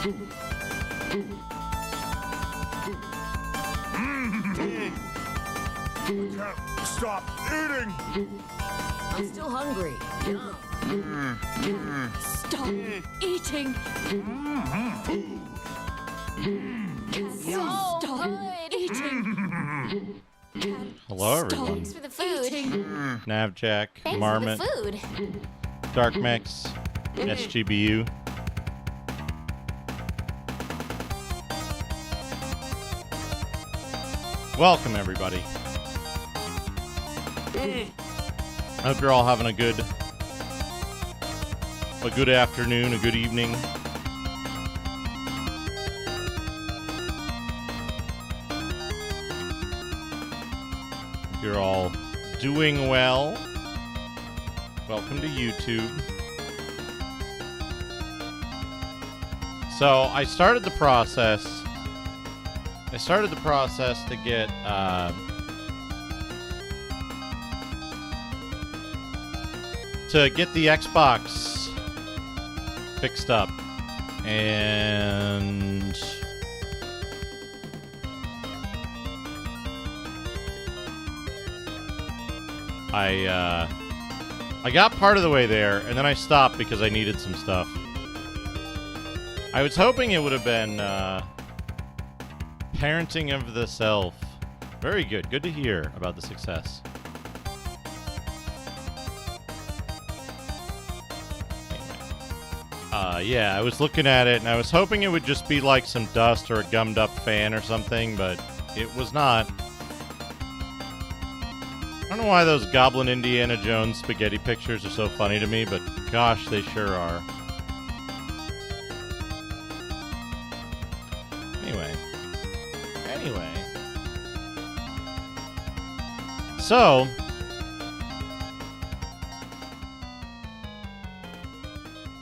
Can't stop eating. I'm still hungry. Stop eating. Stop eating. Hello, everyone. Thanks for the food. Navjack, Thanks Marmot, for the food. Dark Mix, SGBU. Welcome, everybody. I hope you're all having a good afternoon, a good evening. You're all doing well. Welcome to YouTube. So I started the process to get the Xbox fixed up, and I got part of the way there, and then I stopped because I needed some stuff. I was hoping it would have been parenting of the self. Very good. Good to hear about the success. Anyway. Yeah, I was looking at it, and I was hoping it would just be like some dust or a gummed up fan or something, but it was not. I don't know why those Goblin Indiana Jones spaghetti pictures are so funny to me, but gosh, they sure are. Anyway. So,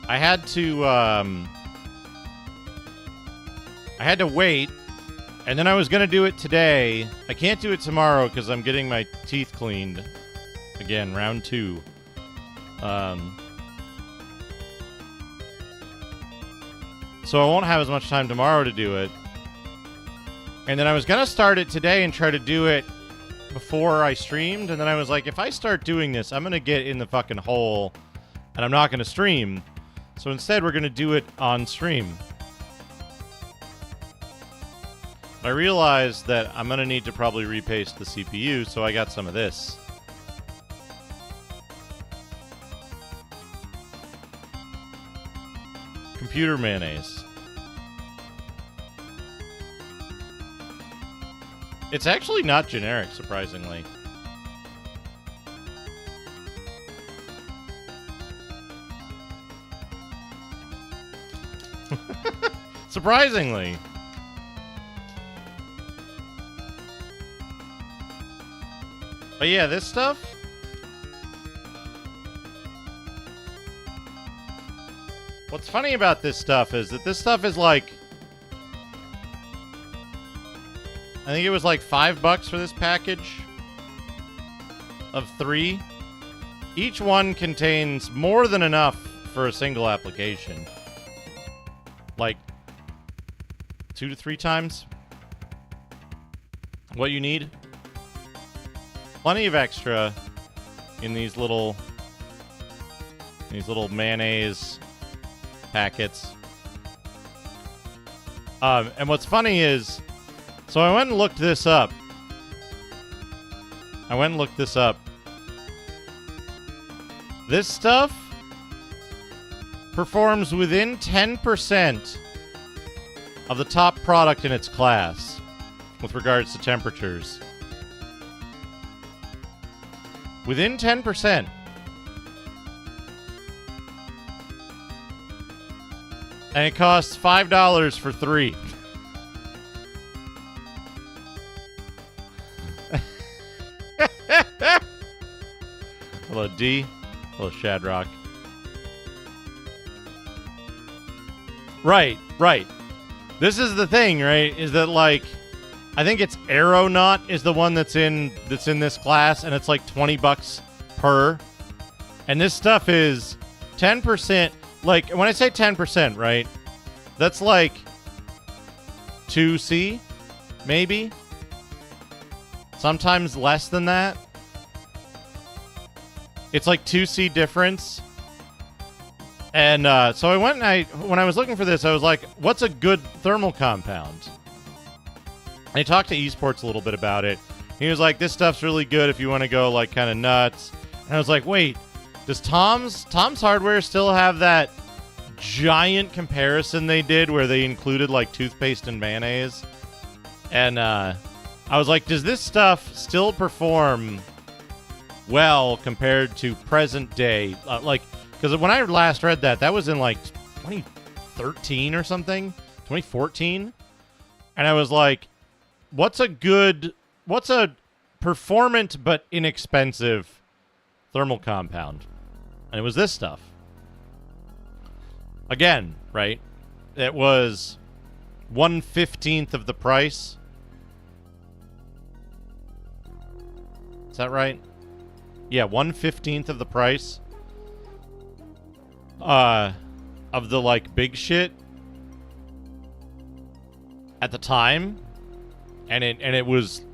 I had to wait. And then I was going to do it today. I can't do it tomorrow because I'm getting my teeth cleaned. Again, round 2. So I won't have as much time tomorrow to do it. And then I was going to start it today and try to do it before I streamed. And then I was like, if I start doing this, I'm going to get in the fucking hole. And I'm not going to stream. So instead, we're going to do it on stream. I realized that I'm going to need to probably repaste the CPU, so I got some of this. Computer mayonnaise. It's actually not generic, surprisingly. Surprisingly. But yeah, this stuff. What's funny about this stuff is that this stuff is like, I think it was like $5 for this package of 3. Each one contains more than enough for a single application. Like 2 to 3 times what you need. Plenty of extra in these little mayonnaise packets. And what's funny is, so I went and looked this up. This stuff performs within 10% of the top product in its class with regards to temperatures. Within 10%. And it costs $5 for 3. Hello, D. Hello, Shadrock. Right. This is the thing, right? Is that, like, I think it's Aeronaut is the one that's in this class, and it's like $20 per. And this stuff is 10%. Like, when I say 10%, right? That's like 2C, maybe. Sometimes less than that. It's like 2C difference. And so I went and when I was looking for this, I was like, what's a good thermal compound? And I talked to Esports a little bit about it. He was like, this stuff's really good if you want to go like kind of nuts. And I was like, wait, does Tom's Hardware still have that giant comparison they did where they included like toothpaste and mayonnaise? And I was like, does this stuff still perform well compared to present day? Because when I last read that was in like 2013 or something, 2014. And I was like, what's a performant but inexpensive thermal compound? And it was this stuff. Again, right? It was 1/15 of the price. Is that right? Yeah, 1/15 of the price. Of the like big shit at the time. And it was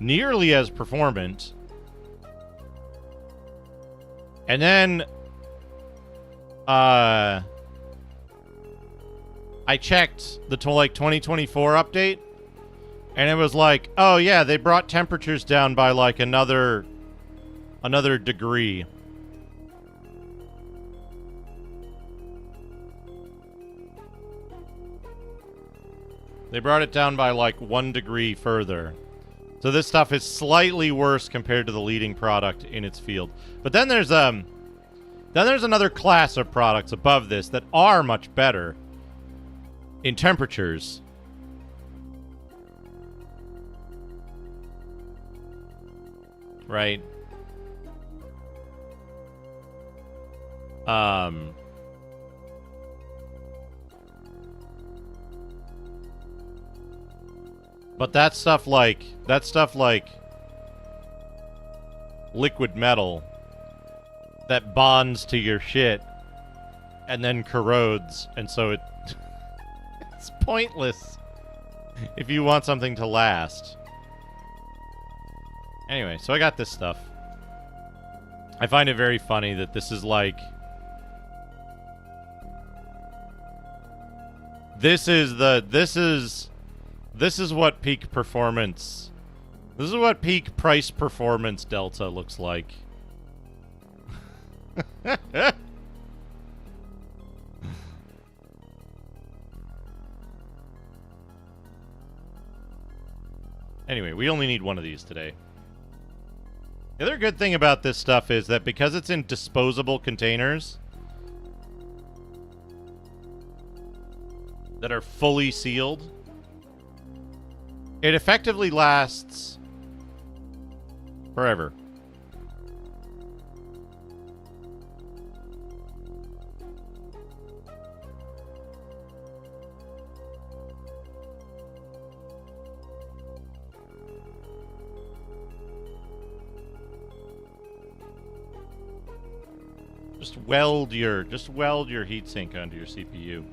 nearly as performant. And then I checked the 2024 update, and it was like, oh yeah, they brought temperatures down by like another degree. They brought it down by like 1 degree further. So this stuff is slightly worse compared to the leading product in its field. But then there's another class of products above this that are much better in temperatures. Right? But that stuff like liquid metal that bonds to your shit and then corrodes, and so it's pointless if you want something to last. Anyway, so I got this stuff. I find it very funny that this is like this is what peak performance. This is what peak price performance delta looks like. Anyway, we only need one of these today. The other good thing about this stuff is that because it's in disposable containers that are fully sealed, it effectively lasts forever. Just weld your heatsink onto your CPU.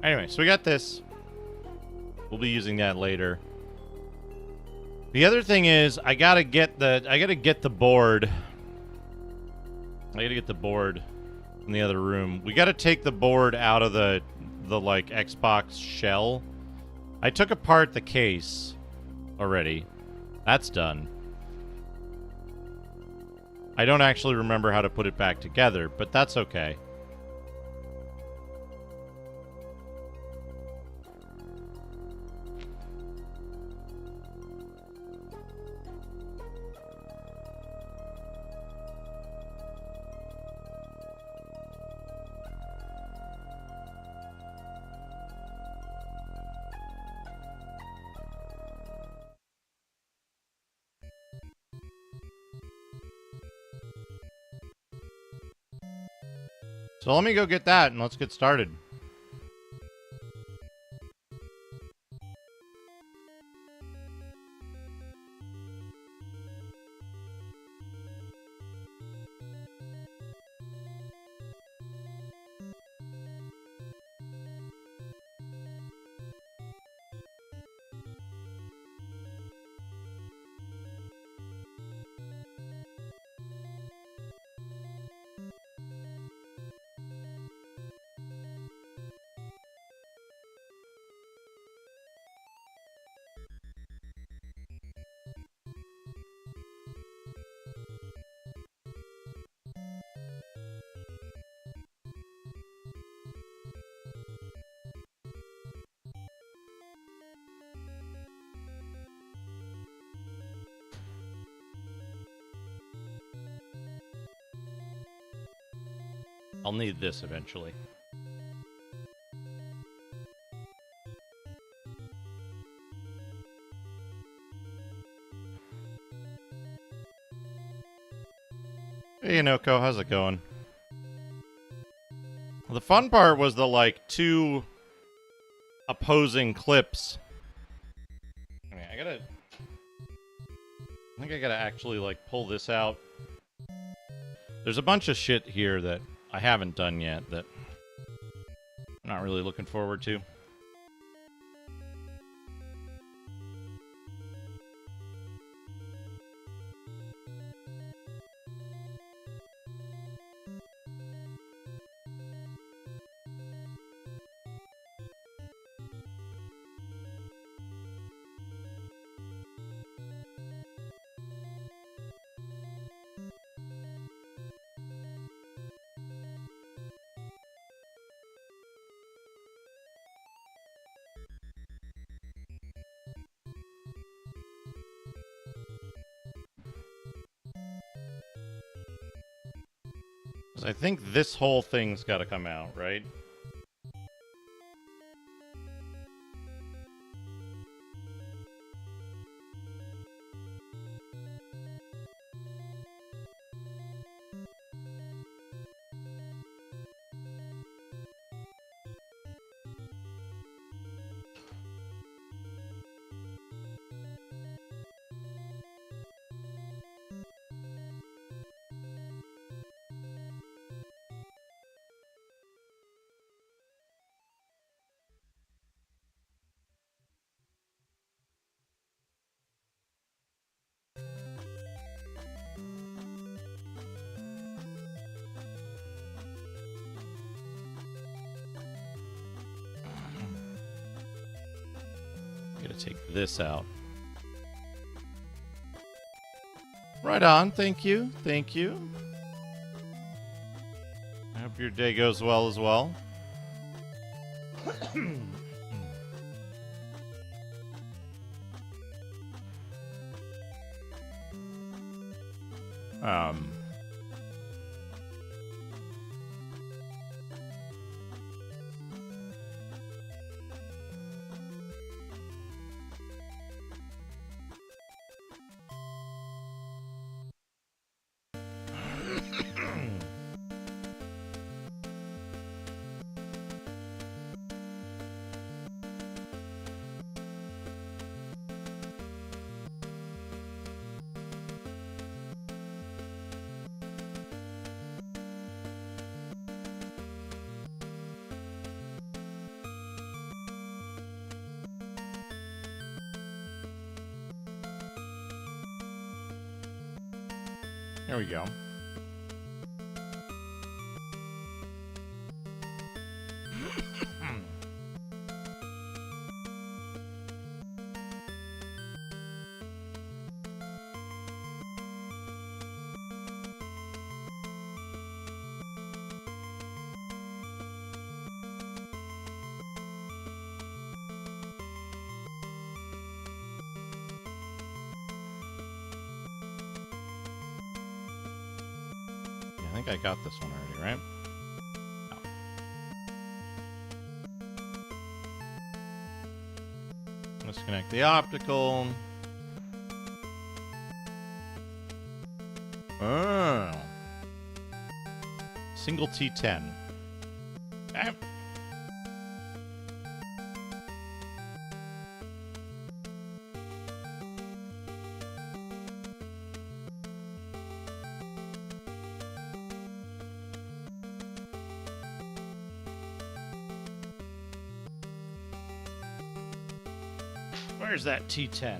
Anyway, so we got this. We'll be using that later. The other thing is I gotta get the board. I gotta get the board in the other room. We gotta take the board out of the like Xbox shell. I took apart the case already. That's done. I don't actually remember how to put it back together, but that's okay. So let me go get that and let's get started. I'll need this eventually. Hey, Inoko, how's it going? The fun part was the, like, 2 opposing clips. I mean, I think I gotta actually, like, pull this out. There's a bunch of shit here that I haven't done yet that I'm not really looking forward to. I think this whole thing's got to come out, right? Take this out. Right on. Thank you. Thank you. I hope your day goes well as well. There we go. I think I got this one already, right? No. Disconnect the optical. Oh. Single T10. Okay. Where's that T10?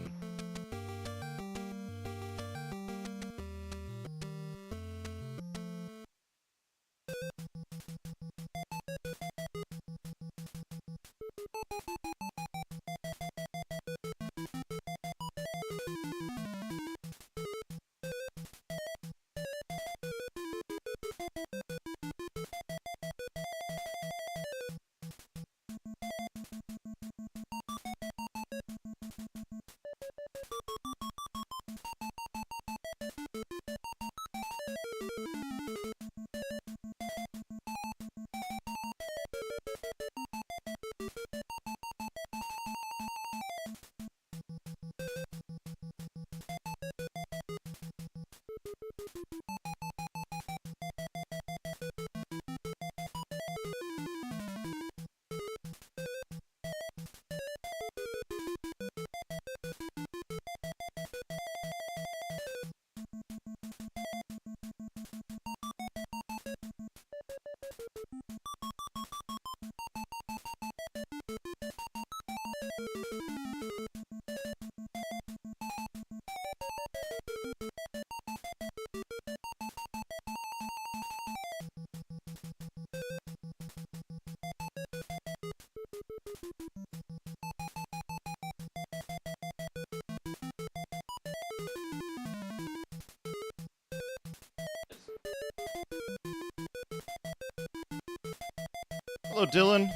Hello, Dylan.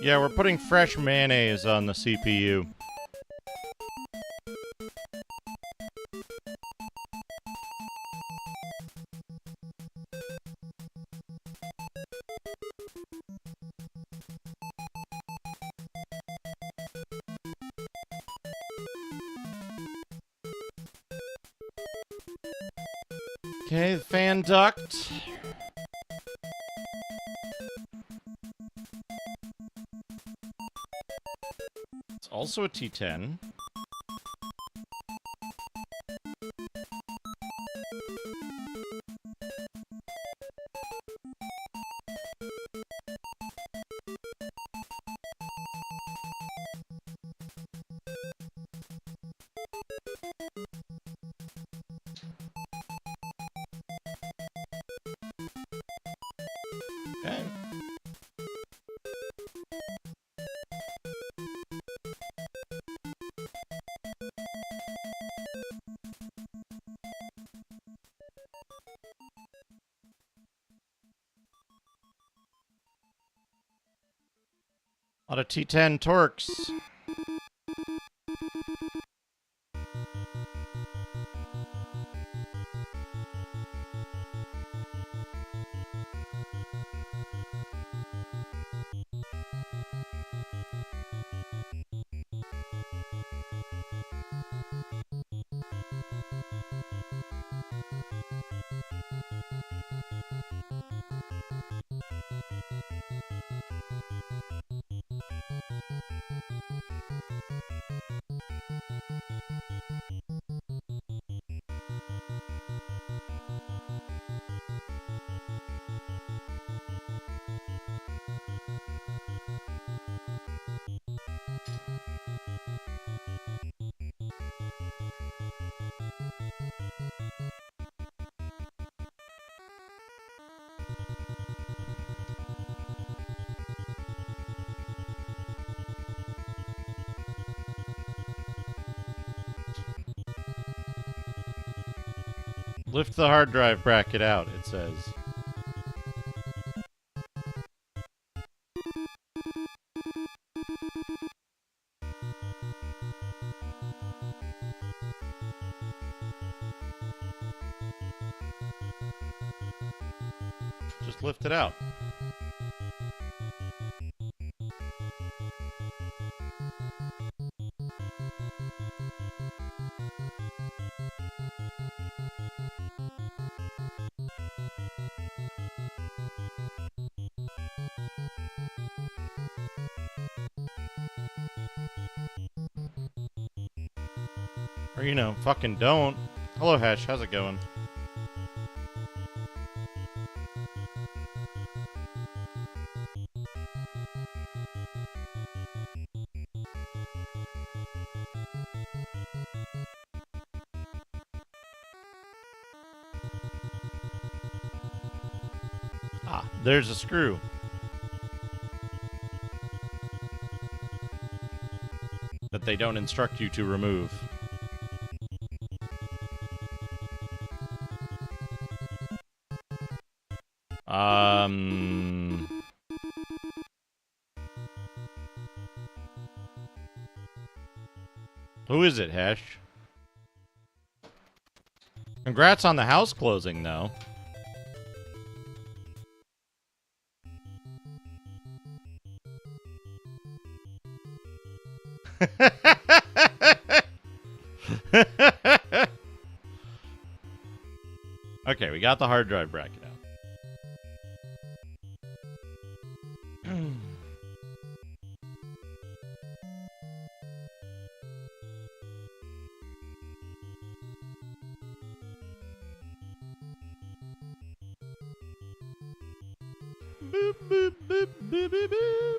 Yeah, we're putting fresh mayonnaise on the CPU. Okay, the fan duct. It's also a T10. Okay. A lot of T10 Torx. Lift the hard drive bracket out, it says. Just lift it out. Or, you know, fucking don't. Hello, Hesh. How's it going? Ah, there's a screw. That they don't instruct you to remove. Who is it, Hesh? Congrats on the house closing, though. Okay, we got the hard drive bracket out. Boop, boop, boop, boop, boop, boop.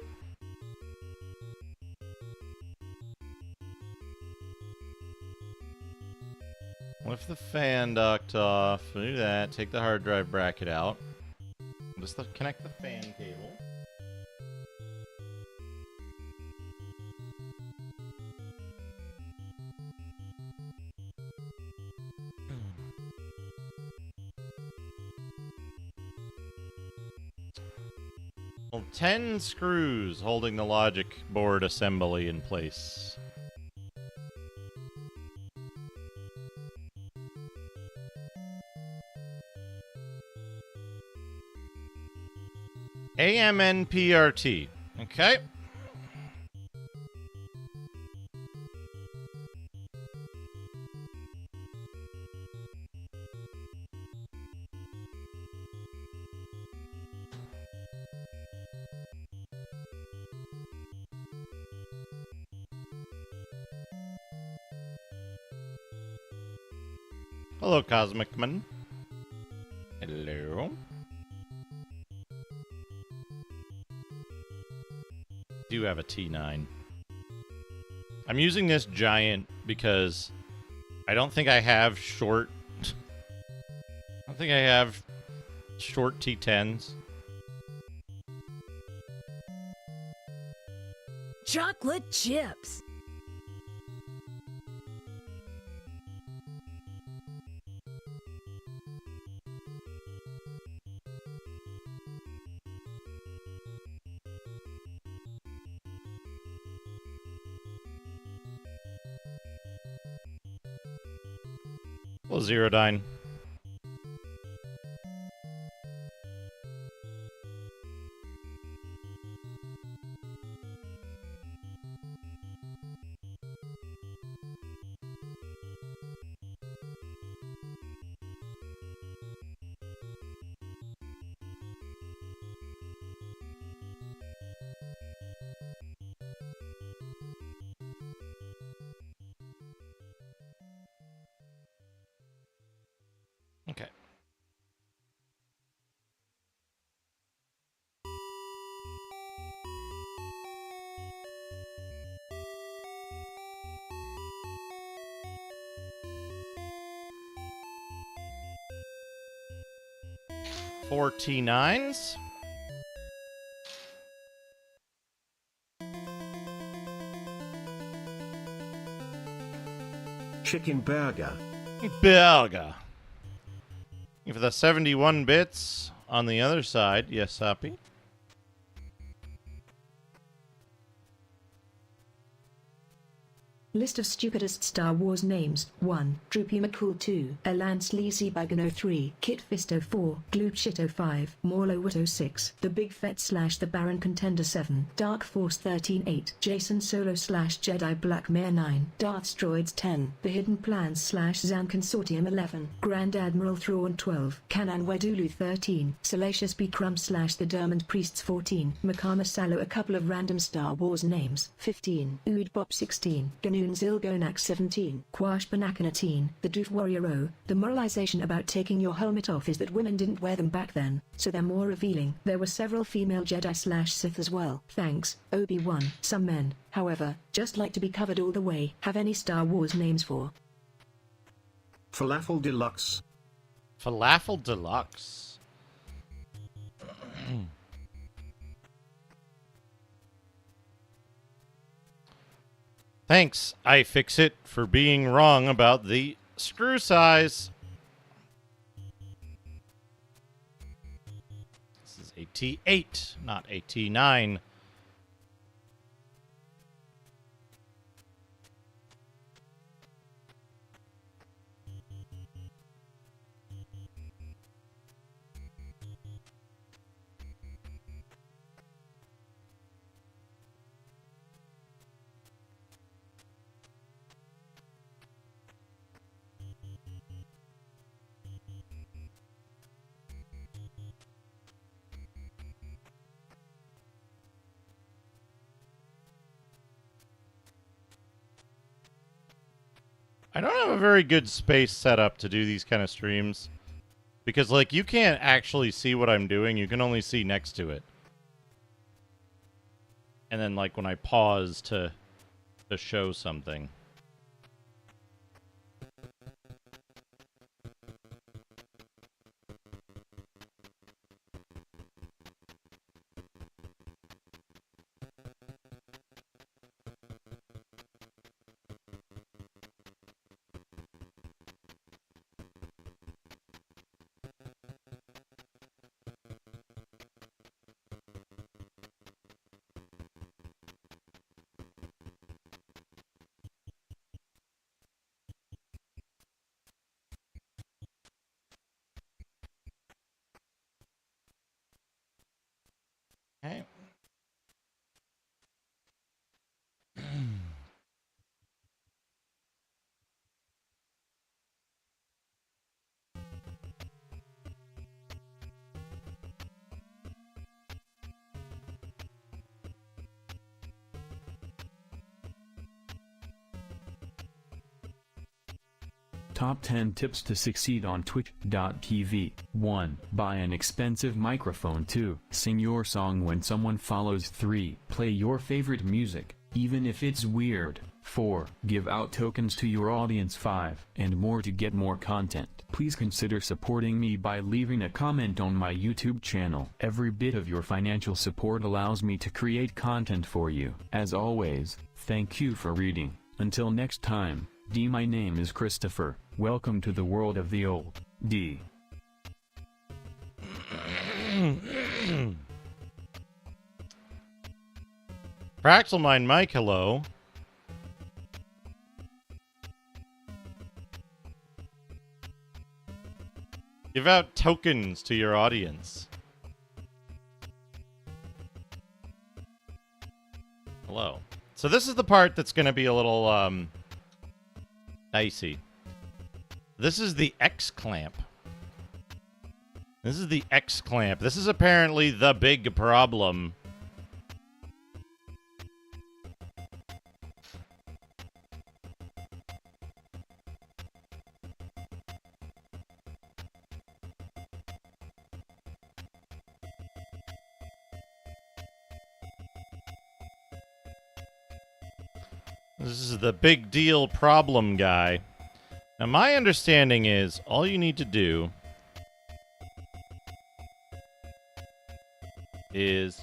Lift the fan duct off. Do that. Take the hard drive bracket out. Just connect the fan cable. Well, 10 screws holding the logic board assembly in place. AMNPRT. Okay. Hello, Cosmic Man. Hello. Do have a T9. I'm using this giant because I don't think I have short. I don't think I have short T10s. Chocolate chips. Well, Zero Dine. Okay. Four T9s. Chicken burger. Burger. For the 71 bits on the other side, yes, Happy. List of stupidest Star Wars names. 1. Droopy McCool 2. Elan Sleazy Bagan 03. Kit Fisto 4. Gloop Shit 05. Morlo Wood 06. The Big Fet / The Baron Contender 7. Dark Force 13 8. Jason Solo / Jedi Black Mare 9. Darth Droids 10. The Hidden Plans / Zan Consortium 11. Grand Admiral Thrawn 12. Kanan Wedulu 13. Salacious B. Crumb / The Dermond Priests 14. Makama Salo. A couple of random Star Wars names. 15. Ood Bop 16. Gnu Zilgonak 17, Quash Banakanatine, the Doof Warrior O. The moralization about taking your helmet off is that women didn't wear them back then, so they're more revealing. There were several female Jedi / Sith as well. Thanks, Obi-Wan. Some men, however, just like to be covered all the way. Have any Star Wars names for? Falafel Deluxe. Falafel Deluxe. Thanks, iFixit, for being wrong about the screw size. This is a T8, not a T9. I don't have a very good space set up to do these kind of streams. Because, like, you can't actually see what I'm doing. You can only see next to it. And then, like, when I pause to show something. Top 10 Tips to Succeed on Twitch.tv. 1. Buy an expensive microphone. 2. Sing your song when someone follows. 3. Play your favorite music, even if it's weird. 4. Give out tokens to your audience. 5. And more. To get more content, please consider supporting me by leaving a comment on my YouTube channel. Every bit of your financial support allows me to create content for you. As always, thank you for reading. Until next time, D. My name is Christopher. Welcome to the world of the old D. Fraxel Mind Mike, hello. Give out tokens to your audience. Hello. So this is the part that's going to be a little, dicey. This is the X clamp. This is the X clamp. This is apparently the big problem. This is the big deal problem guy. Now, my understanding is all you need to do is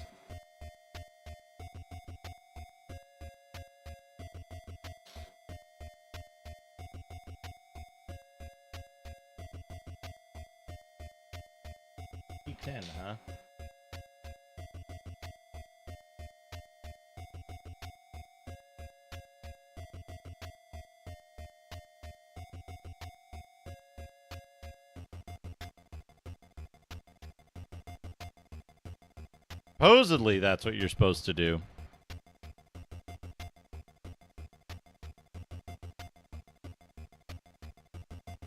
E10, huh? Supposedly, that's what you're supposed to do.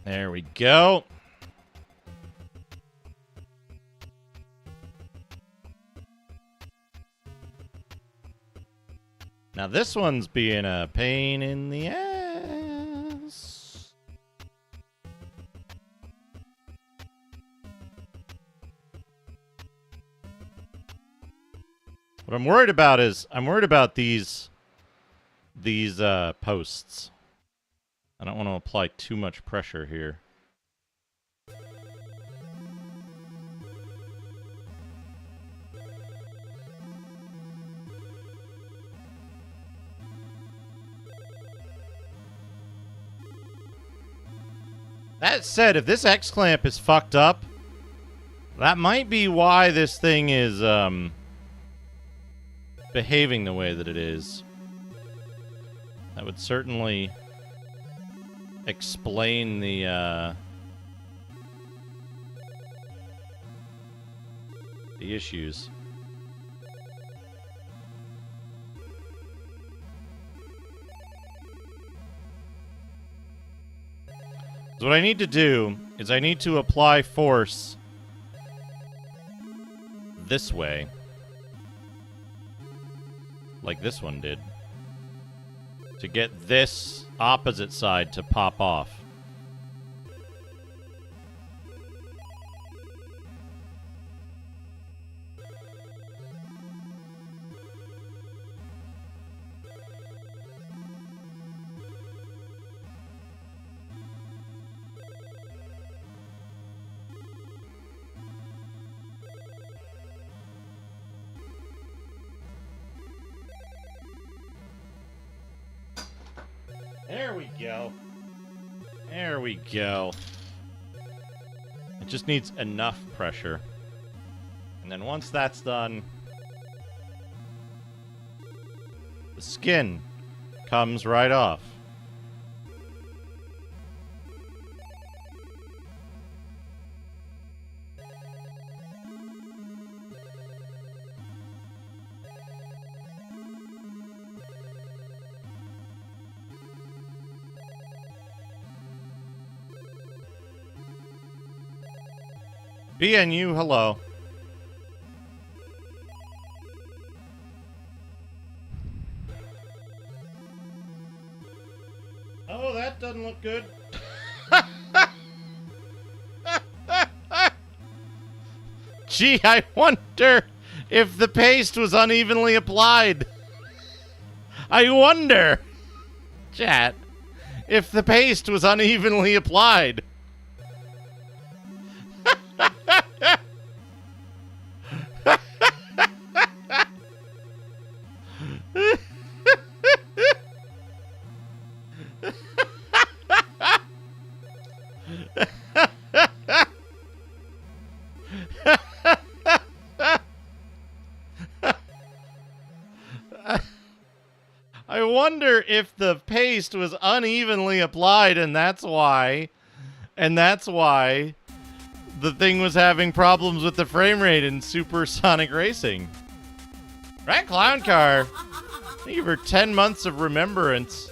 There we go. Now this one's being a pain in the ass. What I'm worried about is these posts. I don't want to apply too much pressure here. That said, if this X-clamp is fucked up, that might be why this thing is behaving the way that it is. That would certainly explain the issues. So what I need to do is I need to apply force this way. Like this one did. To get this opposite side to pop off. There we go. There we go. It just needs enough pressure. And then once that's done, the skin comes right off. BNU, hello. Oh, that doesn't look good. Gee, I wonder if the paste was unevenly applied. I wonder, chat, if the paste was unevenly applied. I wonder if the paste was unevenly applied, and that's why the thing was having problems with the frame rate in Supersonic Racing. Rat Clown Car, thank you for 10 months of remembrance.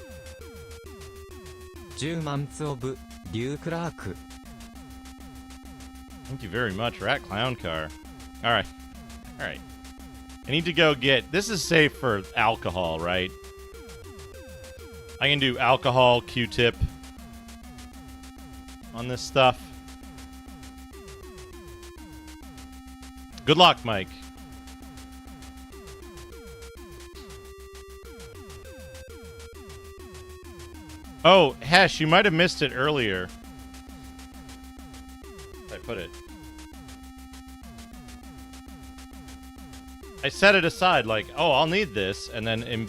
10 months of Liu Clark. Thank you very much, Rat Clown Car. Alright. Alright. I need to go get... This is safe for alcohol, right? I can do alcohol, Q-tip on this stuff. Good luck, Mike. Oh, Hesh, you might have missed it earlier. I put it. I set it aside like, oh, I'll need this, and then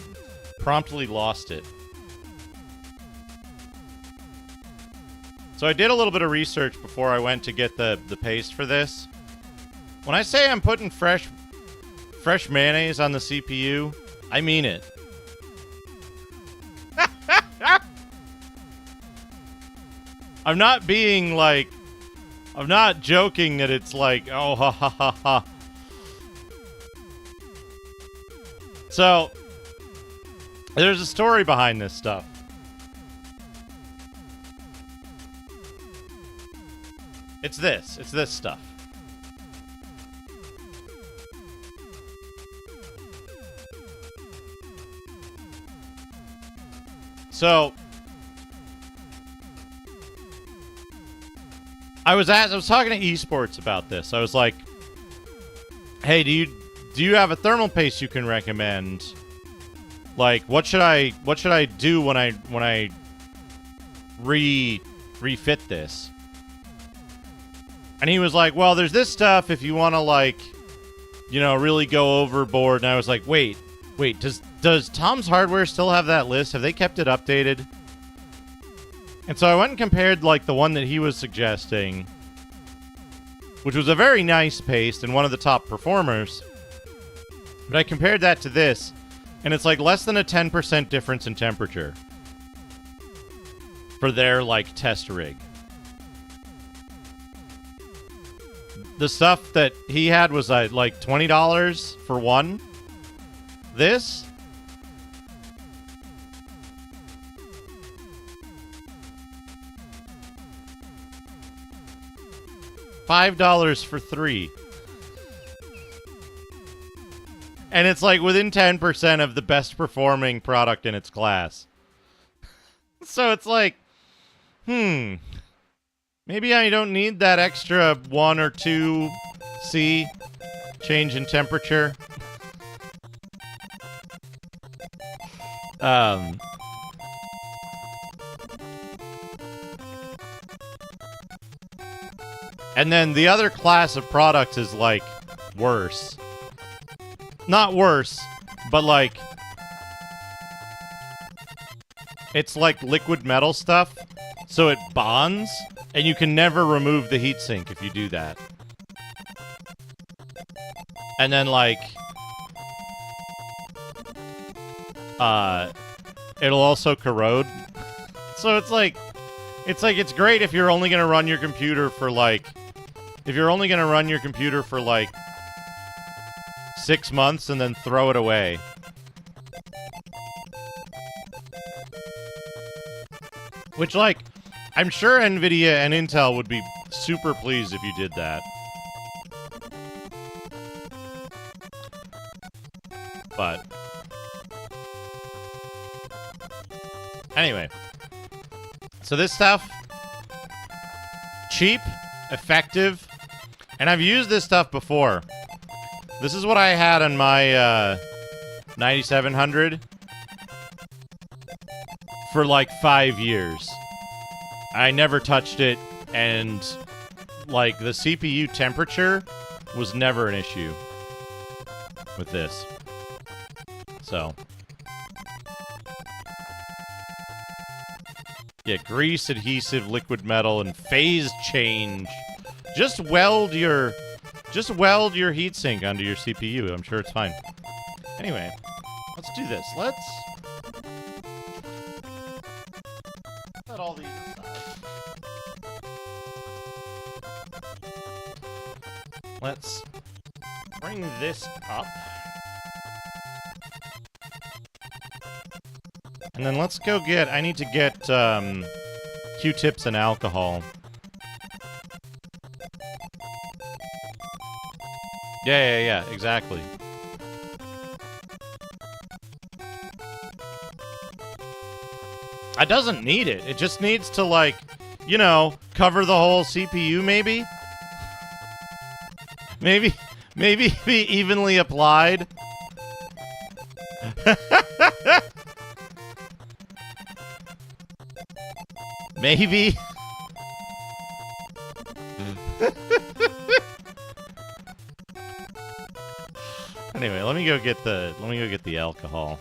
promptly lost it. So I did a little bit of research before I went to get the paste for this. When I say I'm putting fresh mayonnaise on the CPU, I mean it. I'm not being like... I'm not joking that it's like, oh, ha, ha, ha, ha. So, there's a story behind this stuff. It's this stuff. So, I was talking to esports about this. I was like, "Hey, do you have a thermal paste you can recommend? Like, what should I do when I refit this?" And he was like, "Well, there's this stuff if you want to, like, you know, really go overboard." And I was like, "Wait, does Tom's Hardware still have that list? Have they kept it updated?" And so I went and compared, like, the one that he was suggesting, which was a very nice paste and one of the top performers. But I compared that to this, and it's like less than a 10% difference in temperature for their, like, test rig. The stuff that he had was like $20 for one. This, $5 for three. And it's like within 10% of the best performing product in its class. So it's like, maybe I don't need that extra 1 or 2 C change in temperature. And then the other class of products is, like, worse. Not worse, but, like, it's like liquid metal stuff, so it bonds, and you can never remove the heatsink if you do that. And then, like, it'll also corrode. So it's great if you're only gonna run your computer for, like, 6 months and then throw it away. Which, like, I'm sure Nvidia and Intel would be super pleased if you did that. But anyway, so this stuff, cheap, effective, And I've used this stuff before. This is what I had on my 9700 for like 5 years. I never touched it, and like the CPU temperature was never an issue with this. So yeah, grease, adhesive, liquid metal, and phase change. Just weld your heatsink onto your CPU. I'm sure it's fine. Anyway, let's do this. Let's put all these aside. Let's bring this up. And then let's go get... I need to get Q-tips and alcohol. Yeah, exactly. It doesn't need it. It just needs to, like, you know, cover the whole CPU, maybe? Maybe be evenly applied. Maybe. Anyway, let me go get the alcohol.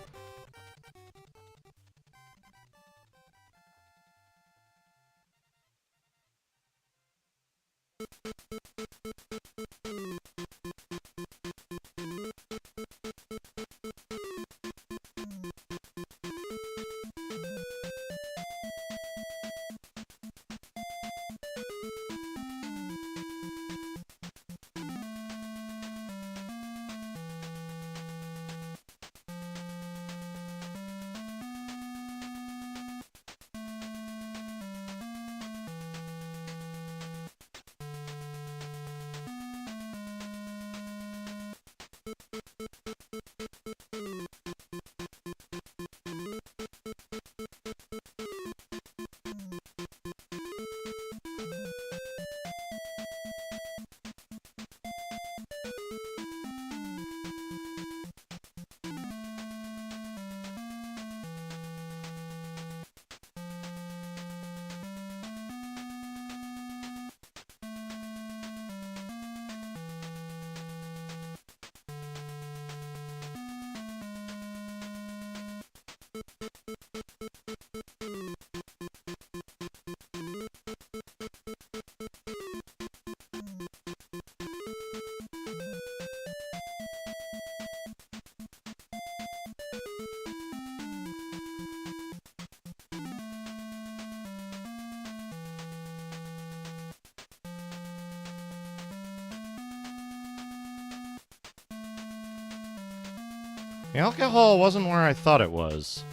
The alcohol wasn't where I thought it was.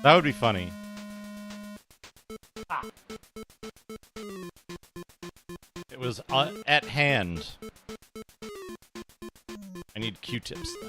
That would be funny. Ah. It was at hand. I need Q-tips, though.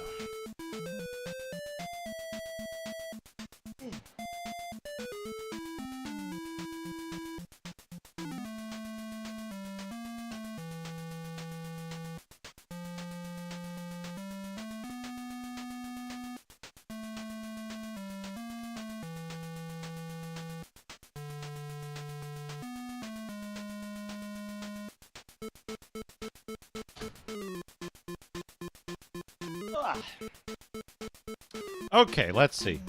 Okay, let's see.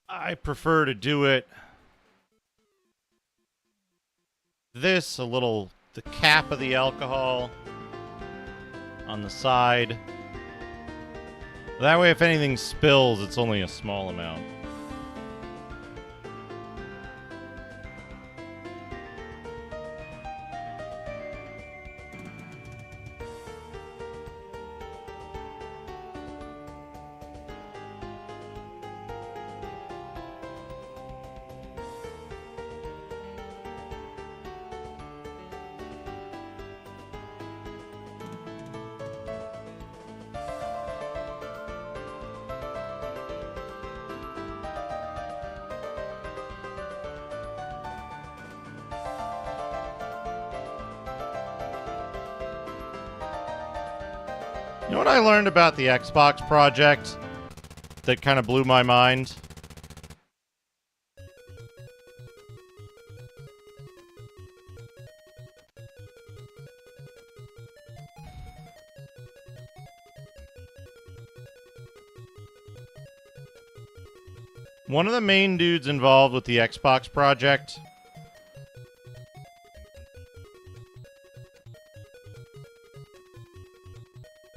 I prefer to do it this, the cap of the alcohol on the side. That way if anything spills, it's only a small amount. You know what I learned about the Xbox project that kind of blew my mind? One of the main dudes involved with the Xbox project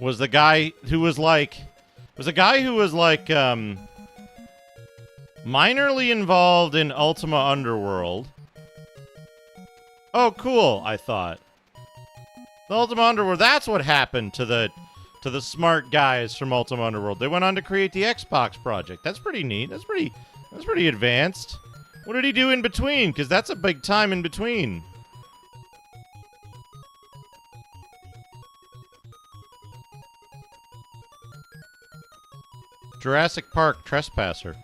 was the guy who was like minorly involved in Ultima Underworld. Oh, cool, I thought. The Ultima Underworld, that's what happened to the smart guys from Ultima Underworld. They went on to create the Xbox project. That's pretty neat. That's pretty advanced. What did he do in between? Because that's a big time in between. Jurassic Park Trespasser.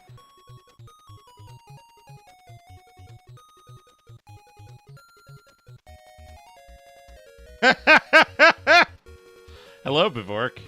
Hello, Bivork.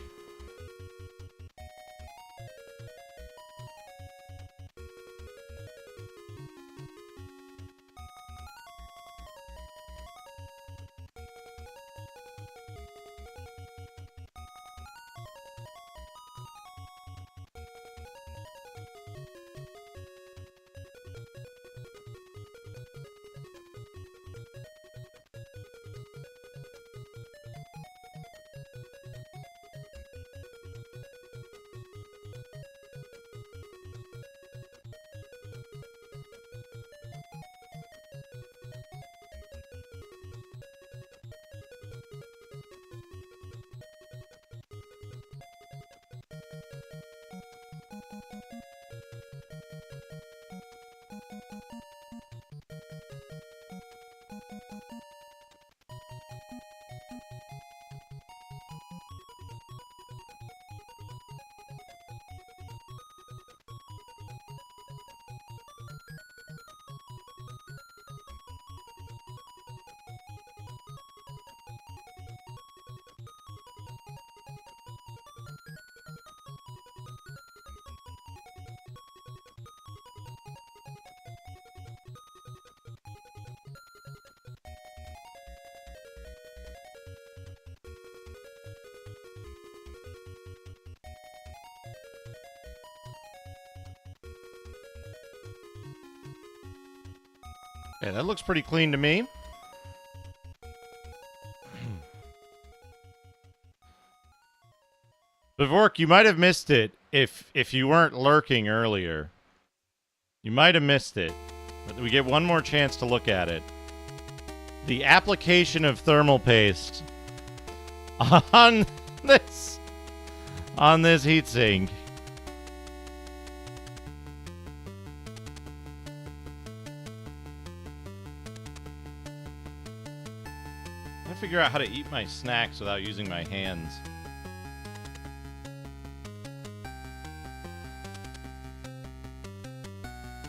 Yeah, that looks pretty clean to me. Bivork, you might have missed it if you weren't lurking earlier. You might have missed it. But we get one more chance to look at it. The application of thermal paste on this heatsink. I figure out how to eat my snacks without using my hands.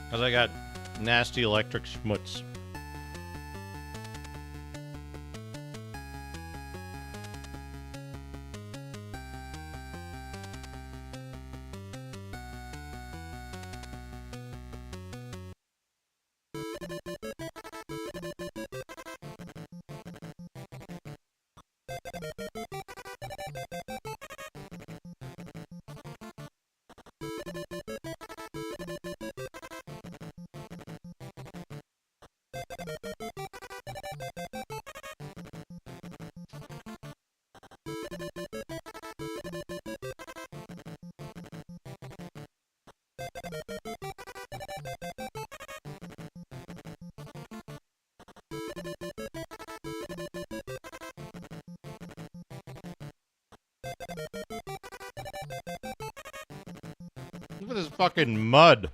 Because I got nasty electric schmutz. Look at this fucking mud.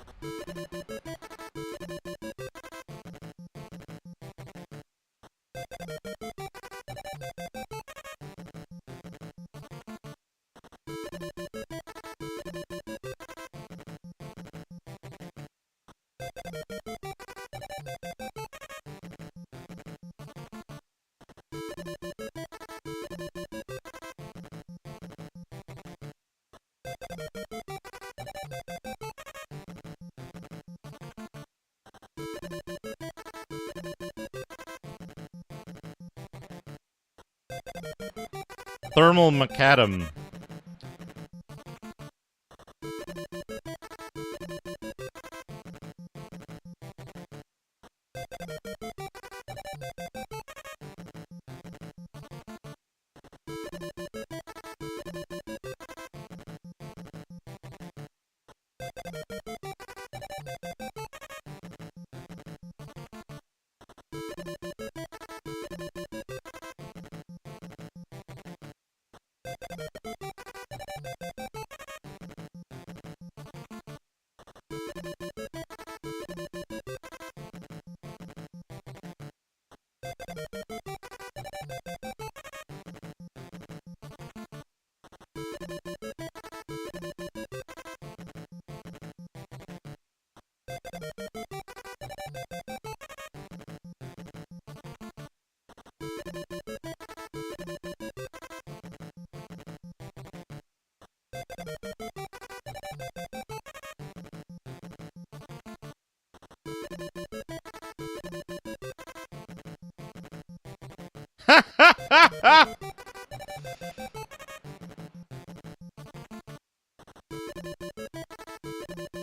Thermal macadam.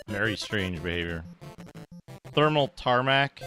Very strange behavior. Thermal tarmac.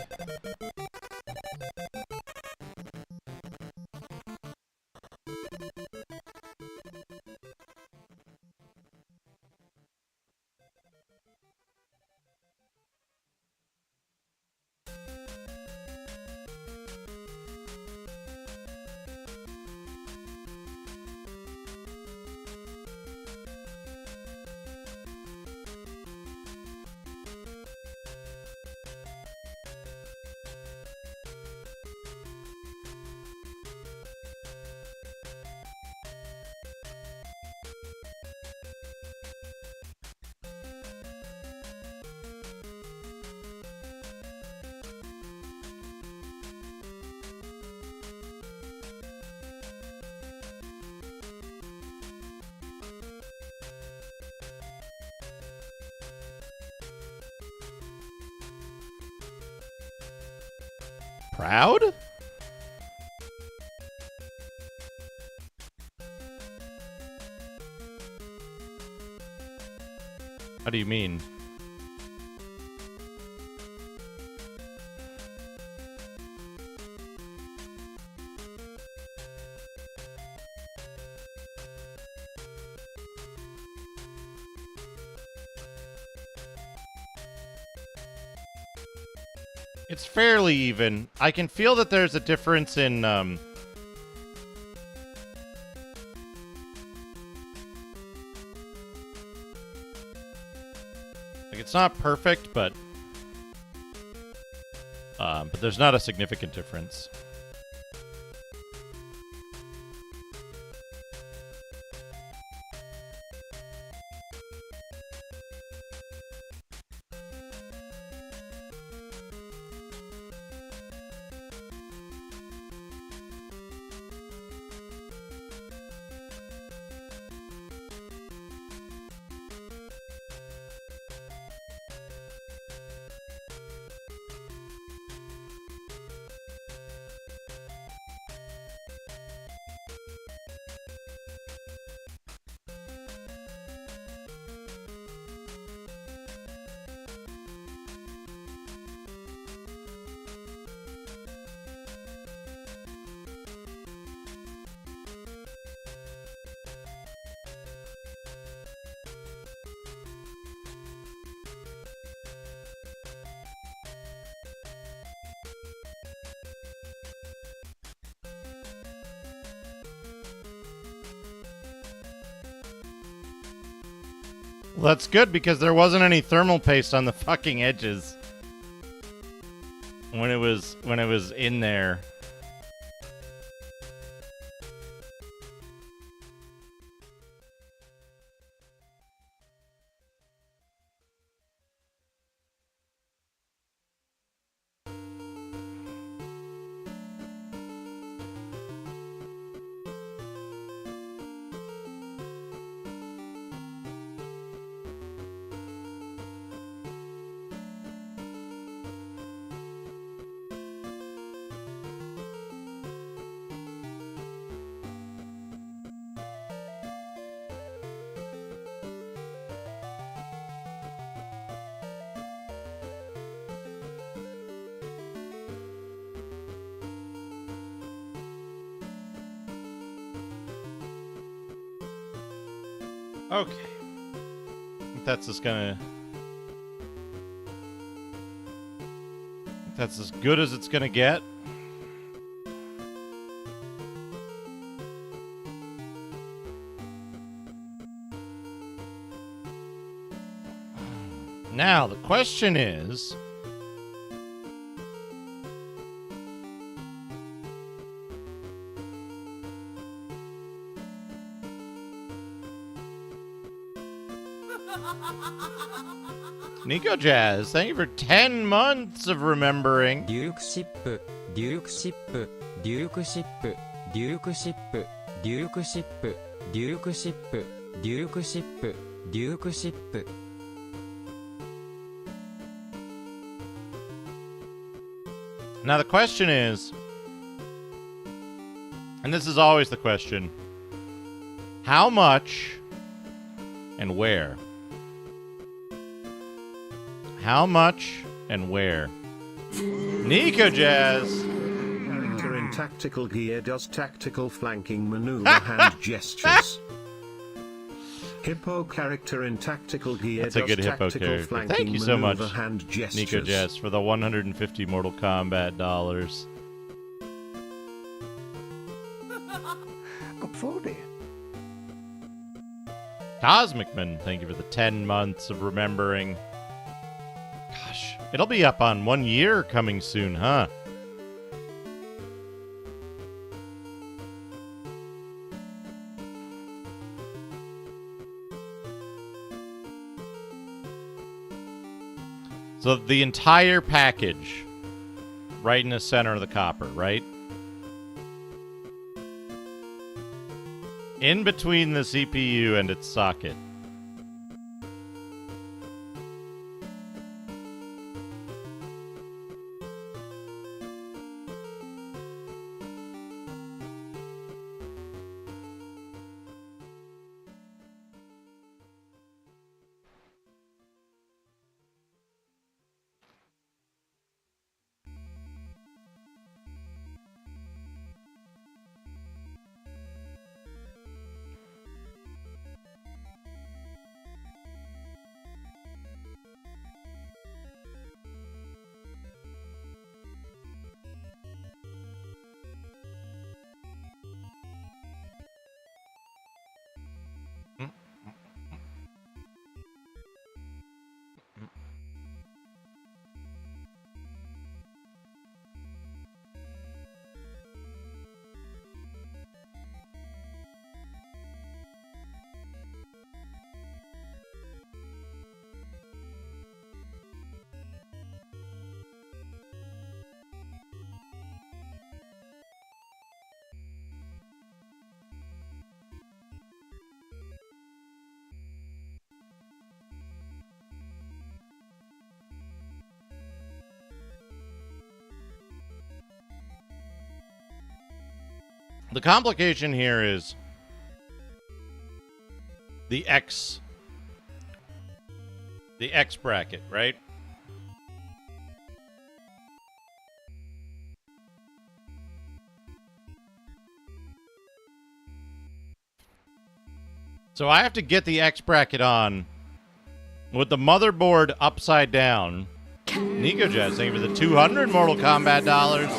Proud? How do you mean? It's fairly even. I can feel that there's a difference in, like, it's not perfect, but there's not a significant difference. Well, that's good because there wasn't any thermal paste on the fucking edges when it was in there. Okay. That's just gonna... That's as good as it's gonna get. Now, the question is... Nico Jazz, thank you for 10 months of remembering. デュークシップ、デュークシップ、デュークシップ、デュークシップ、デュークシップ、デュークシップ、デュークシップ、デュークシップ。Now the question is, and this is always the question, how much and where? How much and where? Nico Jazz! Character in tactical gear does tactical flanking maneuver hand gestures. Hippo character in tactical gear That's a does good Hippo tactical character. flanking Thank you so much, maneuver hand gestures. Nico Jazz, for the 150 Mortal Kombat dollars. Got 40. Cosmicman, thank you for the 10 months of remembering. Gosh, it'll be up on 1 year coming soon, huh? So the entire package, right in the center of the copper, right? In between the CPU and its socket. The complication here is the X bracket, right? So I have to get the X bracket on with the motherboard upside down. Nico Jazz, thank you for the 200 Mortal Kombat dollars.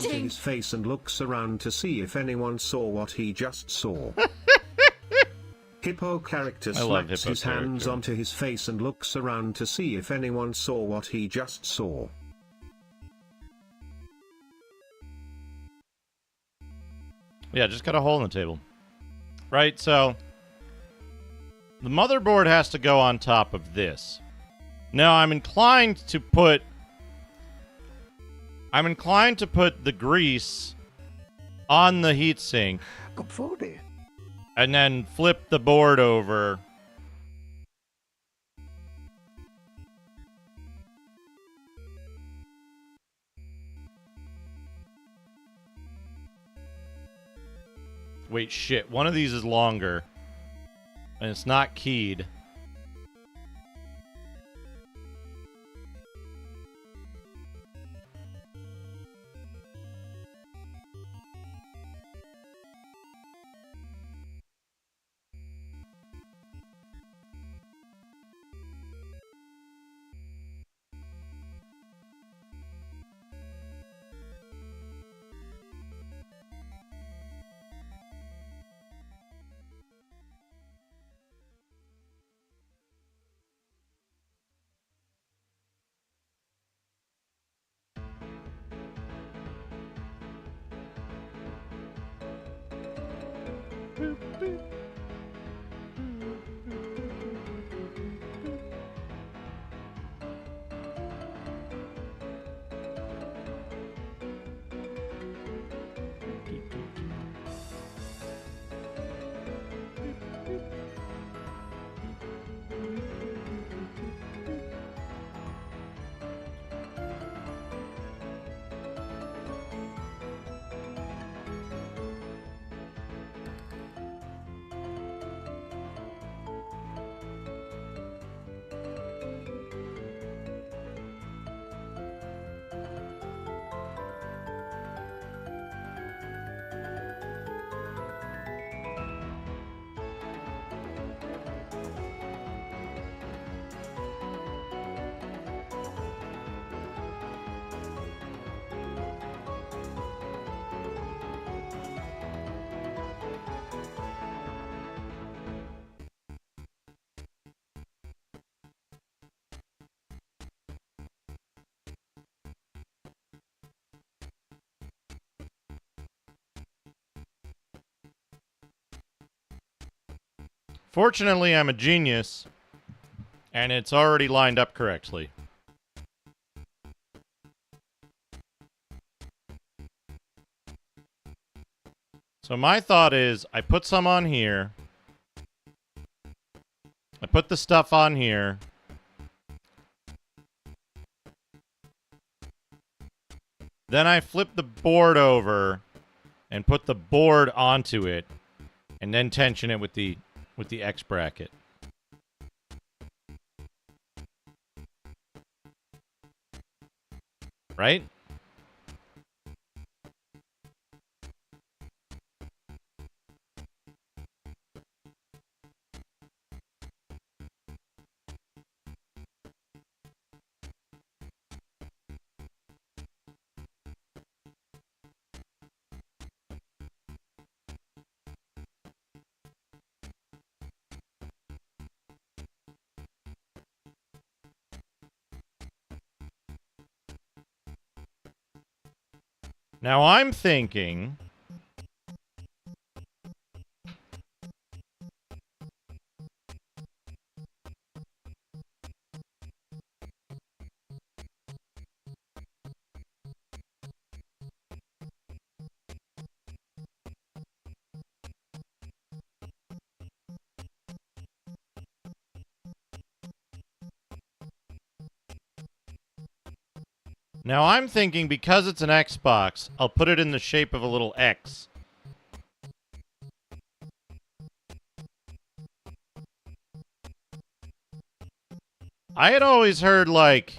Onto his face and looks around to see if anyone saw what he just saw. Hippo character I love slaps Hippo his hands character. onto his face and looks around to see if anyone saw what he just saw. Yeah, just got a hole in the table. Right, so the motherboard has to go on top of this. Now, I'm inclined to put the grease on the heatsink Got 40. and then flip the board over. Wait, shit. One of these is longer. And it's not keyed. Fortunately, I'm a genius, and it's already lined up correctly. So my thought is, I put some on here. I put the stuff on here. Then I flip the board over and put the board onto it, and then tension it with the X bracket. Right? Now I'm thinking... Now I'm thinking because it's an Xbox, I'll put it in the shape of a little X. I had always heard, like,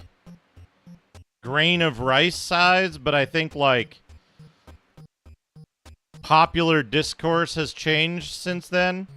grain of rice size, but I think, like, popular discourse has changed since then.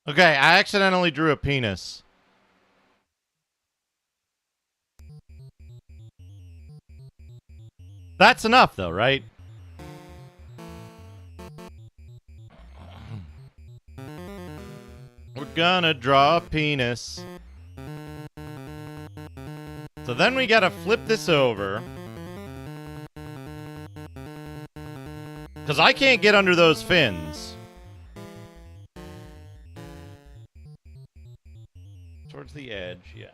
Okay, I accidentally drew a penis. That's enough, though, right? We're gonna draw a penis. So then we gotta flip this over. Because I can't get under those fins. Towards the edge, yeah.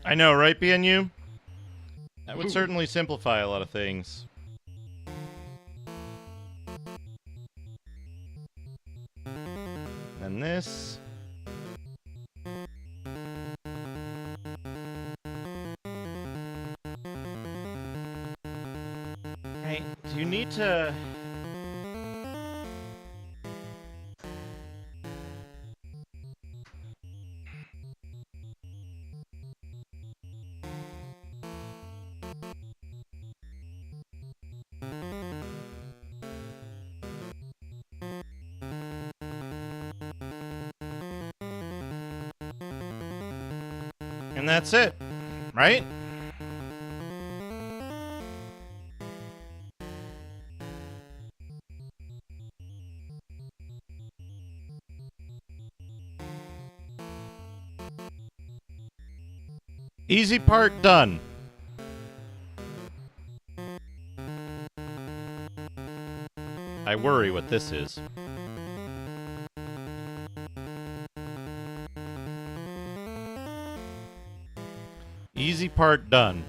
I know, right, BNU? That would certainly simplify a lot of things. And this. Right, do you need to... And that's it, right? Easy part done. I worry what this is. Easy part done.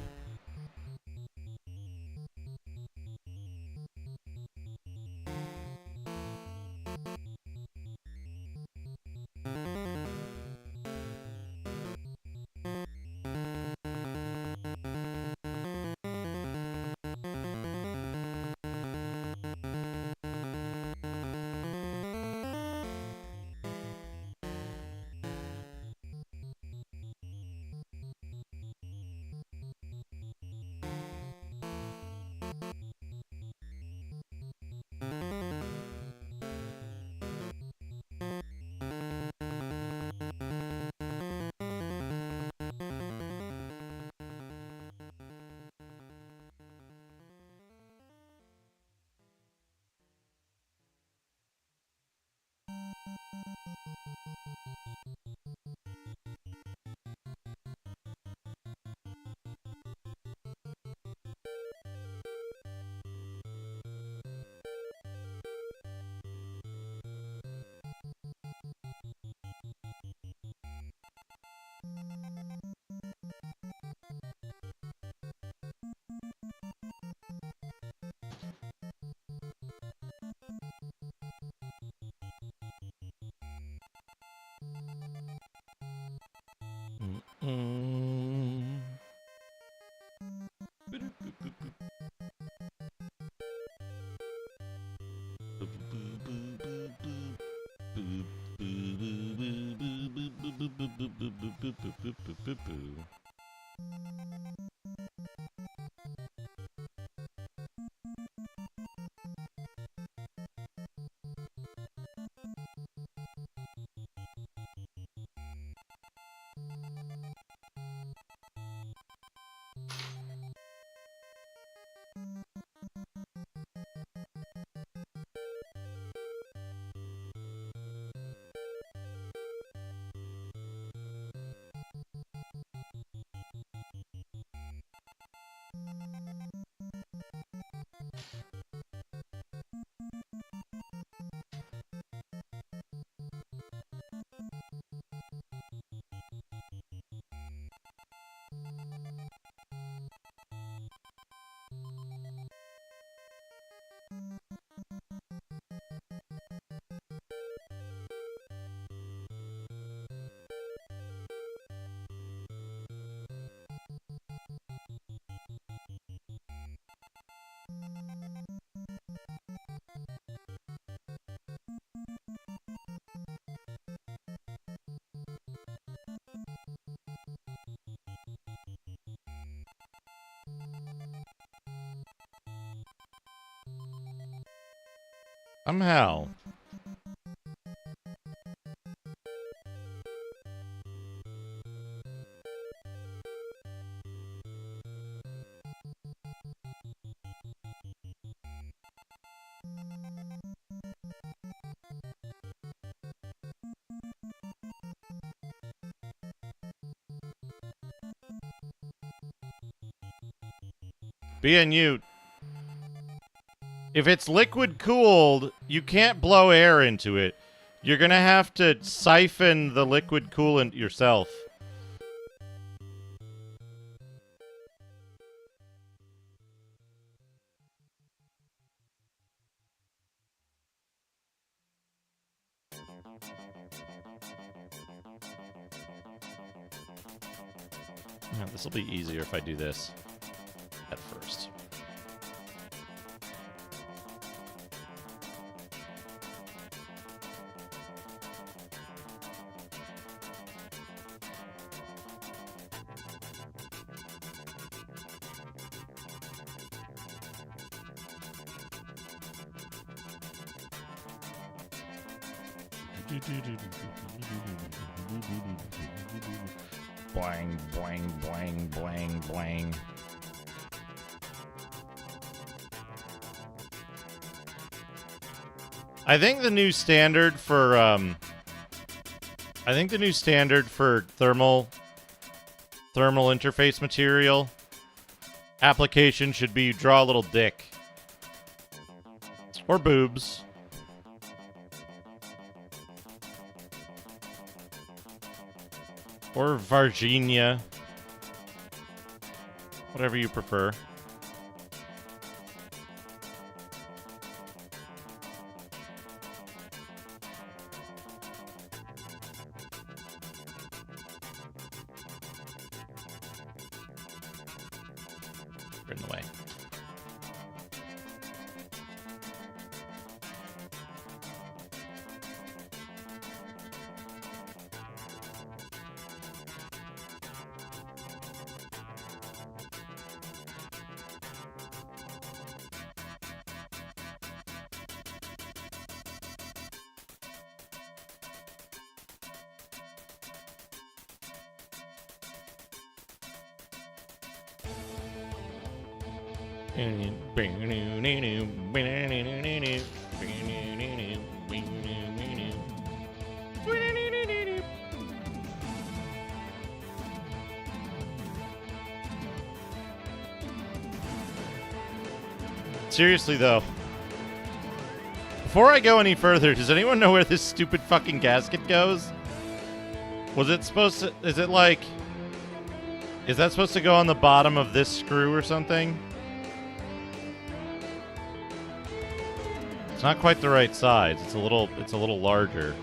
Mm. Somehow. Being you, if it's liquid cooled, you can't blow air into it. You're gonna have to siphon the liquid coolant yourself. This will be easier if I do this at first. Blang, blang, blang, blang, blang. I think the new standard for thermal interface material application should be draw a little dick or boobs. Or Varginia. Whatever you prefer. You're in the way. Seriously, though, before I go any further, does anyone know where this stupid fucking gasket goes? Was it supposed to... Is it like... Is that supposed to go on the bottom of this screw or something? It's not quite the right size. It's a little larger.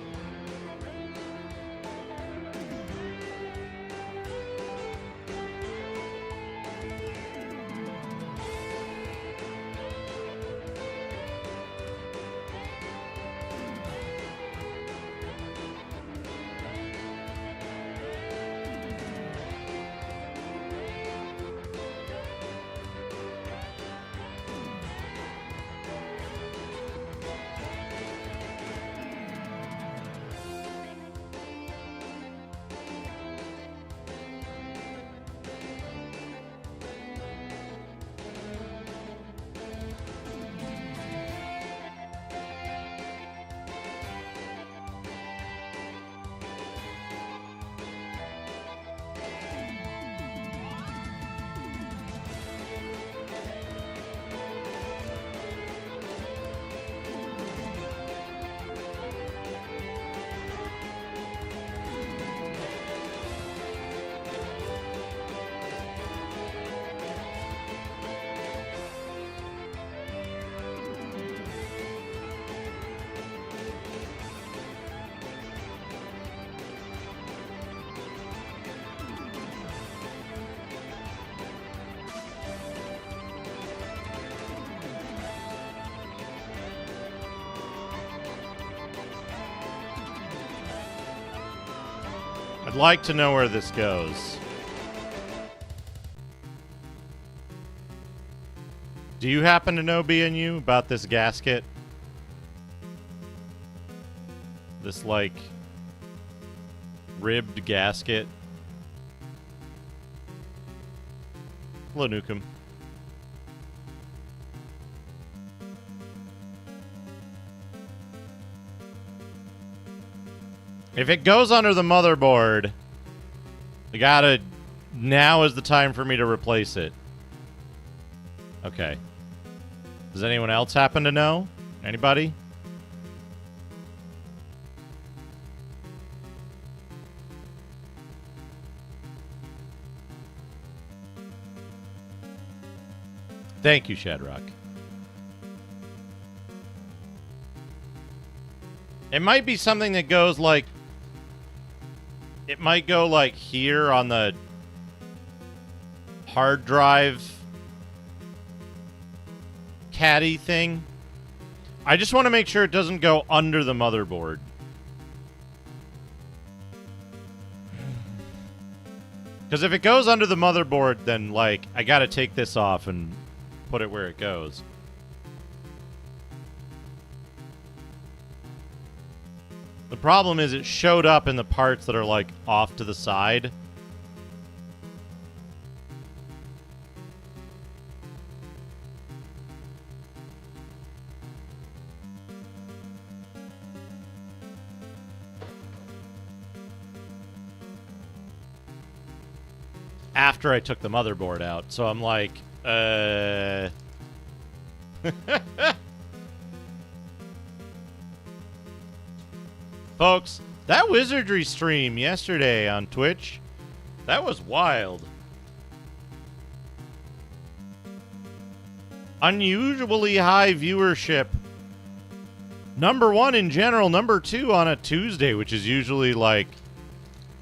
I'd like to know where this goes. Do you happen to know, BNU, about this gasket? This, like, ribbed gasket? Hello, Nukem. If it goes under the motherboard, I gotta... Now is the time for me to replace it. Okay. Does anyone else happen to know? Anybody? Thank you, Shadrock. It might be something that goes like... It might go like here on the hard drive caddy thing. I just want to make sure it doesn't go under the motherboard. Because if it goes under the motherboard, then, like, I gotta take this off and put it where it goes. The problem is it showed up in the parts that are, like, off to the side. After I took the motherboard out. So I'm like, Folks, that wizardry stream yesterday on Twitch, that was wild. Unusually high viewership. Number 1 in general, number 2 on a Tuesday, which is usually, like,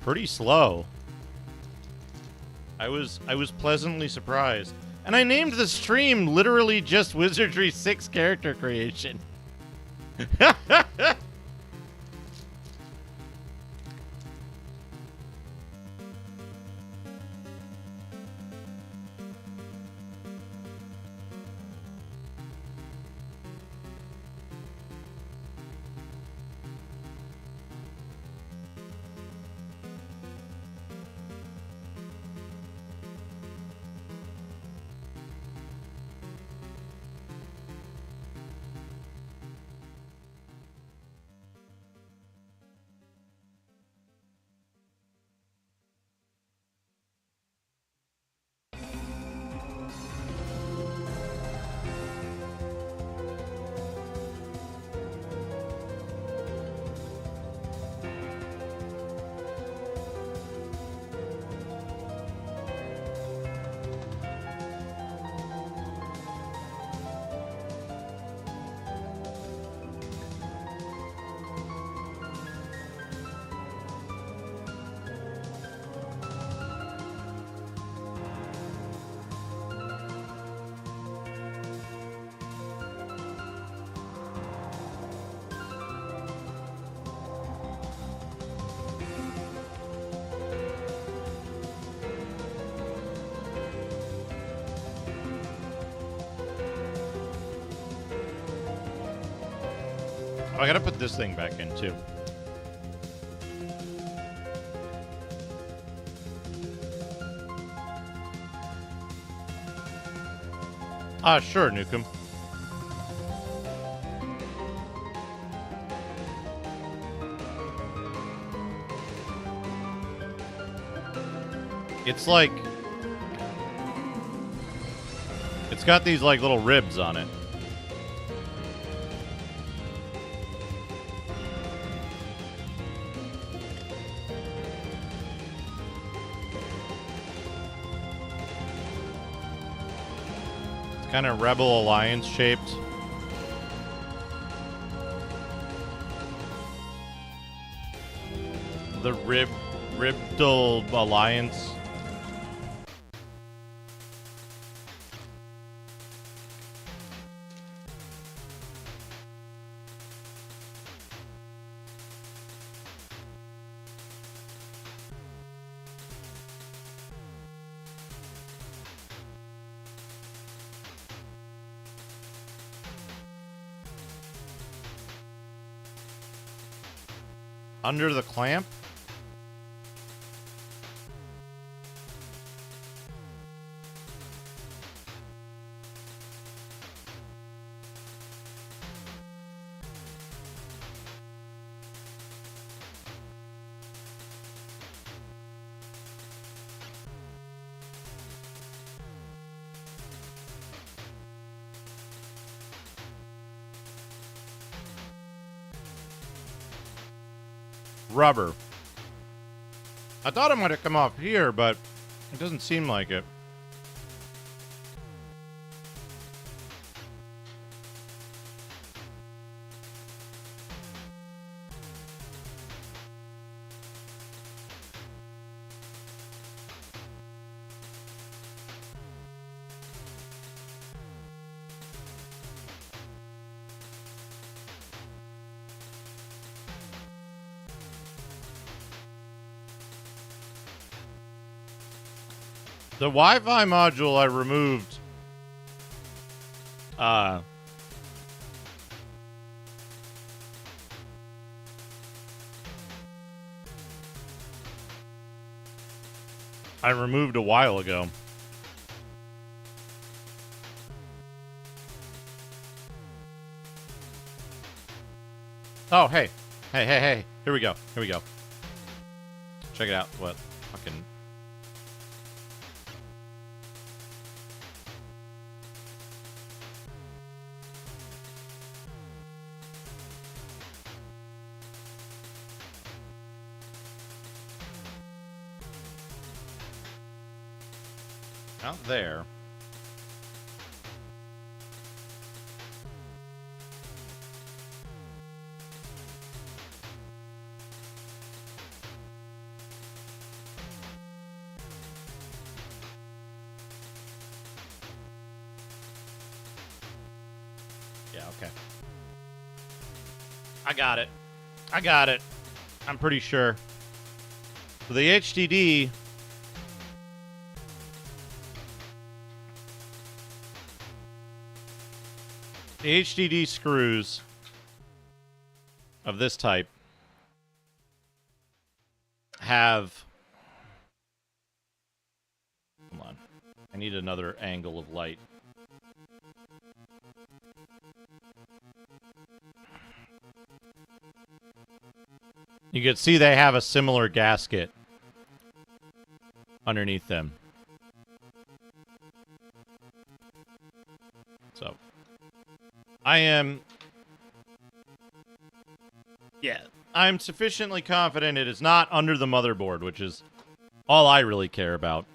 pretty slow. I was pleasantly surprised. And I named the stream literally just Wizardry 6 character creation. I gotta put this thing back in, too. Ah, sure, Nukem. It's like... It's got these, like, little ribs on it. Kind of Rebel Alliance shaped. The Ribdal Alliance. Under the clamp? Rubber. I thought it might have come off here, but it doesn't seem like it. The Wi-Fi module I removed. I removed a while ago. Oh, hey. Hey. Here we go. Check it out. What? Fucking... Out there. Yeah, okay. I got it. I'm pretty sure. So the HDD... The HDD screws of this type have... Hold on. I need another angle of light. You can see they have a similar gasket underneath them. So... I'm sufficiently confident it is not under the motherboard, which is all I really care about.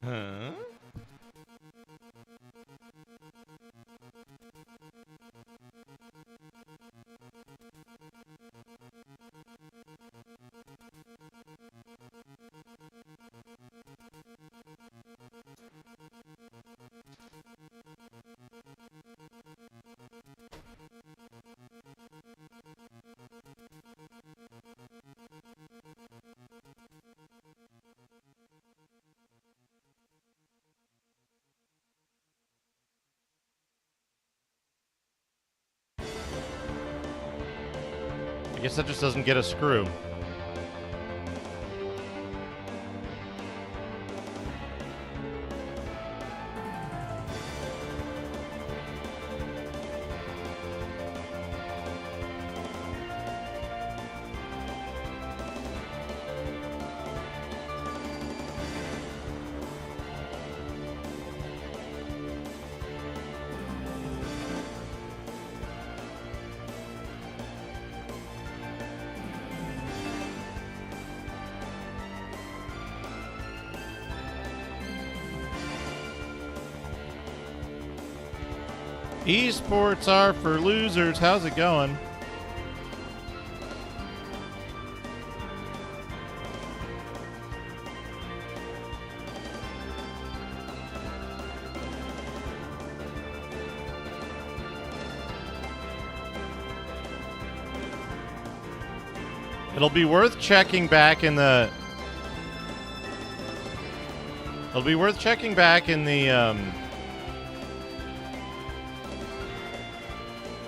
Huh? I guess that just doesn't get a screw. Esports are for losers. How's it going? It'll be worth checking back in the... It'll be worth checking back in the,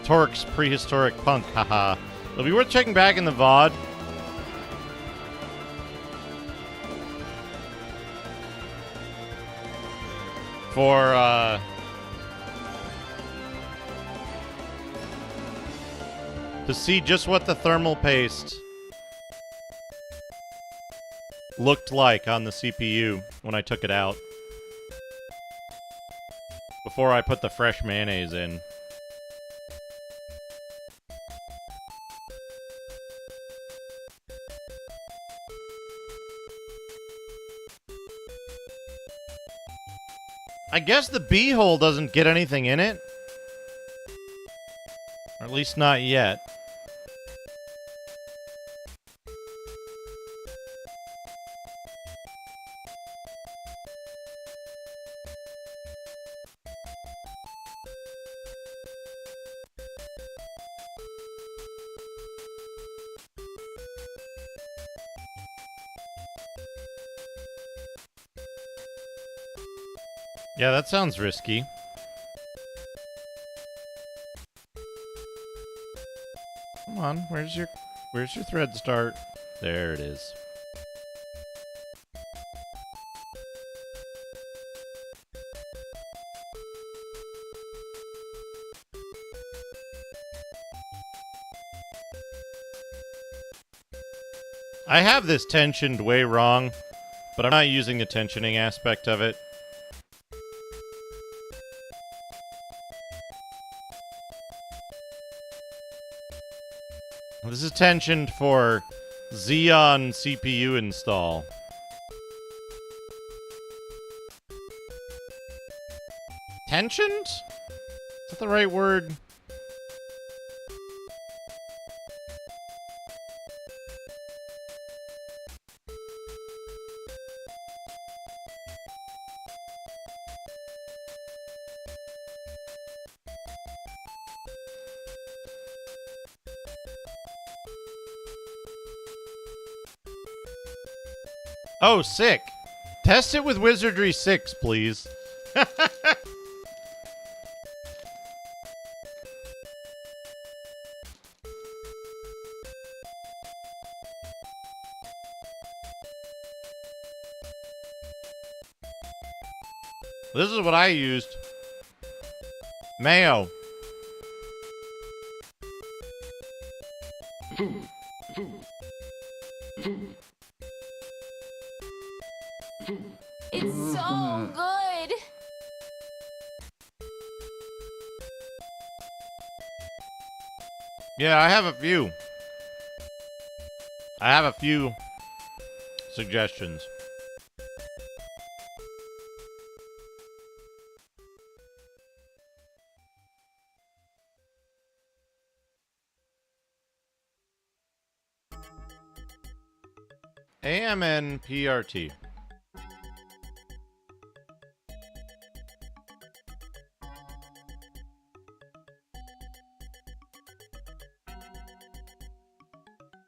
Torque's Prehistoric Punk, haha. It'll be worth checking back in the VOD. For, to see just what the thermal paste looked like on the CPU when I took it out. Before I put the fresh mayonnaise in. I guess the B-hole doesn't get anything in it. Or at least not yet. Yeah, that sounds risky. Come on, where's your thread start? There it is. I have this tensioned way wrong, but I'm not using the tensioning aspect of it. This is tensioned for Xeon CPU install. Tensioned? Is that the right word? Oh, sick. Test it with Wizardry 6, please. This is what I used. Mayo. It's so good. Yeah, I have a few. I have a few suggestions. AMNPRT.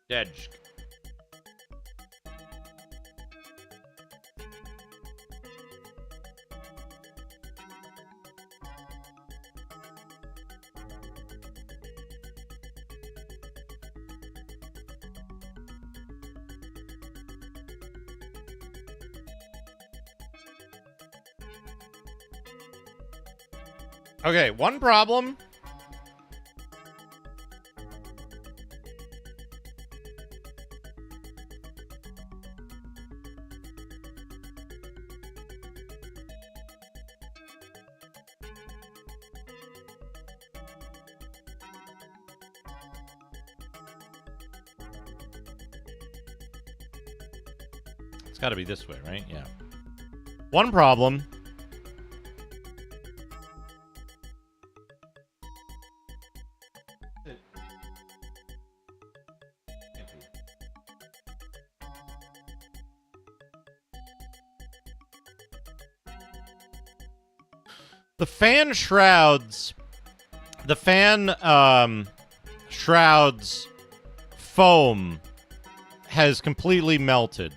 Dedge. Okay, one problem. It's got to be this way, right? Yeah. One problem. The fan shrouds... The fan, shrouds foam has completely melted.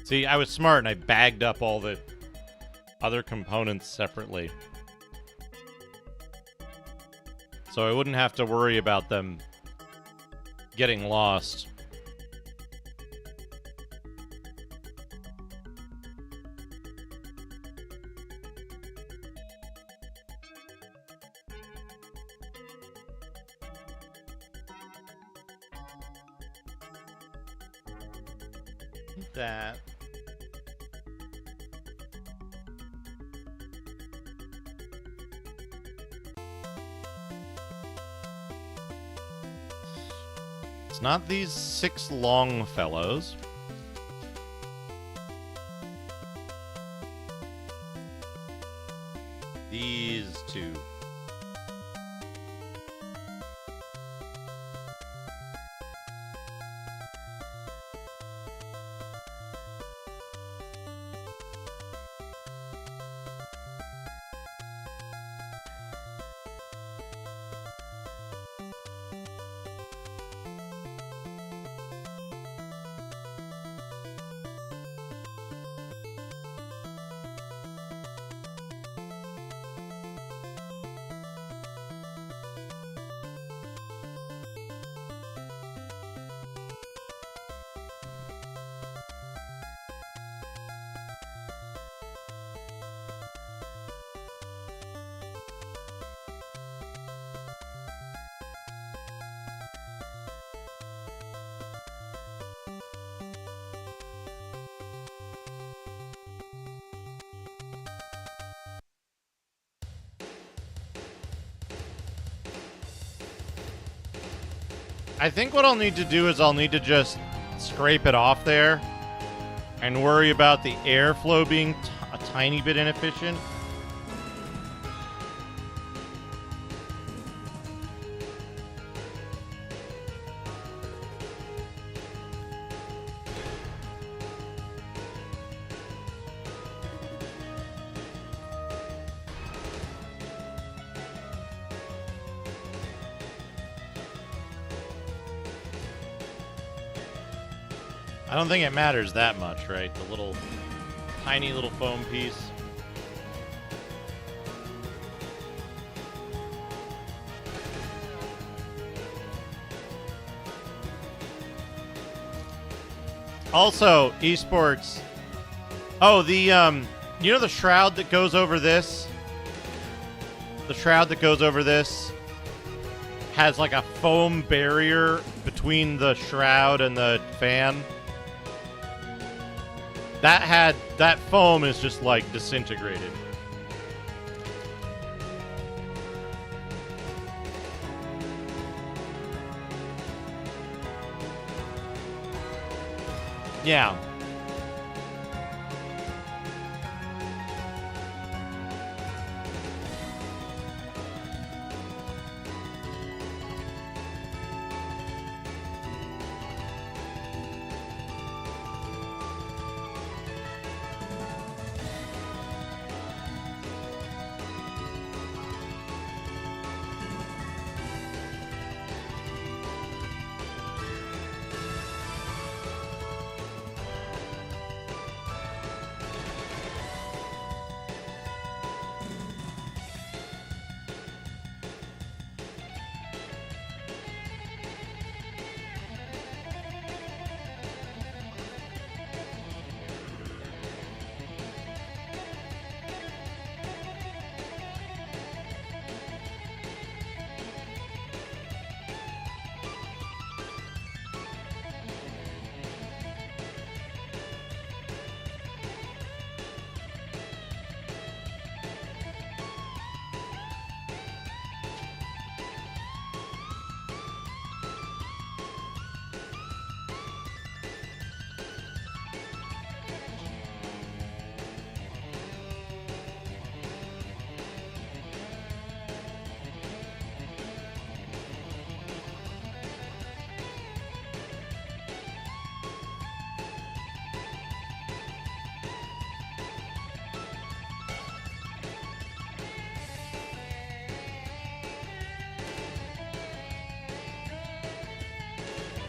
See, I was smart and I bagged up all the other components separately. So I wouldn't have to worry about them getting lost. That. It's not these 6 long fellows. These 2. I think what I'll need to do is I'll need to just scrape it off there and worry about the airflow being a tiny bit inefficient. I don't think it matters that much, right? The little, tiny little foam piece. Also, esports. Oh, the, you know the shroud that goes over this? The shroud that goes over this has like a foam barrier between the shroud and the fan. That foam is just like disintegrated. Yeah.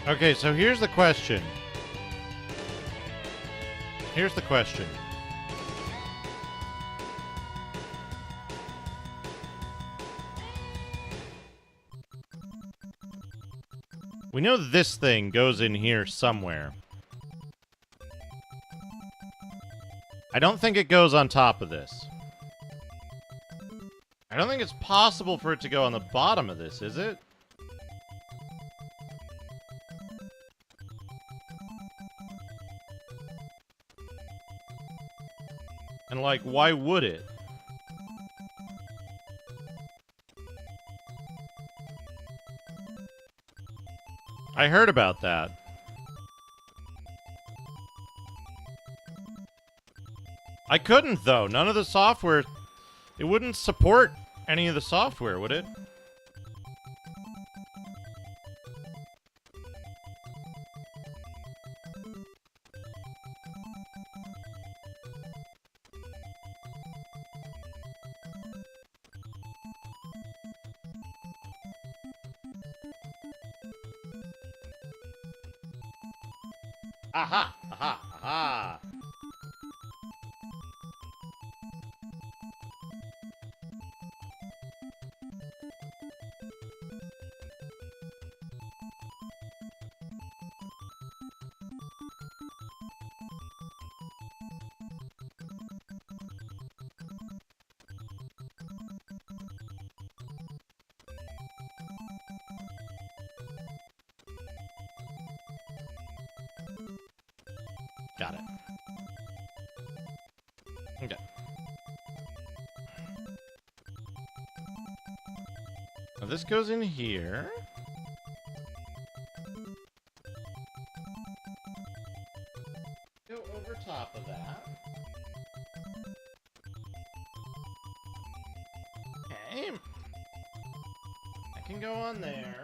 Okay, so here's the question. Here's the question. We know this thing goes in here somewhere. I don't think it goes on top of this. I don't think it's possible for it to go on the bottom of this, is it? And, like, why would it? I heard about that. I couldn't, though. None of the software... It wouldn't support any of the software, would it? Aha! Aha! Aha! Got it. Okay. Now this goes in here. Go over top of that. Okay. I can go on there.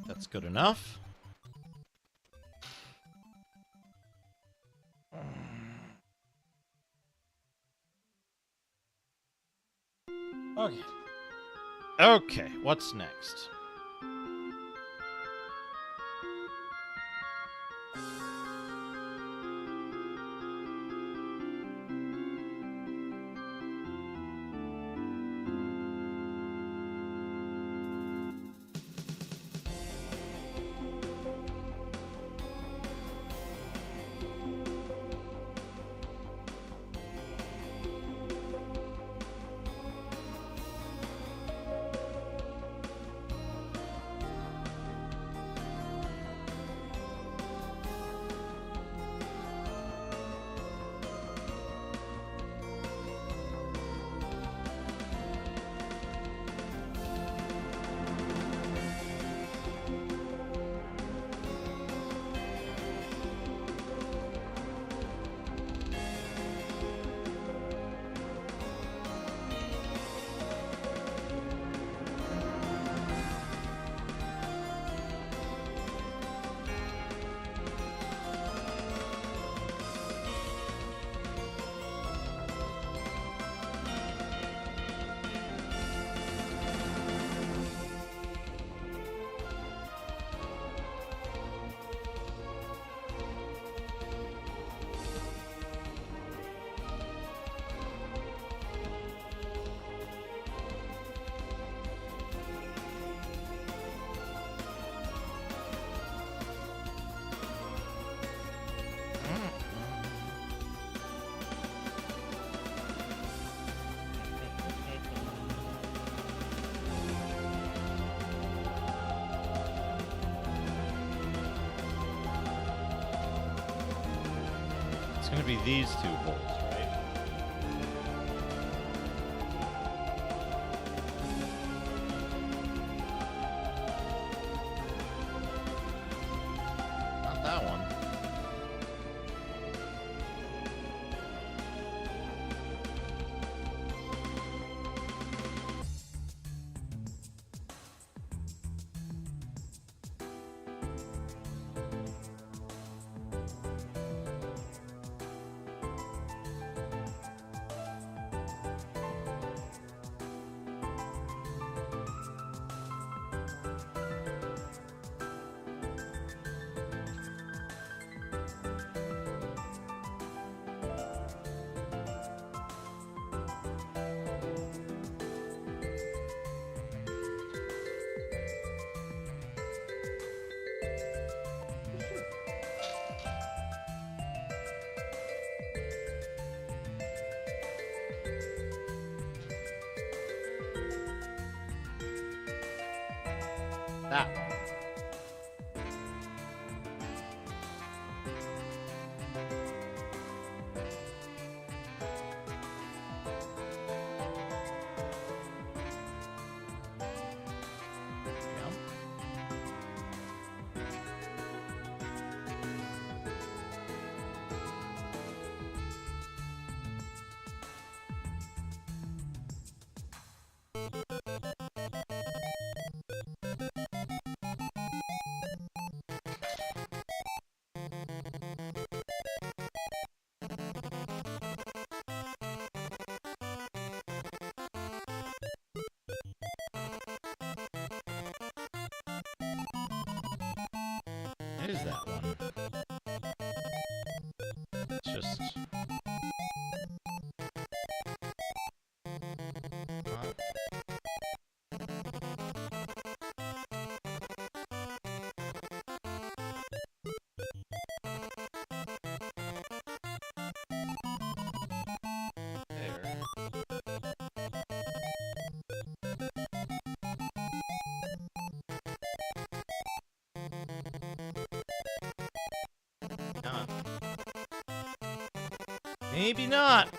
That's good enough. Okay. Okay, what's next? It's going to be these two holes, right? Not that one. That one. What is that one? It's just... There. Not. Maybe not.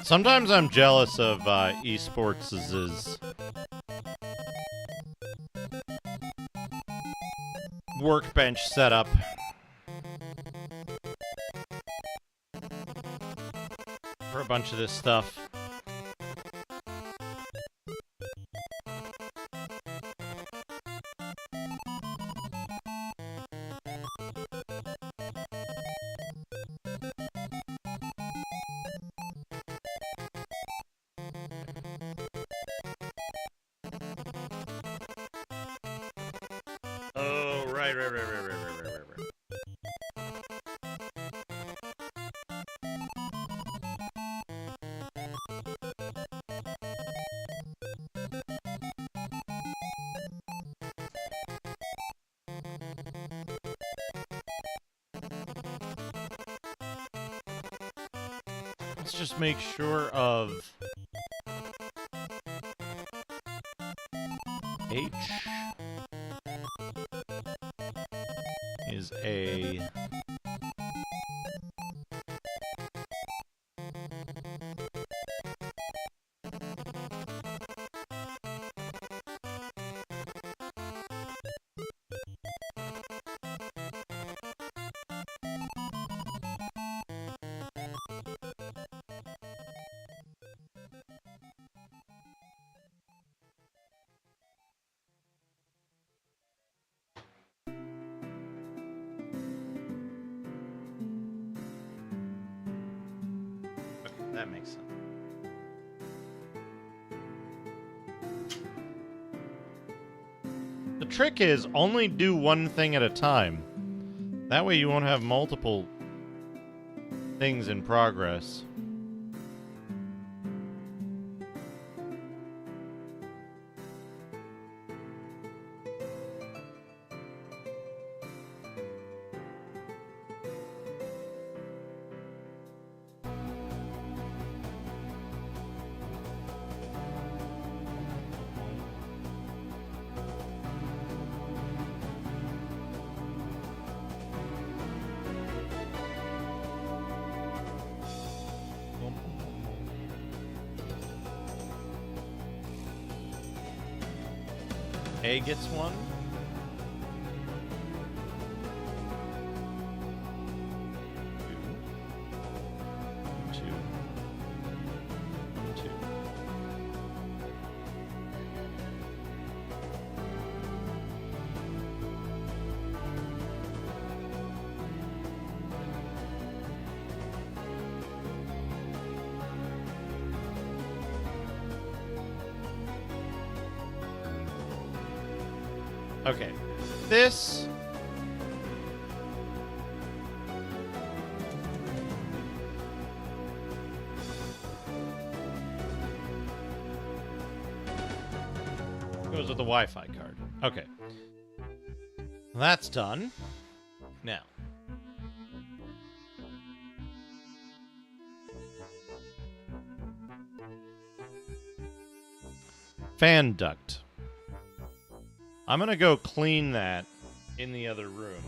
Sometimes I'm jealous of esports' workbench setup. For a bunch of this stuff. Oh, right. Let's just make sure of H is a that makes sense. The trick is only do one thing at a time. That way you won't have multiple things in progress. A gets one. Two. Two. Okay. This goes with the Wi-Fi card. Okay. That's done. Now. Fan duct. I'm gonna go clean that in the other room.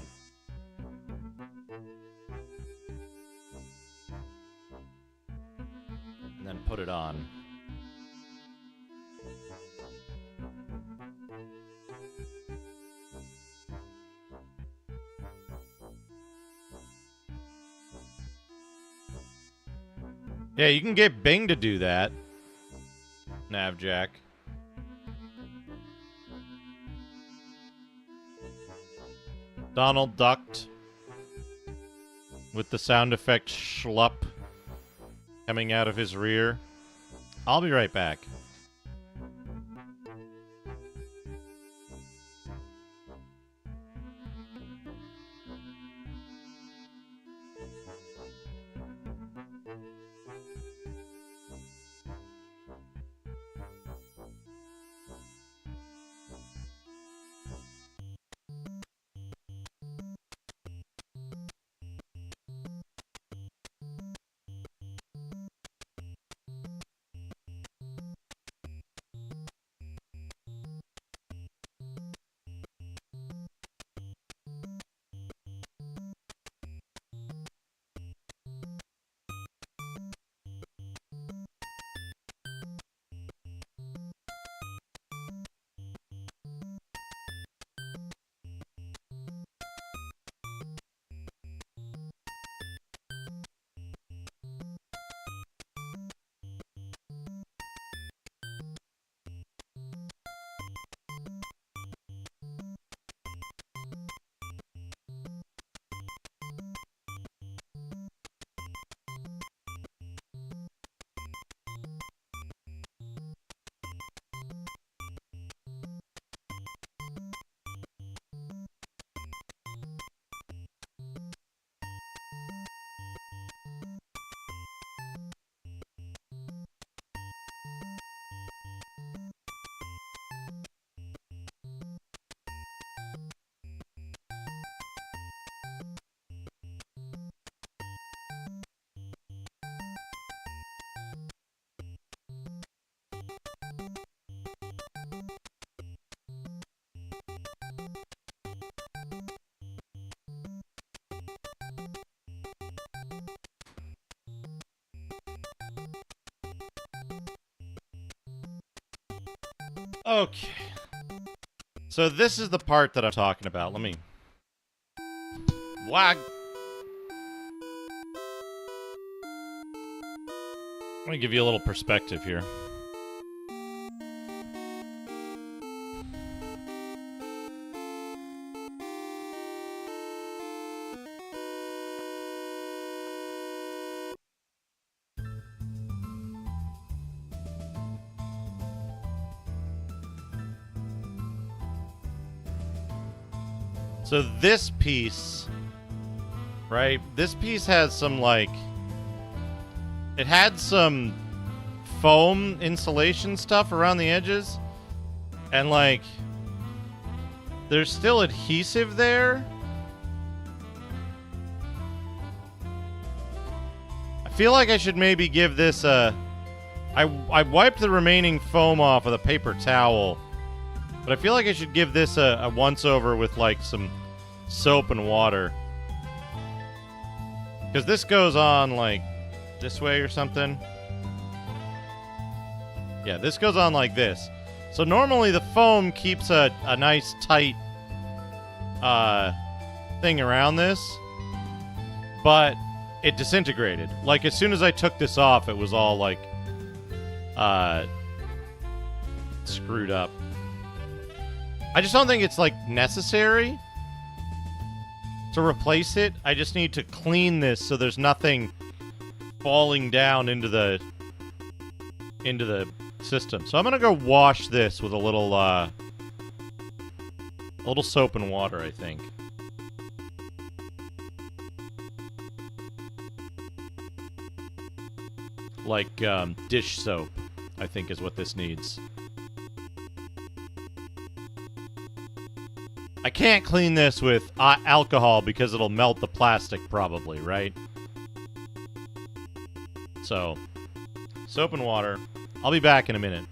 And then put it on. Yeah, you can get Bing to do that. Navjack. Donald ducked with the sound effect schlup coming out of his rear. I'll be right back. Okay. So this is the part that I'm talking about. Let me... Wag! Let me give you a little perspective here. So this piece, right? This piece has some, like... It had some foam insulation stuff around the edges. And, like... There's still adhesive there. I feel like I should maybe give this a... I wiped the remaining foam off with a paper towel. But I feel like I should give this a once-over with, like, some soap and water. Because this goes on, like, this way or something. Yeah, this goes on like this. So normally the foam keeps a nice tight thing around this, but it disintegrated. Like, as soon as I took this off, it was all, like, screwed up. I just don't think it's, like, necessary to replace it. I just need to clean this so there's nothing falling down into the system. So I'm gonna go wash this with a little soap and water, I think. Like, dish soap, I think is what this needs. I can't clean this with alcohol because it'll melt the plastic probably, right? So, soap and water. I'll be back in a minute.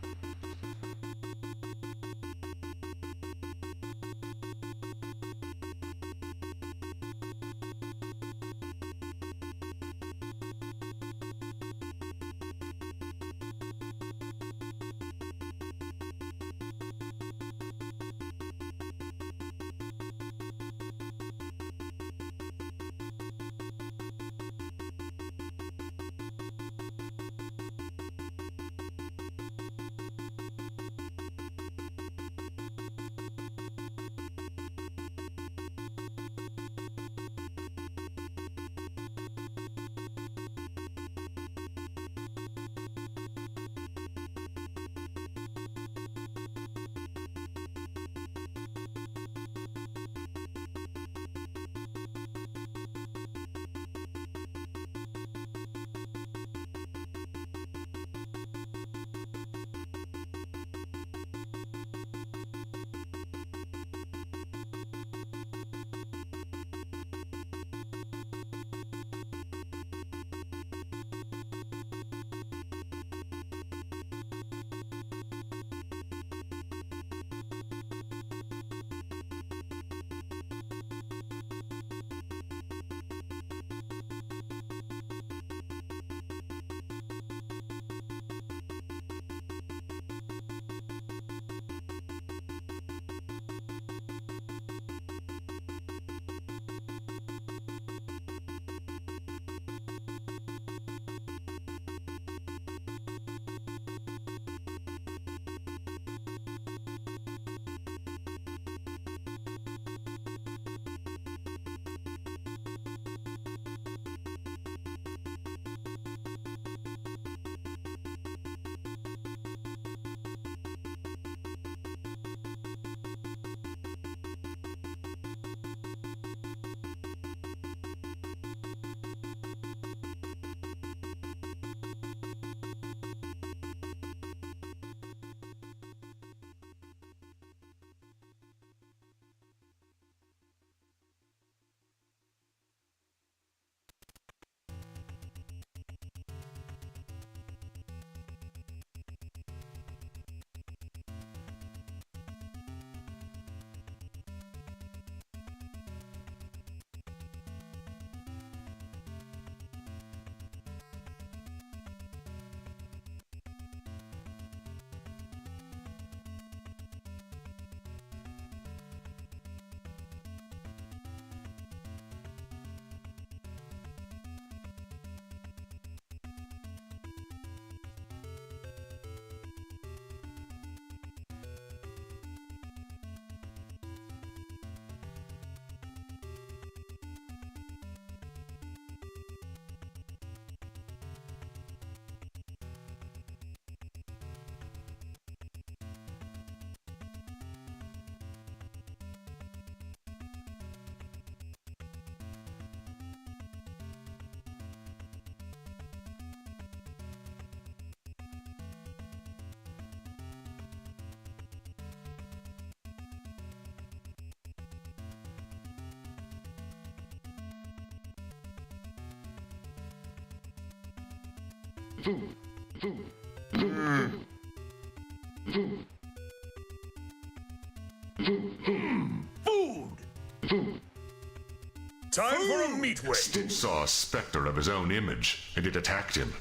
Time for a meat wait. Stitch saw a specter of his own image, and it attacked him.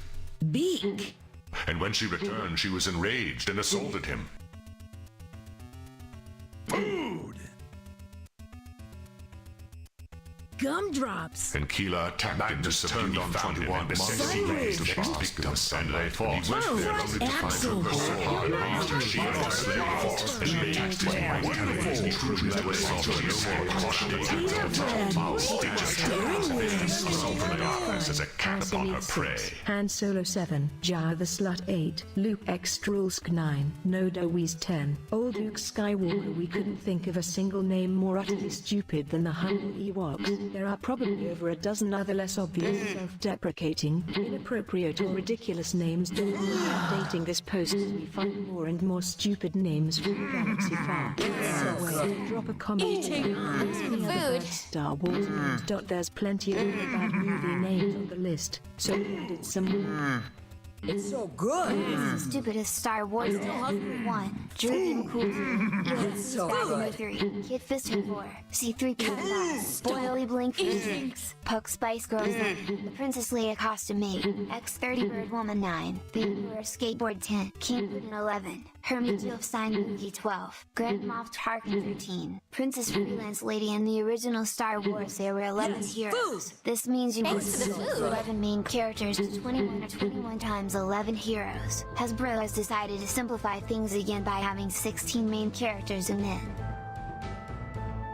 Beak. And when she returned, she was enraged and assaulted him. Gumdrops. And Keela attacked them to subdue the fountain and beset Cyrus. the next victims, and they fought. He went there only to find Axel. her sword and used her shield to slay force, and she attacked his mighty enemies. Truly, that was also no more caution to the foul stitches from the darkness as a cat upon her prey. Han Solo 7, Jar the Slut 8, Luke X Strulsk 9, Nodo Weez 10, Old Luke Skywalker. We couldn't think of a single name more utterly stupid than the humble Ewoks. There are probably over a dozen other less obvious, self-deprecating, inappropriate or ridiculous names. Don't worry, updating this post as we find more and more stupid names from the galaxy far. So drop a comment. Food. Star Wars names. There's plenty of really bad movie names on the list, so we added some more. It's so good. Stupidest Star Wars name. 1. Droopy McCool. So Bagamo good. 3. Kid Fister 4. C3PO 5. Boily Blink 6. Puck Spice Girls 9. The Princess Leia Costume 8. X30 Bird Woman 9. The Emperor Skateboard 10. King Puddin 11. Hermie Jilfstein Mookie 12. Grand Moff Tarkin 13. Princess Freelance Lady in the original Star Wars there were 11 heroes. This means you can select 11 main characters to 21 or 21 times 11 heroes. Hasbro has decided to simplify things again by having 16 main characters and then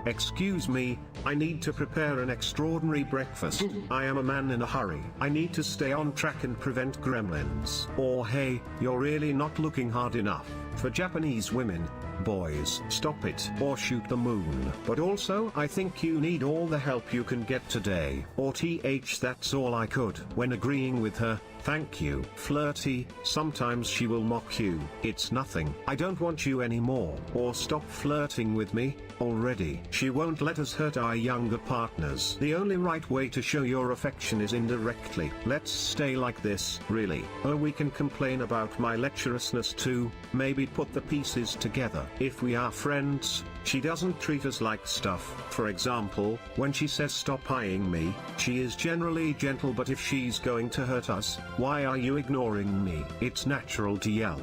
Excuse me, I need to prepare an extraordinary breakfast. I am a man in a hurry. I need to stay on track and prevent gremlins. Or hey, you're really not looking hard enough. For Japanese women, boys, stop it or shoot the moon. But also, I think you need all the help you can get today. Or that's all I could. When agreeing with her, thank you. Flirty, sometimes she will mock you. It's nothing. I don't want you anymore. Or stop flirting with me already. She won't let us hurt our younger partners. The only right way to show your affection is indirectly. Let's stay like this, really. Or we can complain about my lecherousness too, maybe put the pieces together. If we are friends, she doesn't treat us like stuff. For example, when she says stop eyeing me, she is generally gentle, but if she's going to hurt us, why are you ignoring me? It's natural to yell.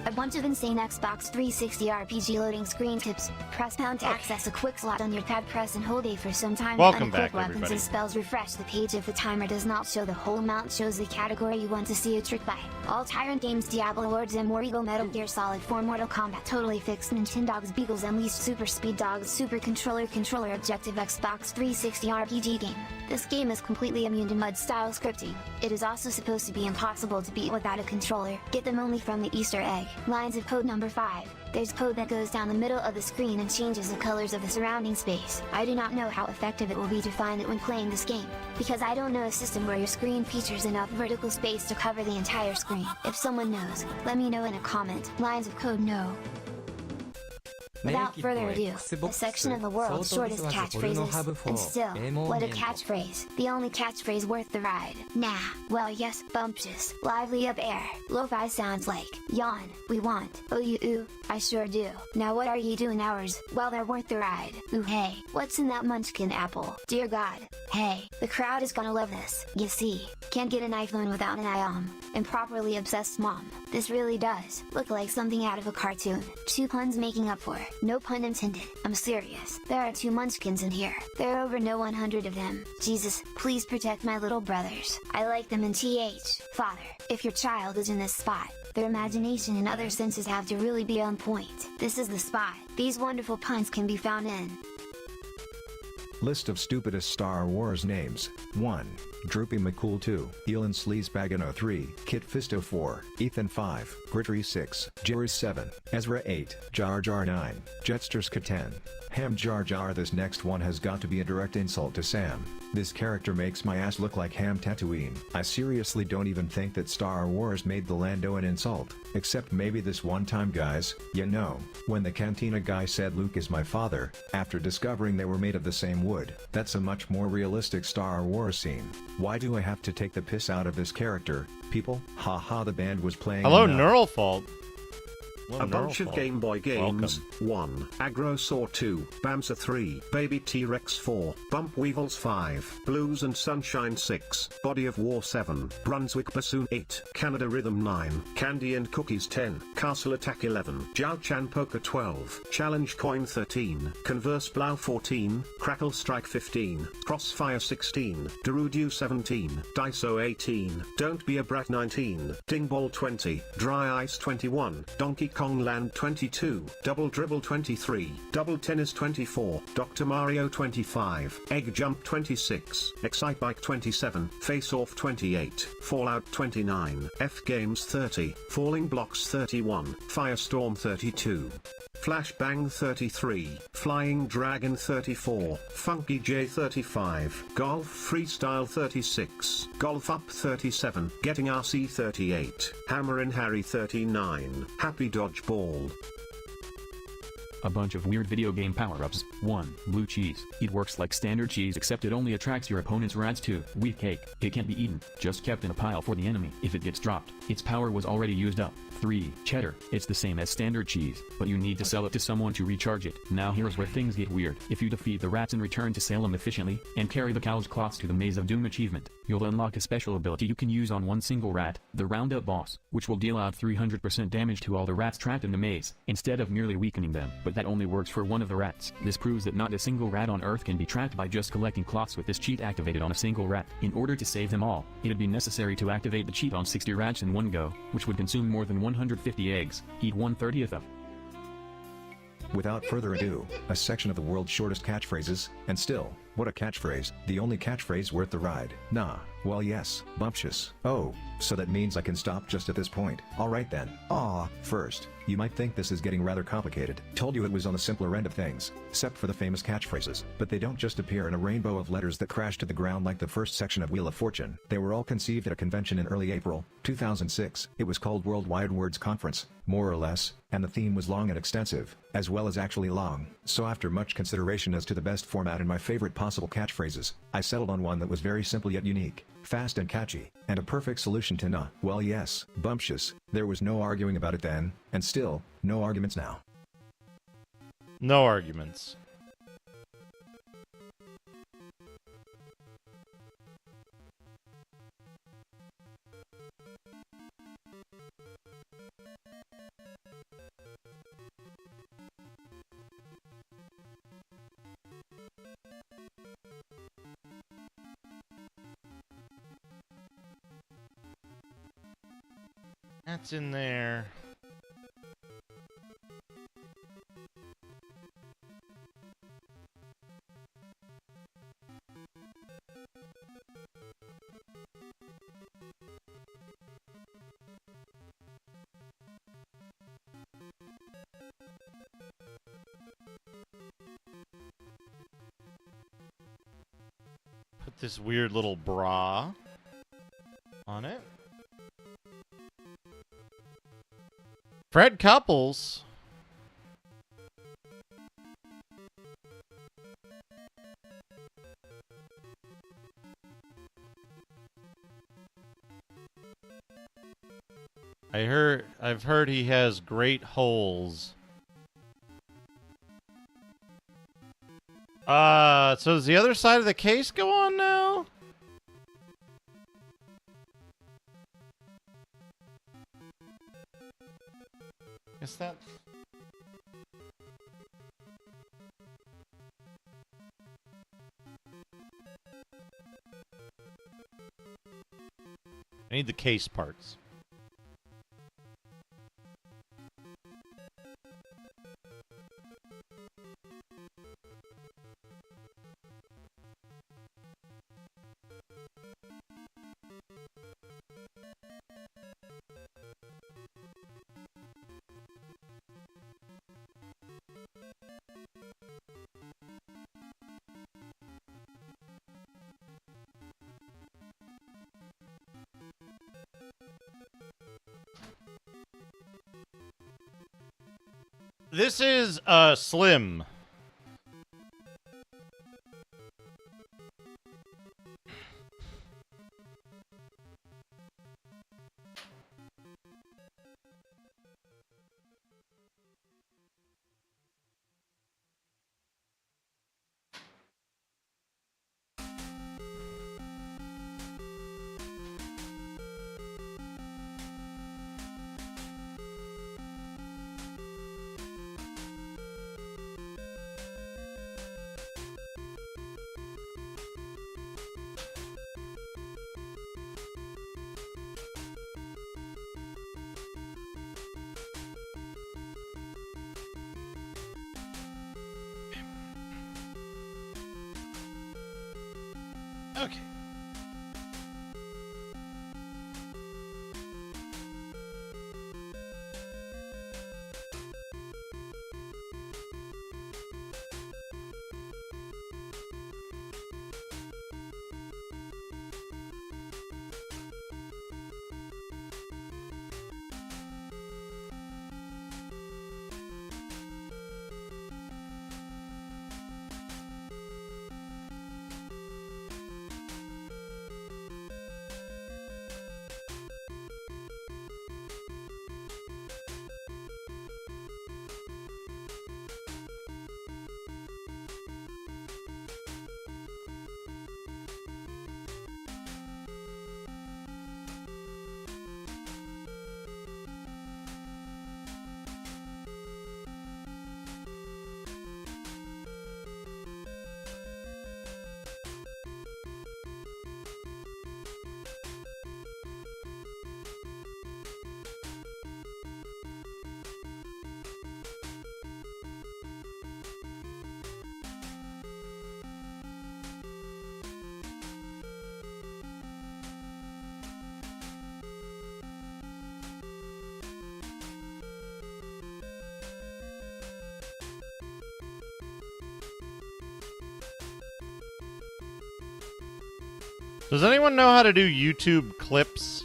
a bunch of insane Xbox 360 RPG loading screen tips. Press pound to access a quick slot on your pad. Press and hold A for some time. Welcome Unequip back, weapons everybody. and spells. Refresh the page if the timer does not show the whole amount. Shows the category you want to see a trick by. All Tyrant Games, Diablo Lords and more. Eagle, Metal Gear Solid 4, Mortal Kombat, Totally Fixed, Nintendogs, Beagles Unleashed, Super Speed Dogs, Super Controller Objective, Xbox 360 RPG game. This game is completely immune to MUD-style scripting. It is also supposed to be impossible to beat without a controller. Get them only from the Easter egg. Lines of code number 5. There's code that goes down the middle of the screen and changes the colors of the surrounding space. I do not know how effective it will be to find it when playing this game, because I don't know a system where your screen features enough vertical space to cover the entire screen. If someone knows, let me know in a comment. Lines of code no. Without further ado, a section of the world's shortest catchphrases. And still, what a catchphrase. The only catchphrase worth the ride. Nah, well yes, bumptious, lively up air. Lo-fi sounds like, yawn, we want, oh you ooh, I sure do. Now what are you doing hours? Well they're worth the ride. Ooh hey, what's in that munchkin apple? Dear God. Hey, the crowd is gonna love this. You see, can't get an iPhone without an improperly obsessed mom. This really does look like something out of a cartoon. 2 puns making up for it. No pun intended. I'm serious. There are 2 munchkins in here. There are over 100 of them. Jesus, please protect my little brothers. I like them in TH. Father, if your child is in this spot, their imagination and other senses have to really be on point. This is the spot. These wonderful puns can be found in List of stupidest Star Wars names. 1. Droopy McCool 2, Elon Sleazebagano 3, Kit Fisto 4, Ethan 5, Grittery 6, Jerry 7, Ezra 8, Jar Jar 9, Jetsterska 10, Ham Jar Jar. This next one has got to be a direct insult to Sam. This character makes my ass look like Ham Tatooine. I seriously don't even think that Star Wars made the Lando an insult, except maybe this one time, guys. You know, when the Cantina guy said Luke is my father, after discovering they were made of the same wood. That's a much more realistic Star Wars scene. Why do I have to take the piss out of this character, people? Haha, the band was playing Hello, enough. Neural Fault. A bunch of Game Boy games. 1. Agrosaur 2, Bamsa 3, Baby T-Rex 4, Bump Weevils 5, Blues and Sunshine 6, Body of War 7, Brunswick Bassoon 8, Canada Rhythm 9, Candy and Cookies 10, Castle Attack 11, Jiao Chan Poker 12, Challenge Coin 13, Converse Blau 14, Crackle Strike 15, Crossfire 16, Darudu 17, Daiso 18, Don't Be a Brat 19, Ding Ball 20, Dry Ice 21, Donkey Kong Land 22, Double Dribble 23, Double Tennis 24, Dr. Mario 25, Egg Jump 26, Excitebike 27, Face Off 28, Fallout 29, F Games 30, Falling Blocks 31, Firestorm 32. Flashbang 33, Flying Dragon 34, Funky J 35, Golf Freestyle 36, Golf Up 37, Getting RC 38, Hammerin' Harry 39, Happy Dodgeball. A bunch of weird video game power-ups. 1. Blue cheese. It works like standard cheese except it only attracts your opponent's rats. 2. Wheat cake. It can't be eaten, just kept in a pile for the enemy. If it gets dropped, its power was already used up. 3. Cheddar. It's the same as standard cheese, but you need to sell it to someone to recharge it. Now here's where things get weird. If you defeat the rats and return to Salem efficiently, and carry the cow's cloths to the Maze of Doom achievement, you'll unlock a special ability you can use on one single rat, the Roundup Boss, which will deal out 300% damage to all the rats trapped in the maze, instead of merely weakening them. But that only works for one of the rats. This proves that not a single rat on Earth can be trapped by just collecting cloths with this cheat activated on a single rat. In order to save them all, it'd be necessary to activate the cheat on 60 rats in one go, which would consume more than 150 eggs. Eat 1/30 of. Without further ado, a section of the world's shortest catchphrases, and still, what a catchphrase, the only catchphrase worth the ride. Nah, well yes, bumptious. Oh, so that means I can stop just at this point. Alright then. First, you might think this is getting rather complicated. Told you it was on the simpler end of things, except for the famous catchphrases. But they don't just appear in a rainbow of letters that crash to the ground like the first section of Wheel of Fortune. They were all conceived at a convention in early April, 2006. It was called Worldwide Words Conference, more or less, and the theme was long and extensive, as well as actually long. So after much consideration as to the best format and my favorite possible catchphrases, I settled on one that was very simple yet unique, fast and catchy, and a perfect solution to well yes, bumptious. There was no arguing about it then, and still, no arguments now. No arguments. That's in there. Put this weird little bra on it. Fred Couples. I've heard he has great holes. So does the other side of the case go on now? Guess that. I need the case parts. This is Slim. Okay. Does anyone know how to do YouTube clips?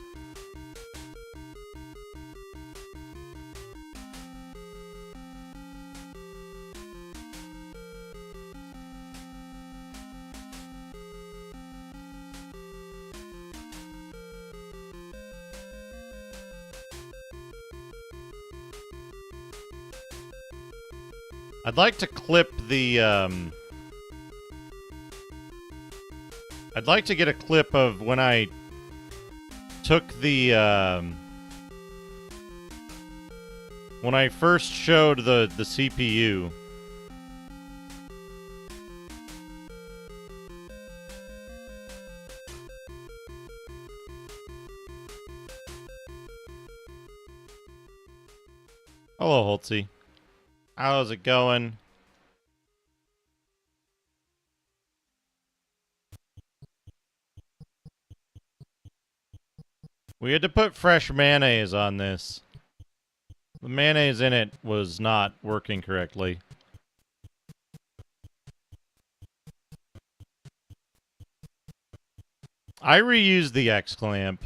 I'd like to clip the, I'd like to get a clip of when I took the, when I first showed the CPU. Hello, Holtzy. How's it going? We had to put fresh mayonnaise on this. The mayonnaise in it was not working correctly. I reused the X-clamp.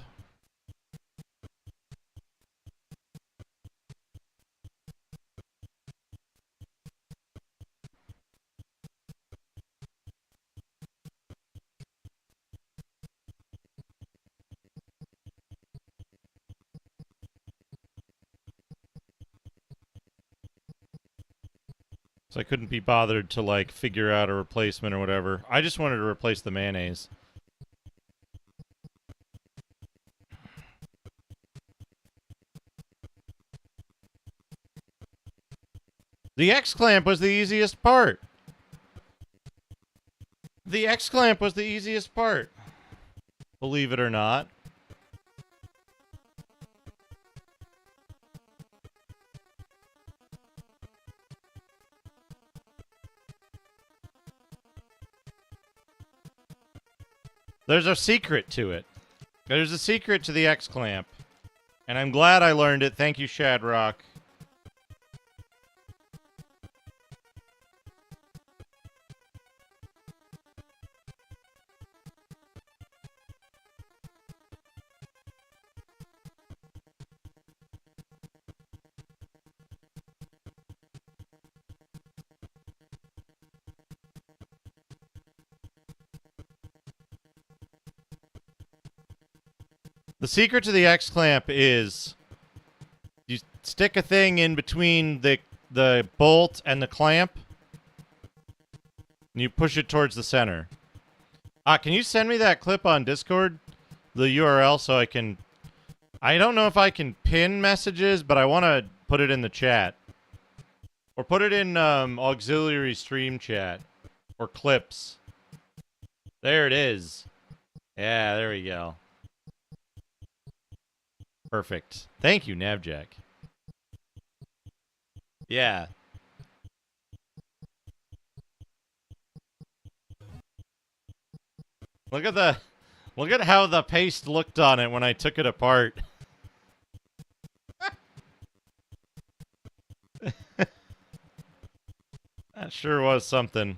So I couldn't be bothered to, like, figure out a replacement or whatever. I just wanted to replace the mayonnaise. The X-clamp was the easiest part. The X-clamp was the easiest part. Believe it or not. There's a secret to it. There's a secret to the X-clamp. And I'm glad I learned it. Thank you, Shadrock. The secret to the X-clamp is you stick a thing in between the bolt and the clamp, and you push it towards the center. Can you send me that clip on Discord? The URL so I can... I don't know if I can pin messages, but I want to put it in the chat. Or put it in auxiliary stream chat. Or clips. There it is. Yeah, there we go. Perfect. Thank you, Navjack. Yeah. Look at how the paste looked on it when I took it apart. That sure was something.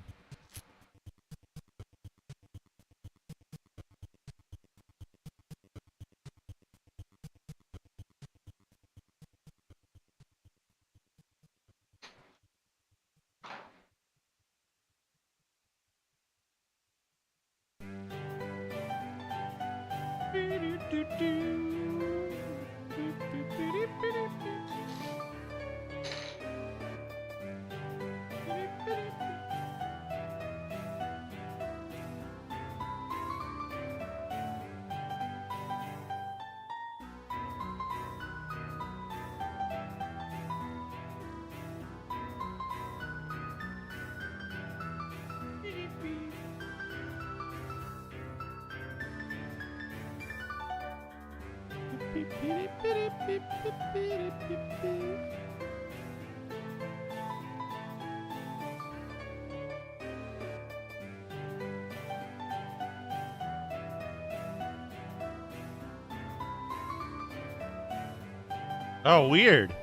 Oh, weird.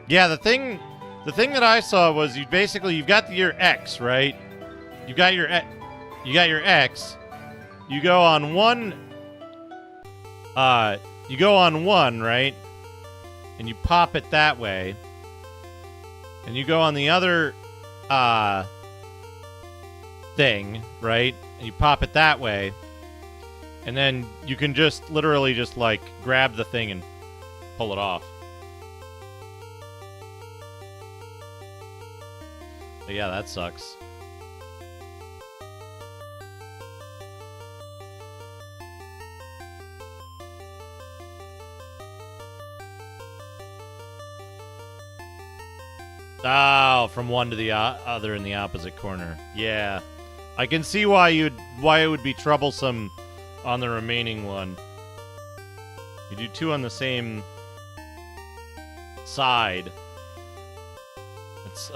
Yeah, the thing that I saw was you've got your X, right? You got your X. You go on one right? And you pop it that way. And you go on the other thing, right? And you pop it that way. And then you can just literally just like grab the thing and pull it off. But yeah, that sucks. Oh, from one to the other in the opposite corner. Yeah. I can see why it would be troublesome on the remaining one. You do two on the same side. It's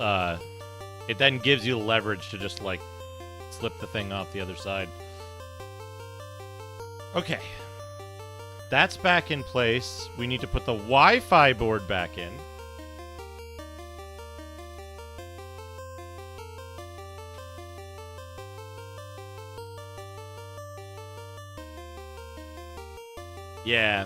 it then gives you the leverage to just like slip the thing off the other side. Okay. That's back in place. We need to put the Wi-Fi board back in. Yeah.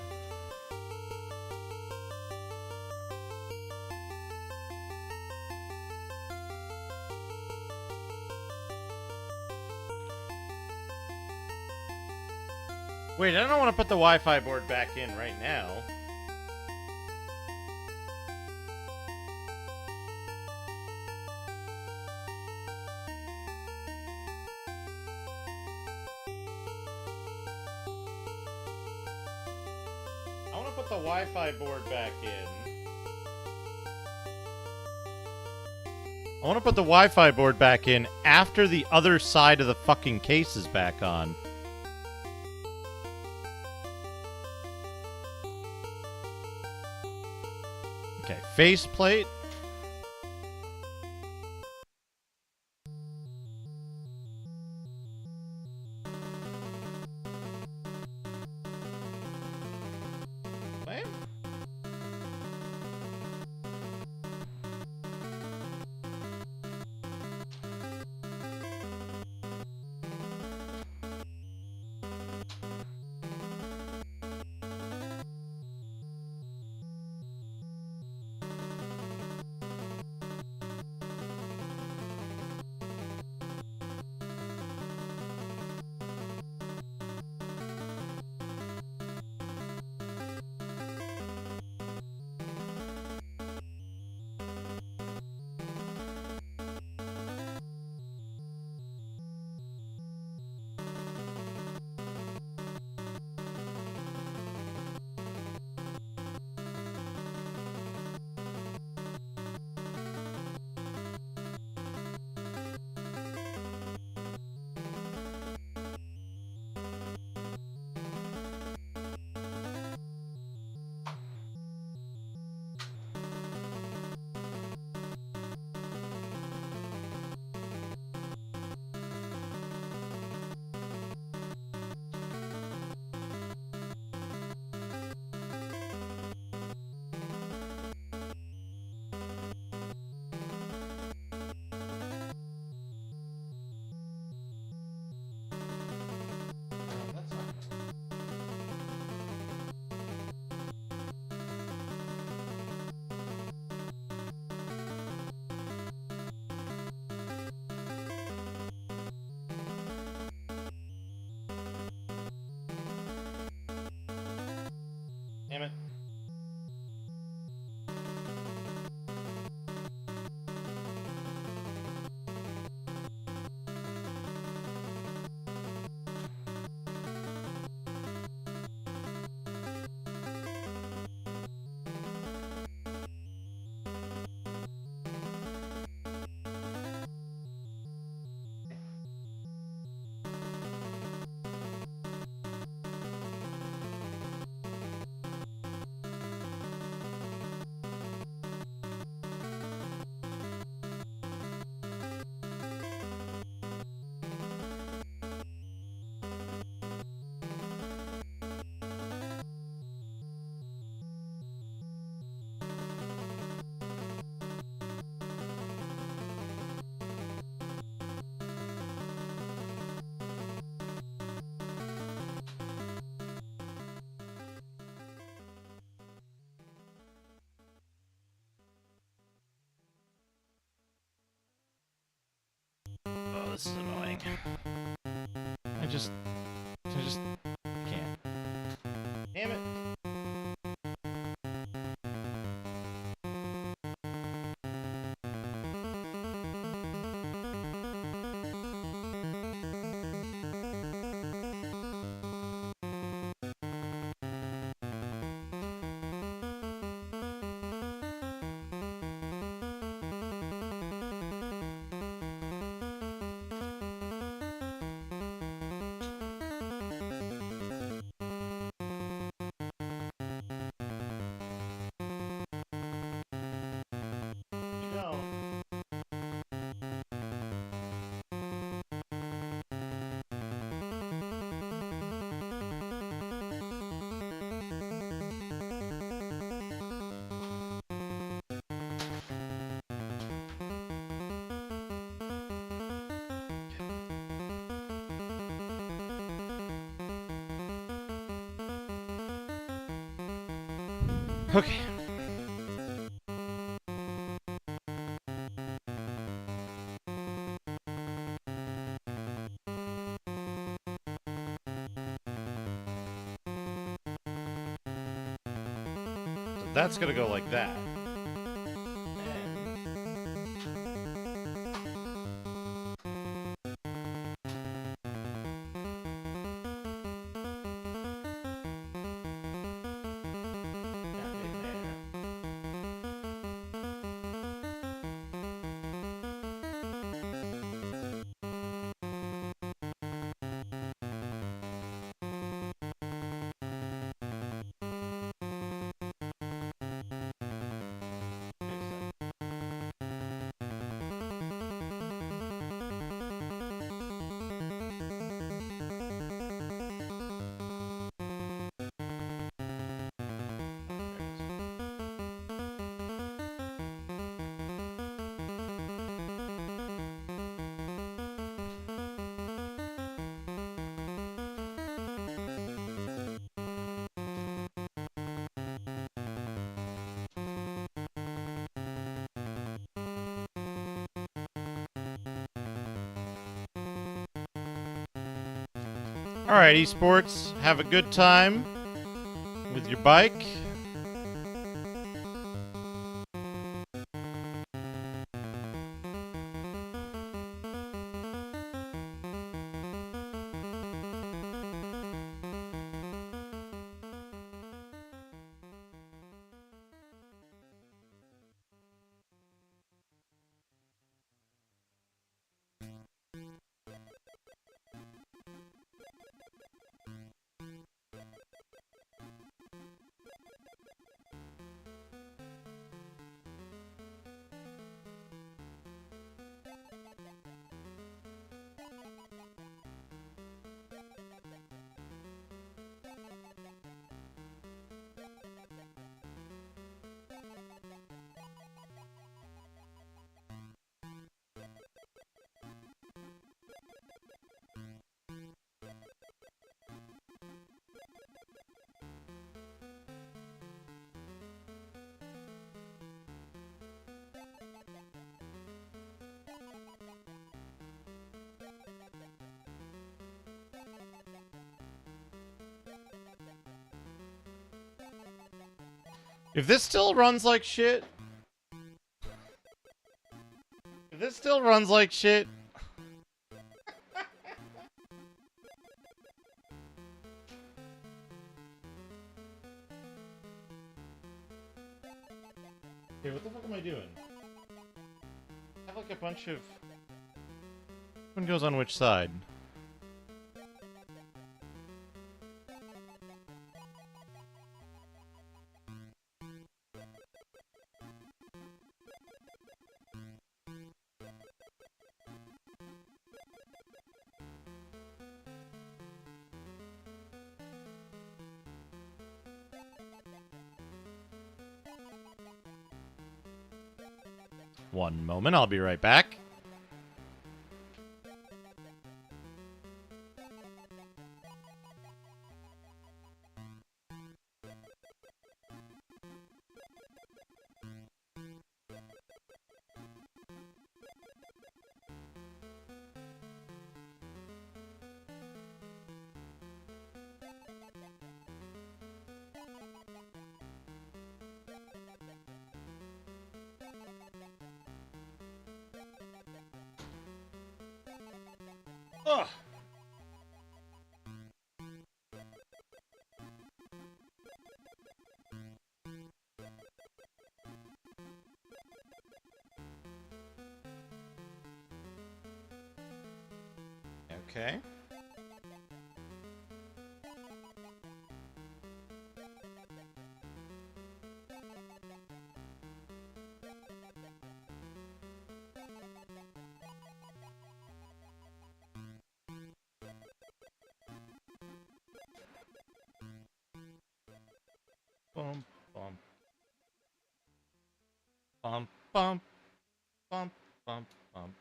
Wait, I don't want to put the Wi-Fi board back in right now. I want to put the Wi-Fi board back in. I want to put the Wi-Fi board back in after the other side of the fucking case is back on. Okay, faceplate. Flame? Damn it. Oh, this is annoying. I just can't. Damn it. No. Okay. So that's gonna go like that. All right, esports, have a good time with your bike. If this still runs like shit... If this still runs like shit... Okay, what the fuck am I doing? I have like a bunch of... Which one goes on which side? One moment, I'll be right back. Ugh. Okay. Bum, bum. Bum, bum. Bum, bum, bum.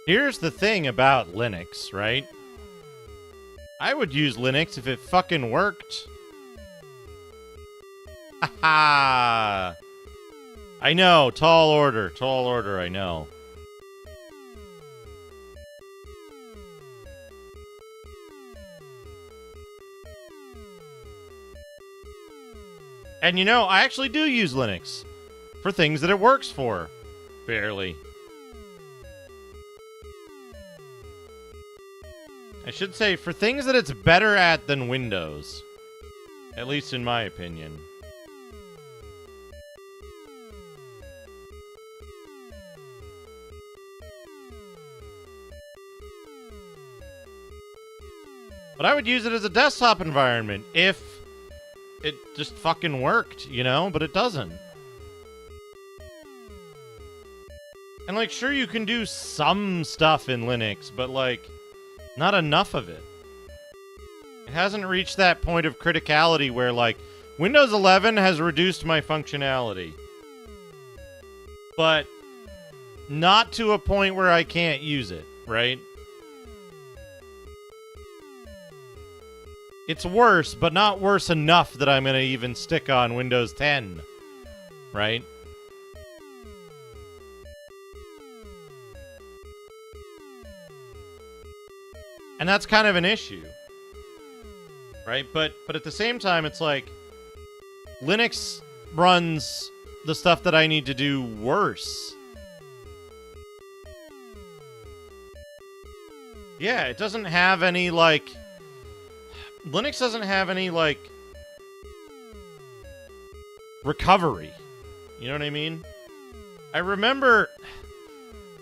Here's the thing about Linux, right? I would use Linux if it fucking worked. Haha! I know, tall order, I know. And you know, I actually do use Linux for things that it works for. Barely. I should say, for things that it's better at than Windows. At least in my opinion. But I would use it as a desktop environment if it just fucking worked, you know? But it doesn't. And, like, sure, you can do some stuff in Linux, but, like, not enough of it. It hasn't reached that point of criticality where, like, Windows 11 has reduced my functionality. But not to a point where I can't use it, right? It's worse, but not worse enough that I'm going to even stick on Windows 10, right? And that's kind of an issue, right? But at the same time, it's like Linux runs the stuff that I need to do worse. Yeah, it doesn't have any, like... Linux doesn't have any, like, recovery. You know what I mean? I remember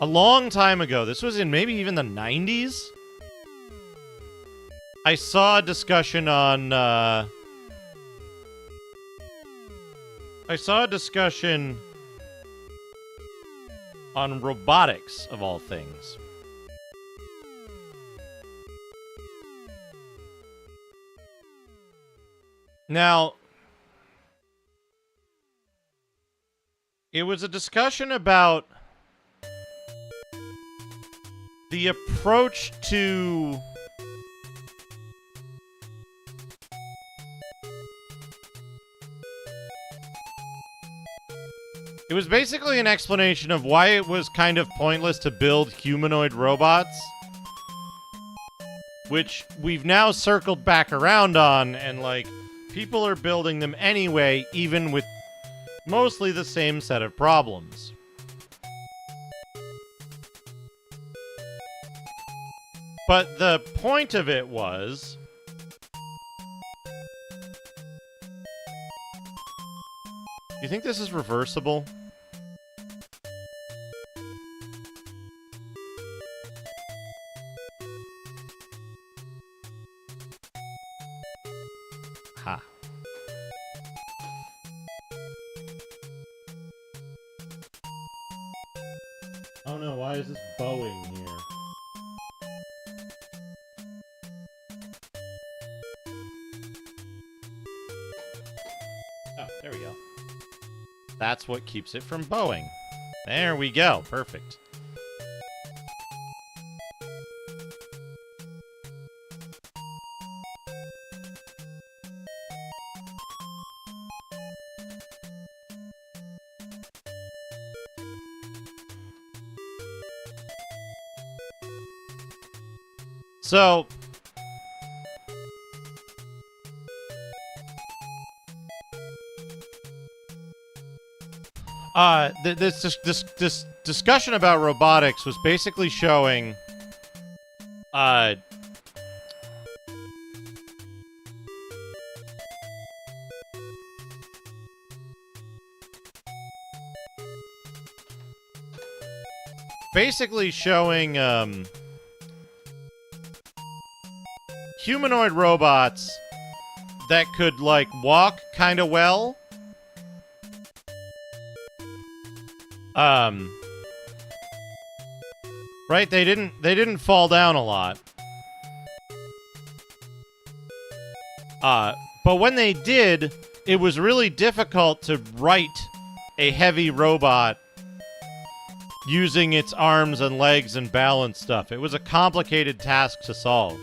a long time ago, this was in maybe even the 90s, I saw a discussion on, robotics, of all things. Now, it was a discussion about the approach to it was basically an explanation of why it was kind of pointless to build humanoid robots, which we've now circled back around on, and like people are building them anyway, even with mostly the same set of problems. But the point of it was, you think this is reversible? Ha. Oh no, why is this bowing here? Oh, there we go. That's what keeps it from bowing. There we go. Perfect. So, this discussion about robotics was basically showing, humanoid robots that could like walk kind of well. Right? They didn't fall down a lot. But when they did, it was really difficult to right a heavy robot using its arms and legs and balance stuff. It was a complicated task to solve.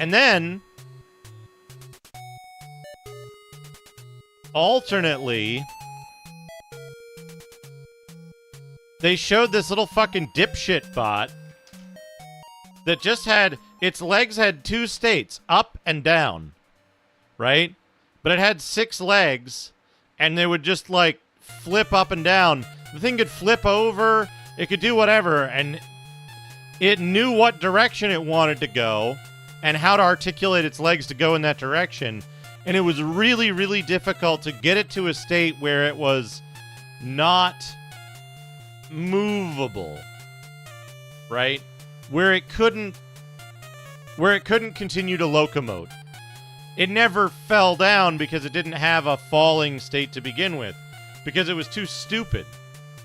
And then, alternately, they showed this little fucking dipshit bot that just had, its legs had two states, up and down, right? But it had 6 legs, and they would just, like, flip up and down. The thing could flip over, it could do whatever, and it knew what direction it wanted to go and how to articulate its legs to go in that direction. And it was really, really difficult to get it to a state where it was not movable, right? Where it couldn't continue to locomote. It never fell down because it didn't have a falling state to begin with, because it was too stupid.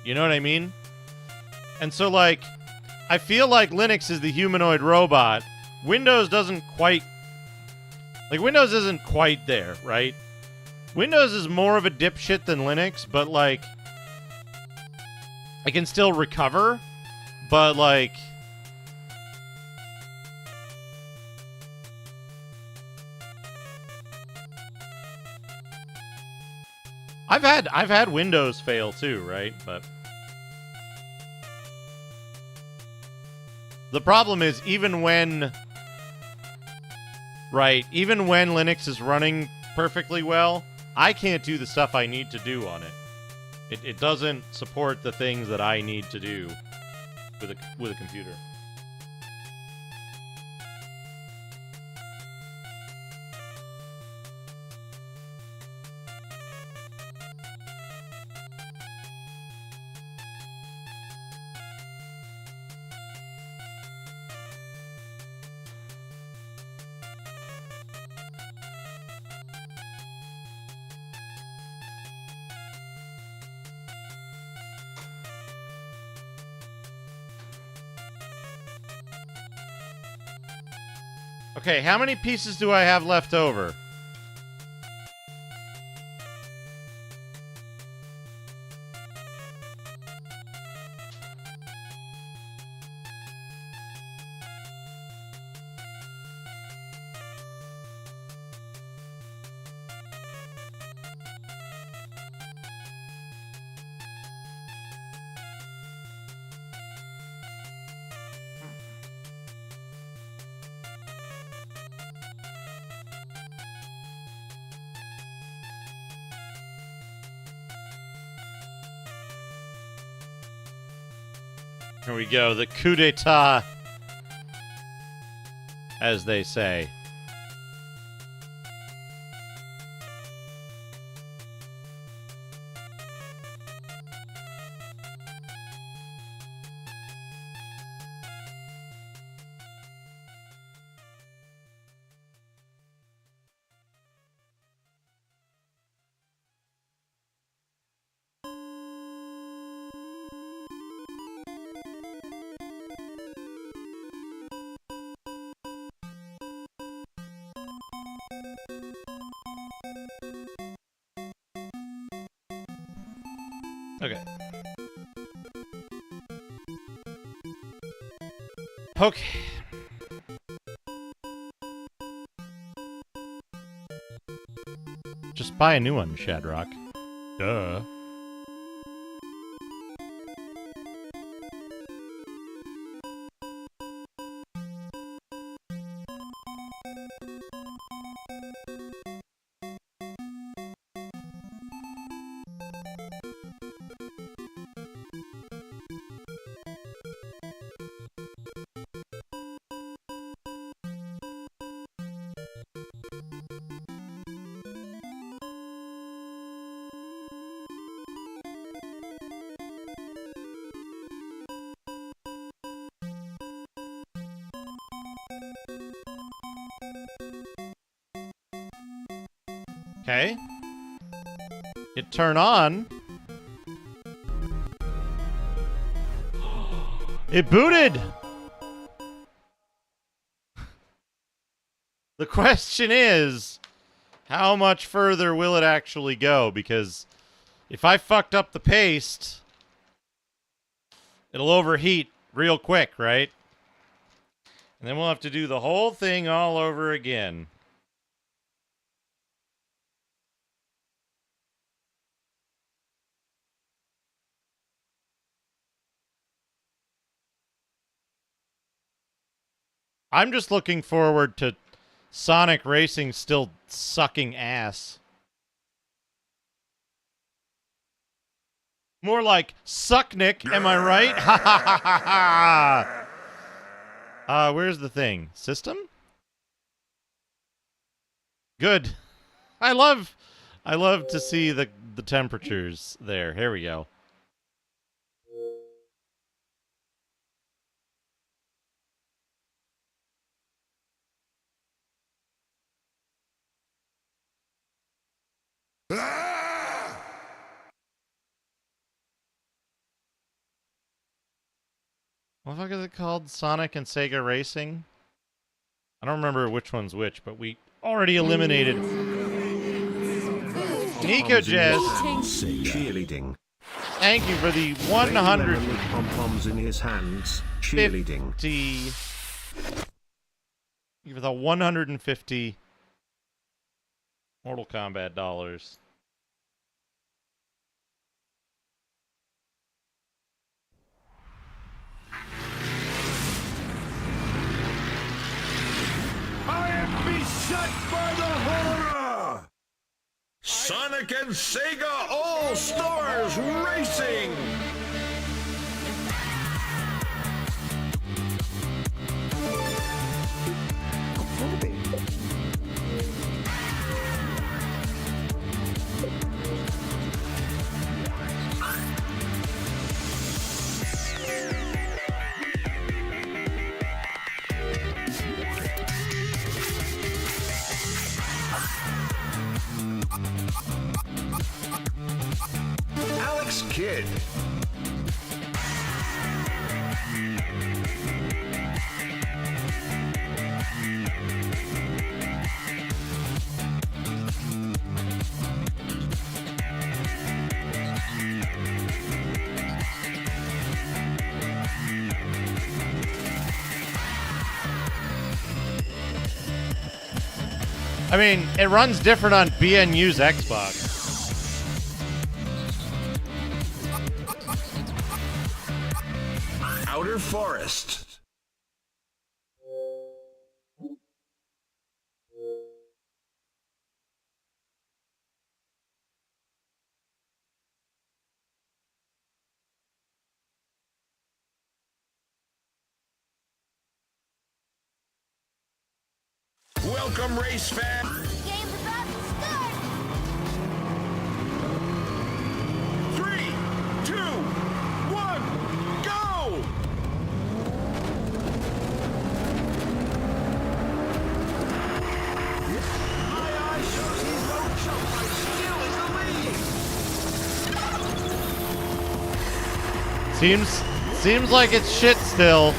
You know what I mean? And so, like, I feel like Linux is the humanoid robot. Windows doesn't quite... Like, Windows isn't quite there, right? Windows is more of a dipshit than Linux, but, like... I can still recover, but, like... I've had Windows fail too, right? But the problem is even when Linux is running perfectly well, I can't do the stuff I need to do on it. It doesn't support the things that I need to do with a computer. Okay, how many pieces do I have left over? Here we go, the coup d'etat, as they say. Okay. Okay. Just buy a new one, Shadrock. Duh. Okay. Hit turn on. It booted! The question is, how much further will it actually go? Because if I fucked up the paste, it'll overheat real quick, right? And then we'll have to do the whole thing all over again. I'm just looking forward to Sonic Racing still sucking ass. More like Sucknick, am I right? Ha ha ha ha ha! Where's the thing? System? Good. I love to see the temperatures there. Here we go. What the fuck is it called? Sonic and Sega Racing? I don't remember which one's which, but we already eliminated Nico Jazz. Cheerleading. Thank you for the 100 pom-poms in his hands. Cheerleading. 50. Thank you for the 150 Mortal Kombat dollars. I am beset by the horror! Sonic and Sega All-Stars Racing! Alex Kidd. I mean, it runs different on BNU's Xbox. Outer Forest. Welcome, race fan. Game's about to start! 3, 2, 1, go! My eye shows he won't jump by still in the lead. Seems like it's shit still.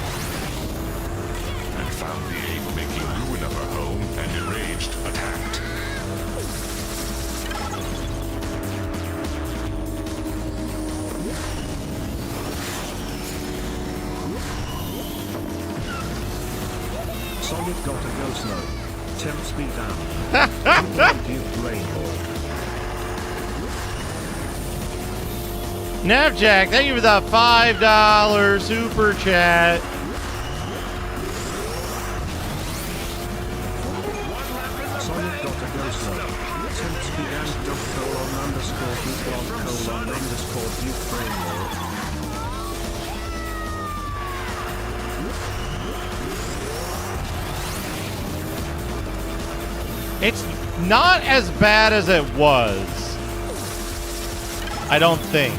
And found the ape making ruin of her home and enraged attacked. Solid got a go slow. Temp speed down. Duke Rainbow. Napjack, thank you for the $5 super chat. Solid got a go slow. Temp speed and dot _Duke Duke Rainbow. It's not as bad as it was. I don't think.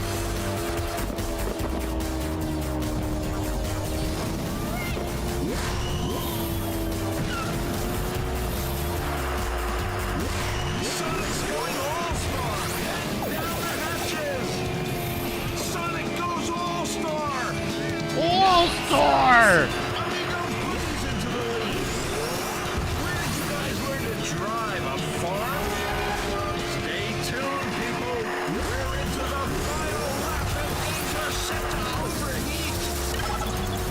Sonic's going all-star. Down the hatches. Sonic goes all-star. All-Star! Amigo booms into the lead. Where did you guys learn to drive? A farm? Stay tuned, people. We're into the final lap and things are set to overheat.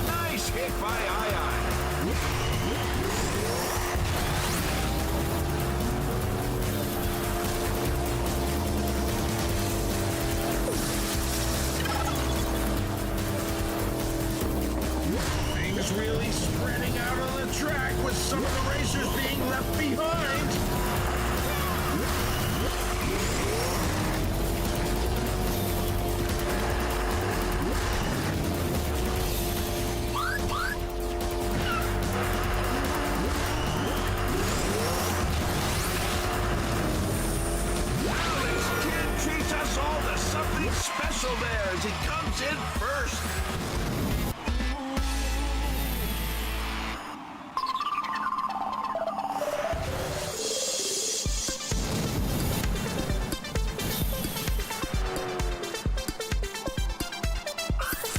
Nice hit by Ai. Things really spreading out on the track with some of the racers being left behind. Alex Kidd treats us all to something special there as he comes in first.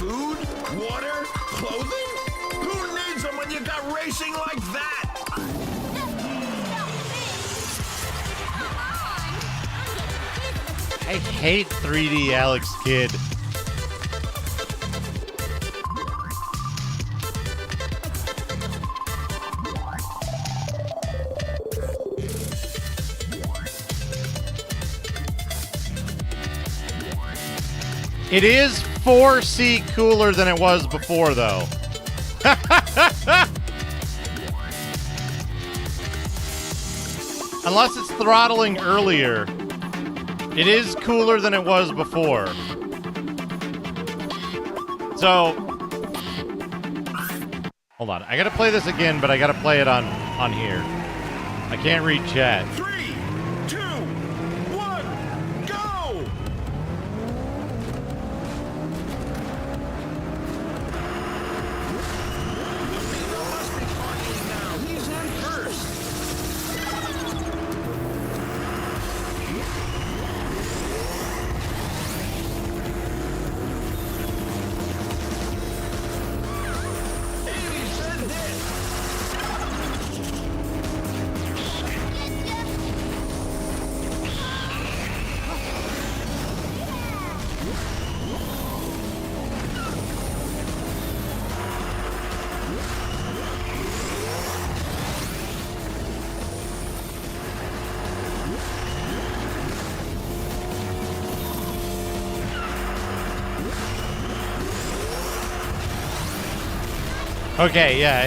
Food? Water? Clothing? Who needs them when you got racing like that? I hate 3D Alex Kidd. It is 4C cooler than it was before, though. Unless it's throttling earlier. It is cooler than it was before. So, hold on. I gotta play this again, but I gotta play it on here. I can't read chat. 3, 2, 1, go! Amigo must be partying now. He's in first. Amy's been hit. Okay, yeah,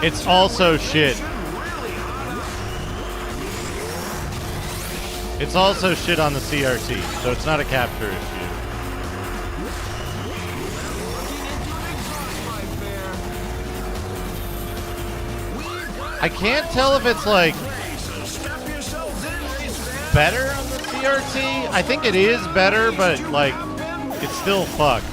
it's also shit. It's also shit on the CRT, so it's not a capture issue. I can't tell if it's like better on the CRT. I think it is better, but like it's still fucked.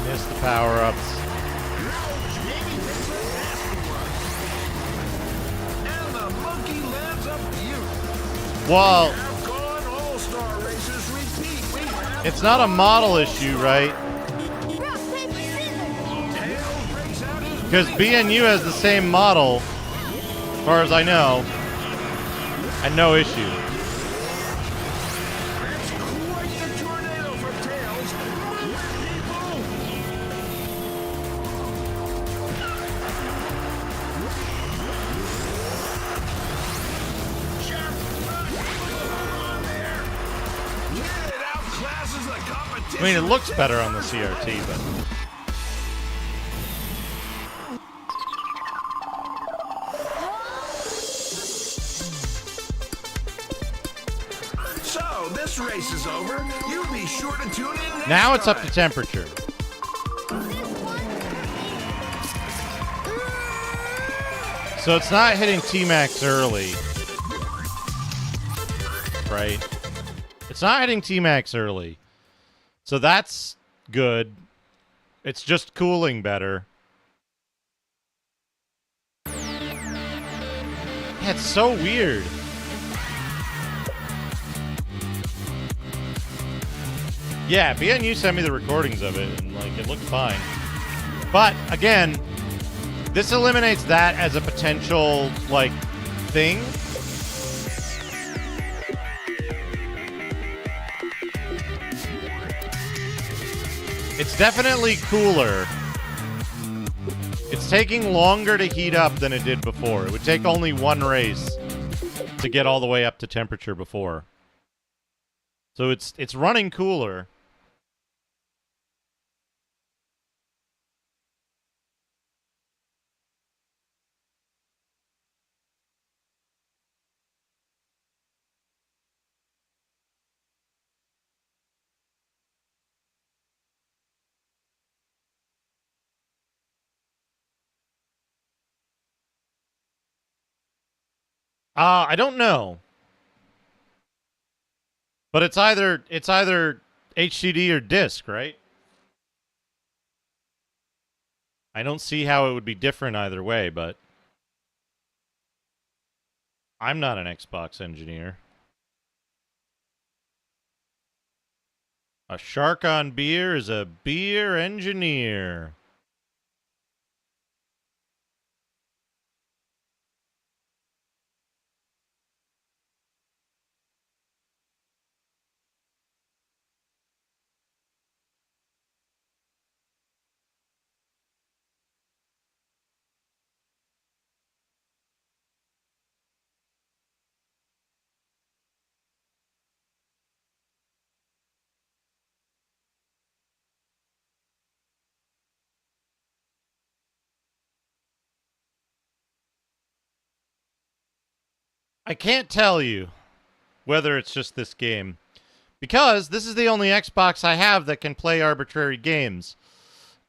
Missed the power-ups. Well, it's not a model issue, right? Because BNU has the same model, as far as I know, and no issue. I mean, it looks better on the CRT, but... So, this race is over. You be sure to tune in next Now it's up time. to temperature. So it's not hitting T-max early. Right? It's not hitting T-max early. So that's good. It's just cooling better. Yeah, it's so weird. Yeah, BNU sent me the recordings of it, and like it looked fine. But again, this eliminates that as a potential like thing. It's definitely cooler. It's taking longer to heat up than it did before. It would take only one race to get all the way up to temperature before. So it's running cooler. I don't know. But it's either HDD or disc, right? I don't see how it would be different either way, but I'm not an Xbox engineer. A shark on beer is a beer engineer. I can't tell you whether it's just this game, because this is the only Xbox I have that can play arbitrary games.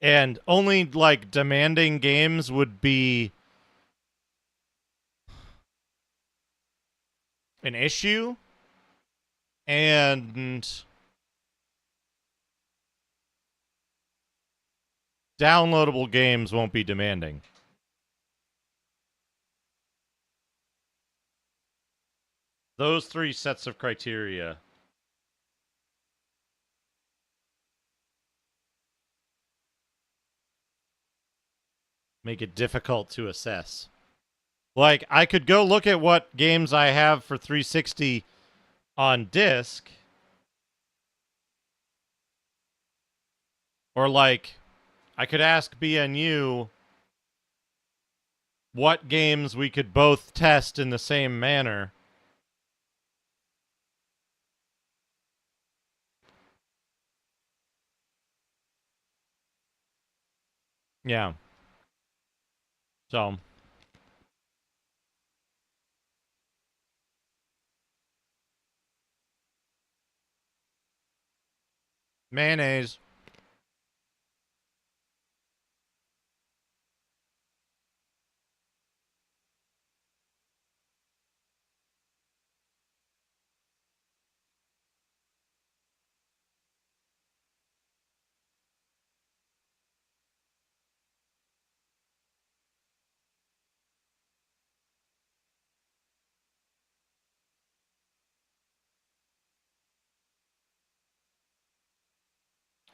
And only, like, demanding games would be an issue. And downloadable games won't be demanding. Those three sets of criteria. make it difficult to assess. Like, I could go look at what games I have for 360 on disc, or like, I could ask BNU what games we could both test in the same manner. Yeah. So. Mayonnaise.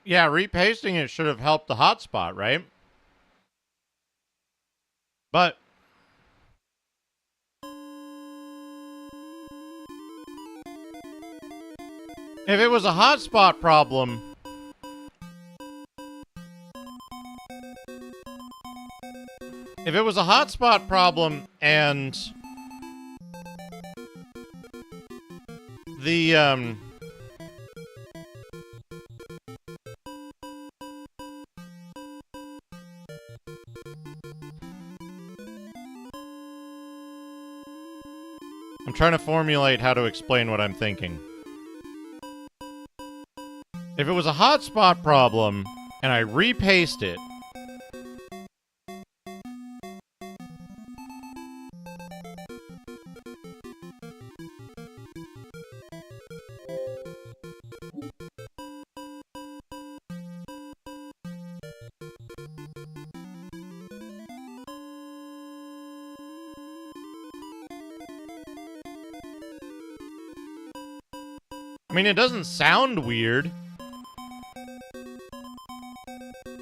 Yeah, repasting it should have helped the hotspot, right? But if it was a hotspot problem, and the I'm trying to formulate how to explain what I'm thinking. If it was a hotspot problem and I repaste it, I mean, it doesn't sound weird.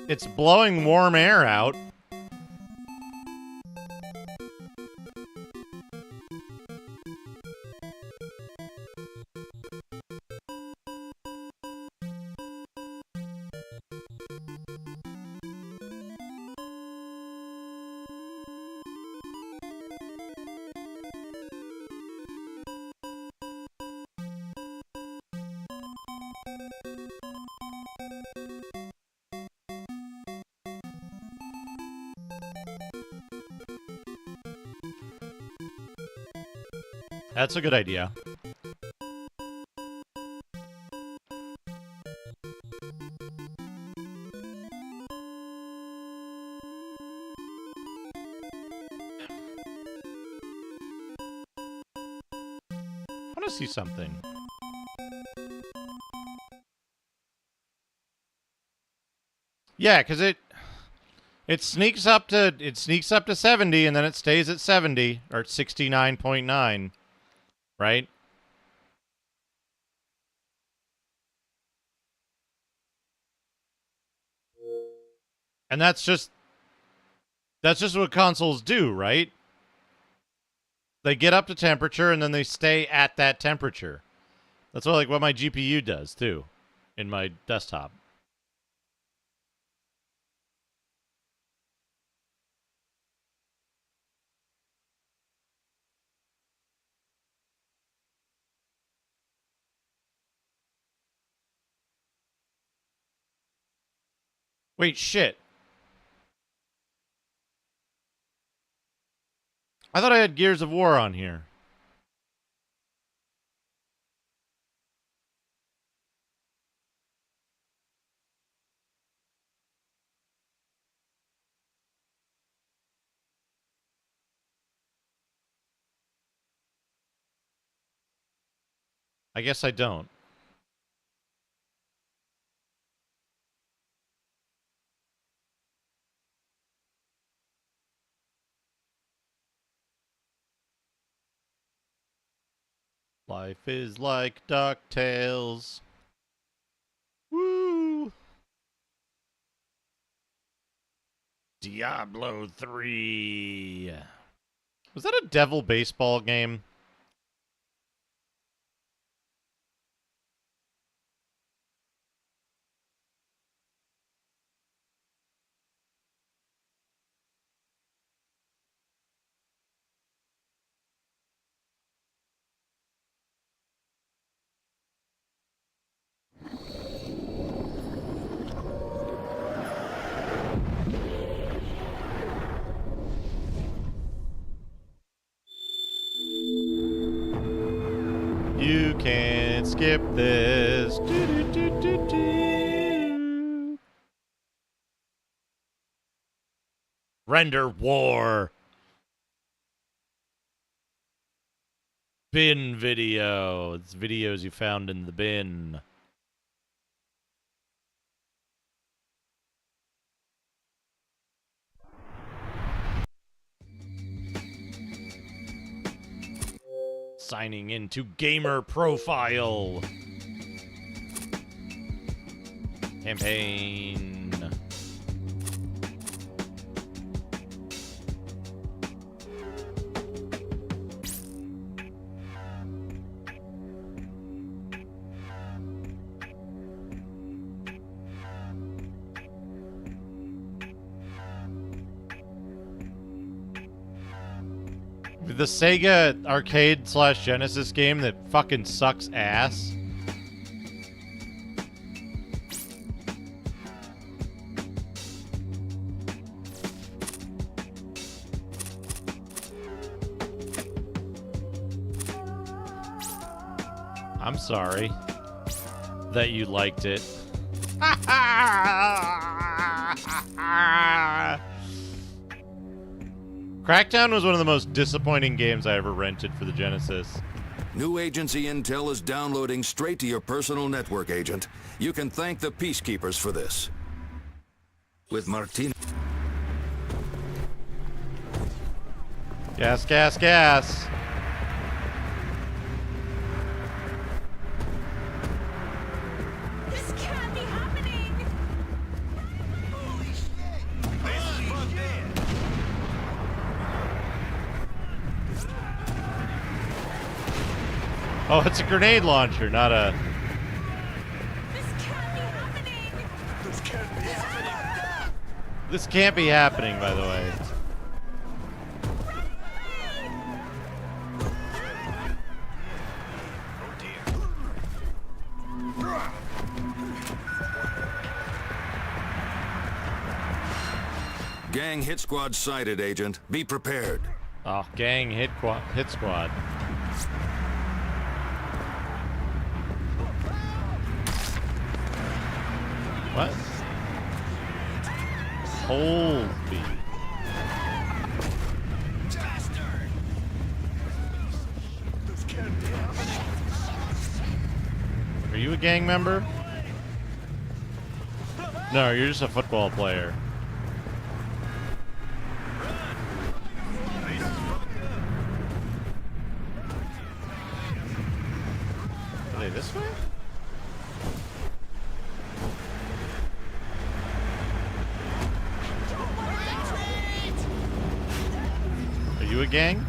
It's blowing warm air out. That's a good idea. I want to see something. Yeah, because it sneaks up to 70 and then it stays at 70 or 69.9, right? And that's just what consoles do, right? They get up to temperature and then they stay at that temperature. That's what my GPU does too in my desktop. Wait, shit. I thought I had Gears of War on here. I guess I don't. Life is like DuckTales. Woo! Diablo 3. Was that a devil baseball game? You can't skip this. Do-do-do-do-do. Render war. Bin video. It's videos you found in the bin. Signing into gamer profile. Campaign. The Sega arcade / Genesis game that fucking sucks ass. I'm sorry that you liked it. Crackdown was one of the most disappointing games I ever rented for the Genesis. New agency intel is downloading straight to your personal network, Agent. You can thank the Peacekeepers for this. With Martina. Gas, gas, gas. This can't be happening! Holy shit! This is fucked in! Oh, it's a grenade launcher, not a... This can't be happening! This can't be happening! This can't be happening, by the way. Gang hit squad sighted, Agent. Be prepared. Oh, gang hit squad. What? Holy. Are you a gang member? No, you're just a football player. Are they this way? Are you a gang?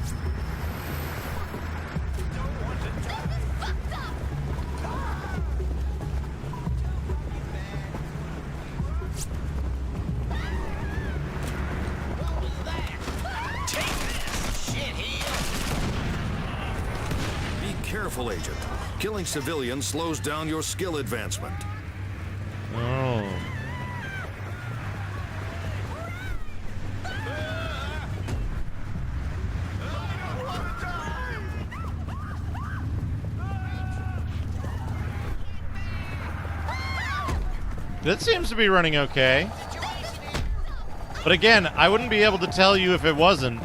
Be careful, Agent. Killing civilians slows down your skill advancement. Oh. That seems to be running okay. But again, I wouldn't be able to tell you if it wasn't.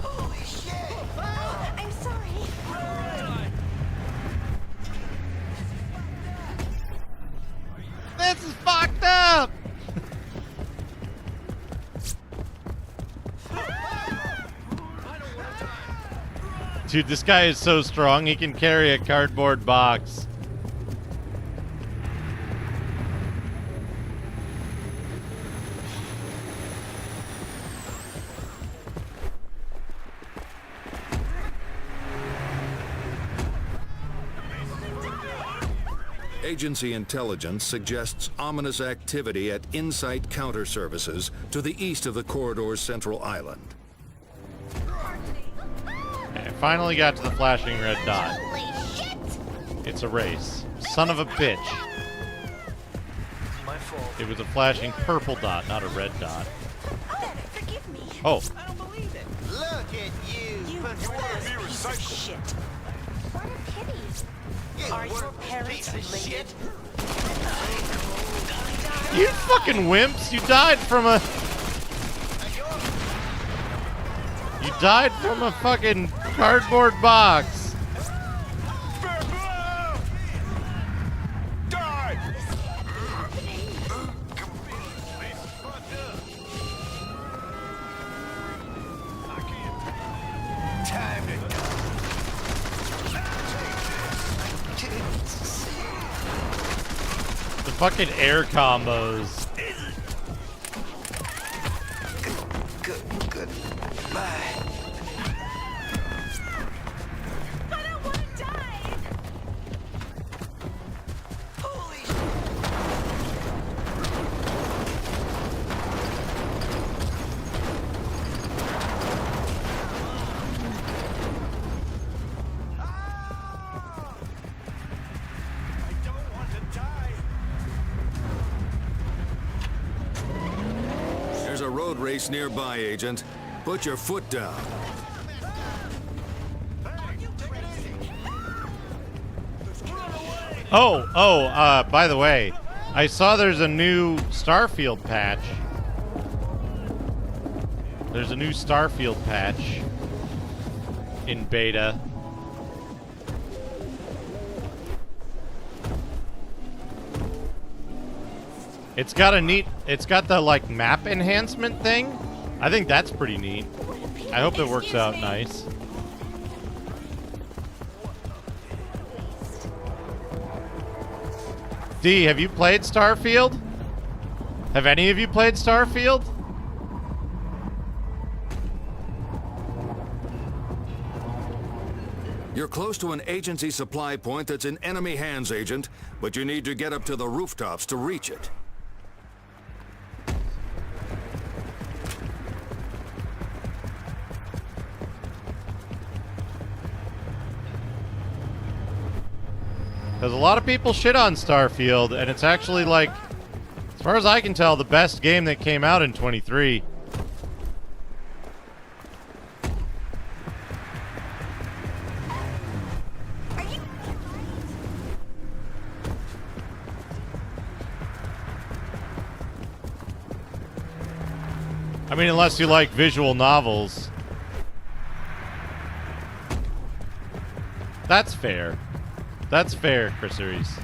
Holy shit! I'm sorry. This is fucked up! Dude, this guy is so strong, he can carry a cardboard box. Agency intelligence suggests ominous activity at Insight Counter Services to the east of the corridor's central island. Okay, I finally got to the flashing red dot. It's a race. Son of a bitch. My fault. It was a flashing purple dot, not a red dot. Forgive me. Oh. I don't believe it. Look at you. You want to be recycled. Shit. What a pity. Are your parents related? You fucking wimps! You died from a... You died from a fucking cardboard box. Die! Time to go. The fucking air combos. Good. Bye. I don't want to die. Holy I don't want to die. There's a road race nearby, Agent. Put your foot down. By the way, I saw there's a new Starfield patch. There's a new Starfield patch in beta. It's got the like map enhancement thing. I think that's pretty neat. I hope it works out nice. D, have you played Starfield? Have any of you played Starfield? You're close to an agency supply point that's in enemy hands, Agent, but you need to get up to the rooftops to reach it. Because a lot of people shit on Starfield, and it's actually, like, as far as I can tell, the best game that came out in 23. I mean, unless you like visual novels. That's fair. That's fair, Chris Reese.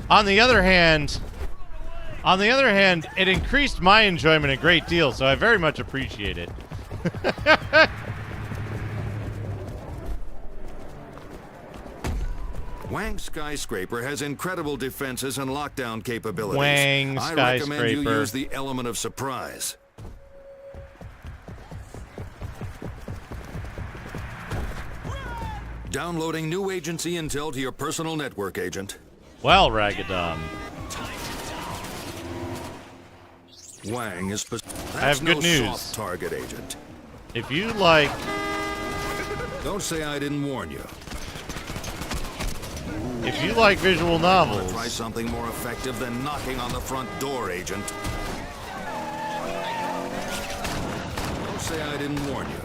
On the other hand, it increased my enjoyment a great deal, so I very much appreciate it. Wang Skyscraper has incredible defenses and lockdown capabilities. Wang I recommend you Skyscraper. use the element of surprise. Downloading new agency intel to your personal network, Agent. Well, Ragadon. Wang is... I have good news. Soft target, Agent. If you like... Don't say I didn't warn you. If you like visual novels... Try something more effective than knocking on the front door, Agent. Don't say I didn't warn you.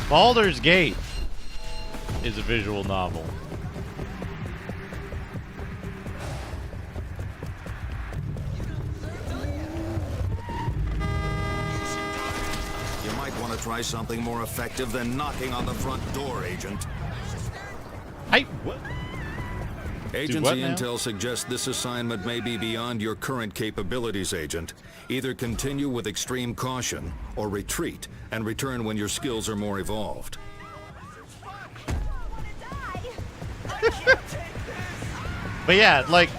Baldur's Gate is a visual novel. You might want to try something more effective than knocking on the front door, Agent. What? Agency intel suggests this assignment may be beyond your current capabilities, Agent. Either continue with extreme caution, or retreat, and return when your skills are more evolved. But yeah, like,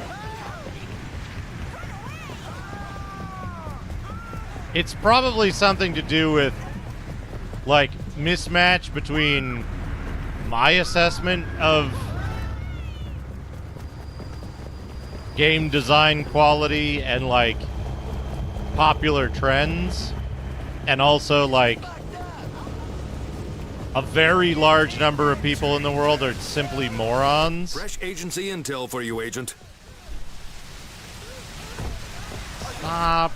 it's probably something to do with, like, mismatch between my assessment of game design quality and, like, popular trends, and also, like, a very large number of people in the world are simply morons. Fresh agency intel for you, Agent. Stop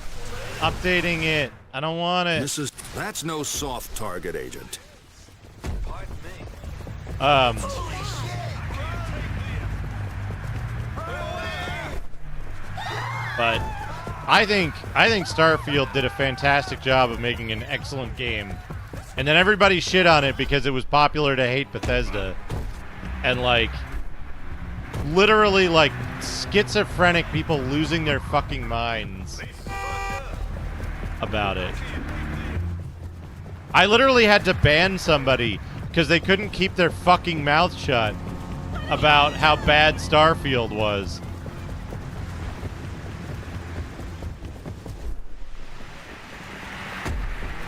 updating it. I don't want it. That's no soft target, Agent. But I think Starfield did a fantastic job of making an excellent game. And then everybody shit on it because it was popular to hate Bethesda. And, like, literally, like, schizophrenic people losing their fucking minds about it. I literally had to ban somebody because they couldn't keep their fucking mouth shut about how bad Starfield was.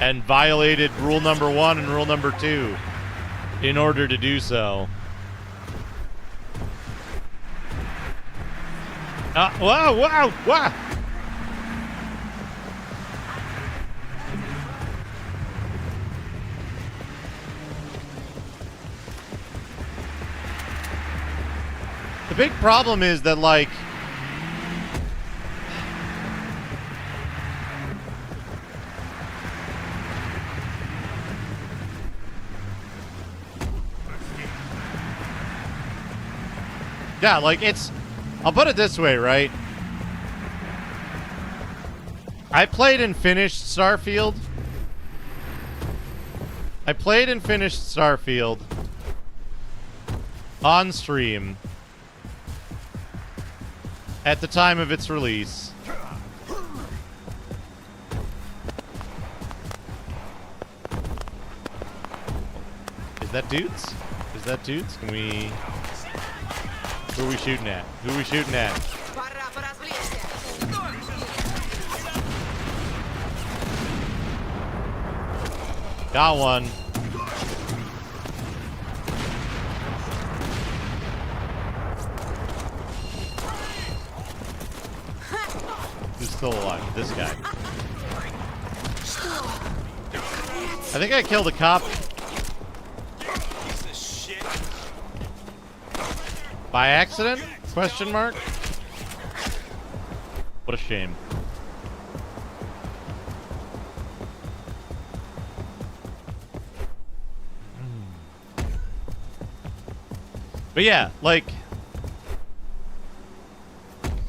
And violated rule number 1 and rule number 2 in order to do so. Wow! The big problem is that, like, yeah, like, it's, I'll put it this way, right? I played and finished Starfield. On stream at the time of its release. Is that dudes? Is that dudes? Can we... Who are we shooting at? Who are we shooting at? Got one. Who's still alive? This guy. I think I killed a cop. By accident? Question mark? What a shame. But yeah, like,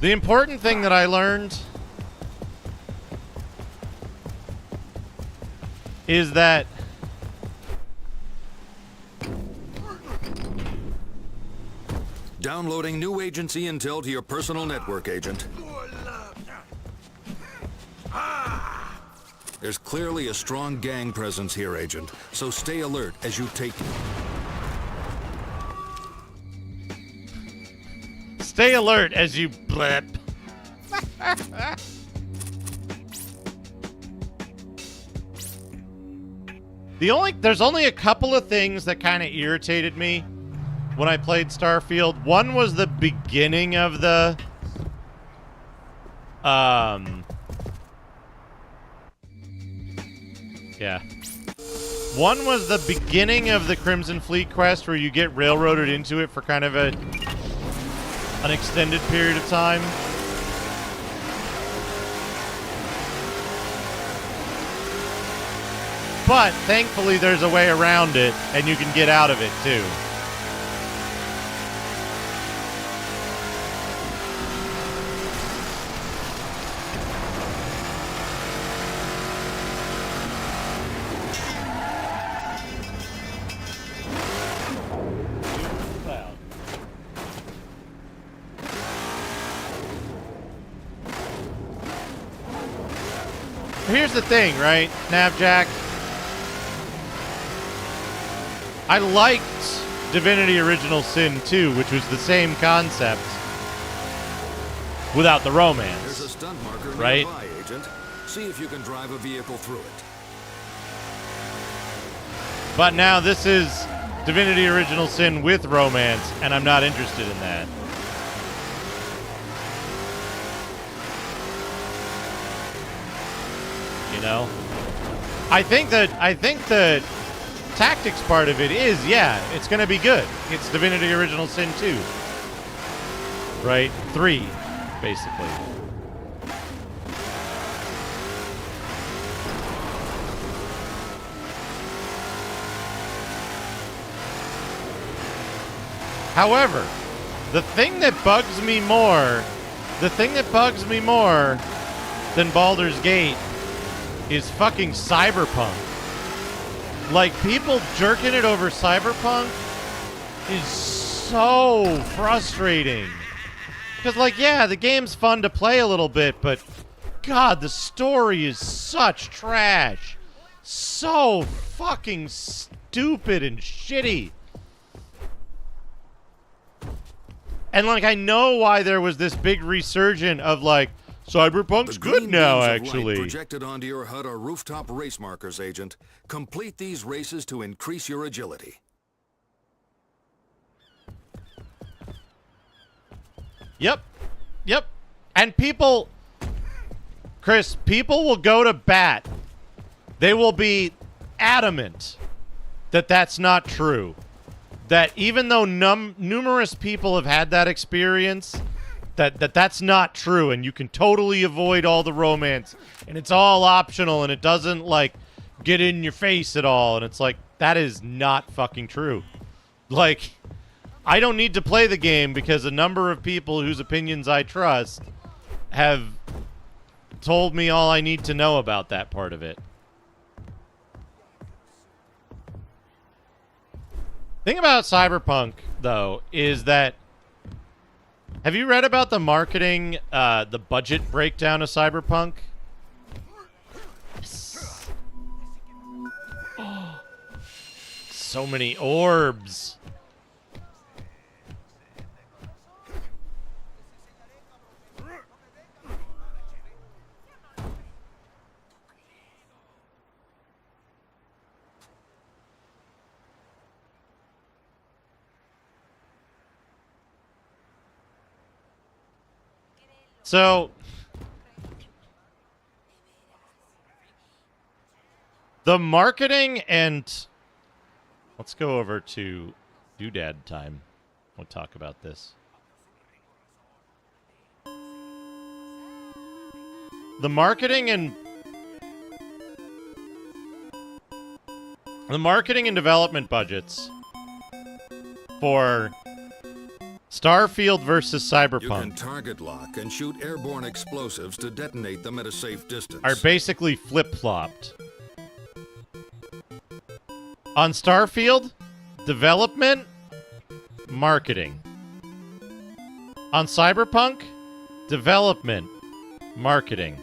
the important thing that I learned is that Downloading new agency intel to your personal network, Agent. There's clearly a strong gang presence here, Agent, so stay alert as you take... Stay alert as you blip. There's only a couple of things that kind of irritated me when I played Starfield. One was the beginning of the One was the beginning of the Crimson Fleet quest where you get railroaded into it for kind of an extended period of time. But thankfully there's a way around it and you can get out of it too. Here's the thing, right, Navjack? I liked Divinity Original Sin 2, which was the same concept, without the There's a romance, stunt marker right? nearby, Agent. See if you can drive a vehicle through it. But now this is Divinity Original Sin with romance, and I'm not interested in that. You know? I think the tactics part of it is, yeah, it's going to be good. It's Divinity Original Sin 2. Right? 3, basically. However, the thing that bugs me more than Baldur's Gate is fucking Cyberpunk. Like, people jerking it over Cyberpunk is so frustrating. Because, like, yeah, the game's fun to play a little bit, but God, the story is such trash. So fucking stupid and shitty. And, like, I know why there was this big resurgence of, like, Cyberpunk's good now, actually. Projected onto your HUD are rooftop race markers, Agent. Complete these races to increase your agility. Yep. And people, Chris, people will go to bat. They will be adamant that that's not true. That even though numerous people have had that experience, that's not true, and you can totally avoid all the romance, and it's all optional, and it doesn't, like, get in your face at all, and it's like, that is not fucking true. Like, I don't need to play the game because a number of people whose opinions I trust have told me all I need to know about that part of it. Thing about Cyberpunk, though, is that, have you read about the marketing, the budget breakdown of Cyberpunk? Yes. Oh, so many orbs. So, the marketing and... Let's go over to Doodad time. We'll talk about this. The marketing and development budgets for Starfield versus Cyberpunk You can target lock and shoot airborne explosives to detonate them at a safe distance. are basically flip-flopped. On Starfield, development, marketing. On Cyberpunk, development, marketing.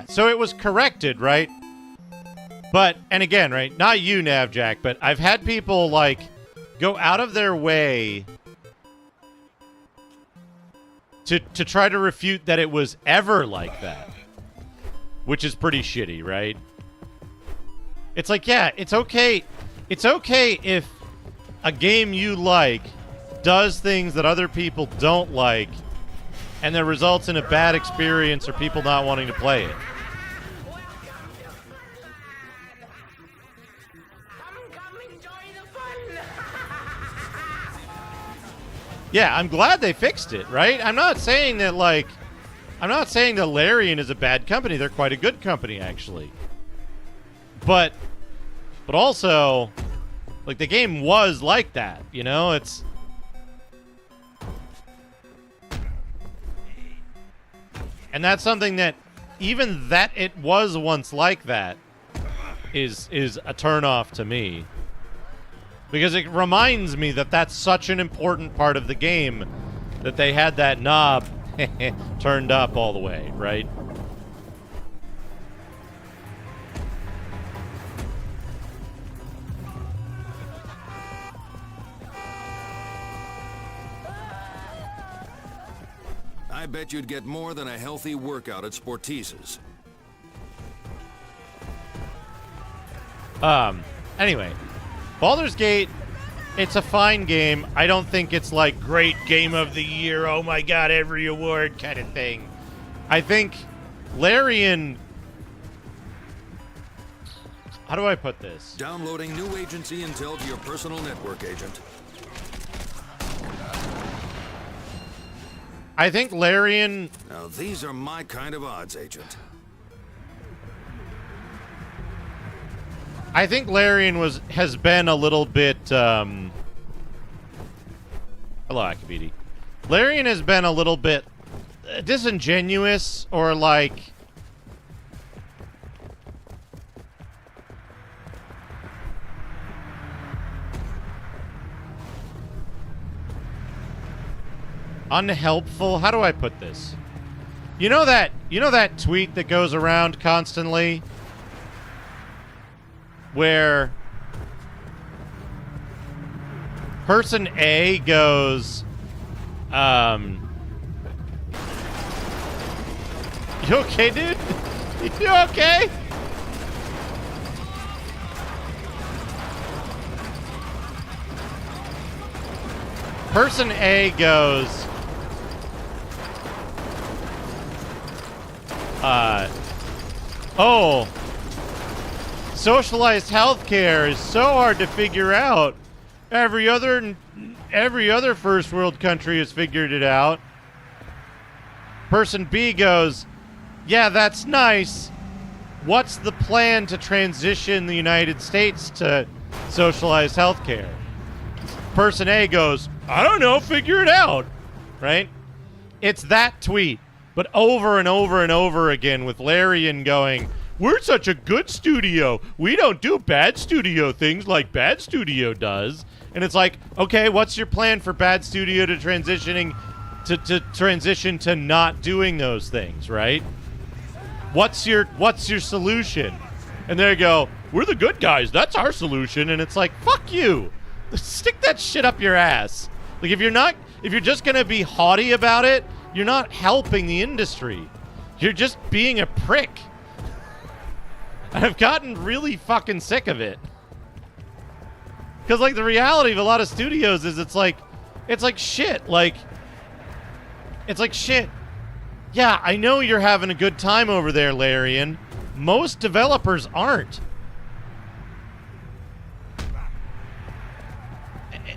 So it was corrected, right? But, and again, right, not you, Navjack, but I've had people, like, go out of their way to try to refute that it was ever like that. Which is pretty shitty, right? It's like, yeah, it's okay. It's okay if a game you like does things that other people don't like, and that results in a bad experience or people not wanting to play it. Yeah, I'm glad they fixed it, right? I'm not saying that Larian is a bad company. They're quite a good company, actually. But also, like, the game was like that, you know? It's... And that's something that, even that it was once like that, is a turnoff to me. Because it reminds me that that's such an important part of the game, that they had that knob turned up all the way, right? I bet you'd get more than a healthy workout at Sportises. Anyway, Baldur's Gate, it's a fine game. I don't think it's like great game of the year, oh my god, every award kind of thing. I think Larian... How do I put this? Downloading new agency intel to your personal network, Agent. I think Larian... Now, these are my kind of odds, Agent. I think Larian has been a little bit, Hello, Akabidi. Larian has been a little bit disingenuous, or like... unhelpful. How do I put this? You know that tweet that goes around constantly where person A goes, you okay, dude? You okay? Person A goes, oh, socialized healthcare is so hard to figure out. Every other first world country has figured it out. Person B goes, yeah, that's nice. What's the plan to transition the United States to socialized healthcare? Person A goes, I don't know, figure it out. Right? It's that tweet, but over and over and over again with Larian going, we're such a good studio. We don't do bad studio things like Bad Studio does. And it's like, okay, what's your plan for Bad Studio to transition to not doing those things, right? What's your solution? And they go, we're the good guys. That's our solution. And it's like, fuck you. Stick that shit up your ass. Like, if you're just going to be haughty about it, you're not helping the industry. You're just being a prick. I've gotten really fucking sick of it. Because, like, the reality of a lot of studios is it's like shit. Like, it's like shit. Yeah, I know you're having a good time over there, Larian. Most developers aren't.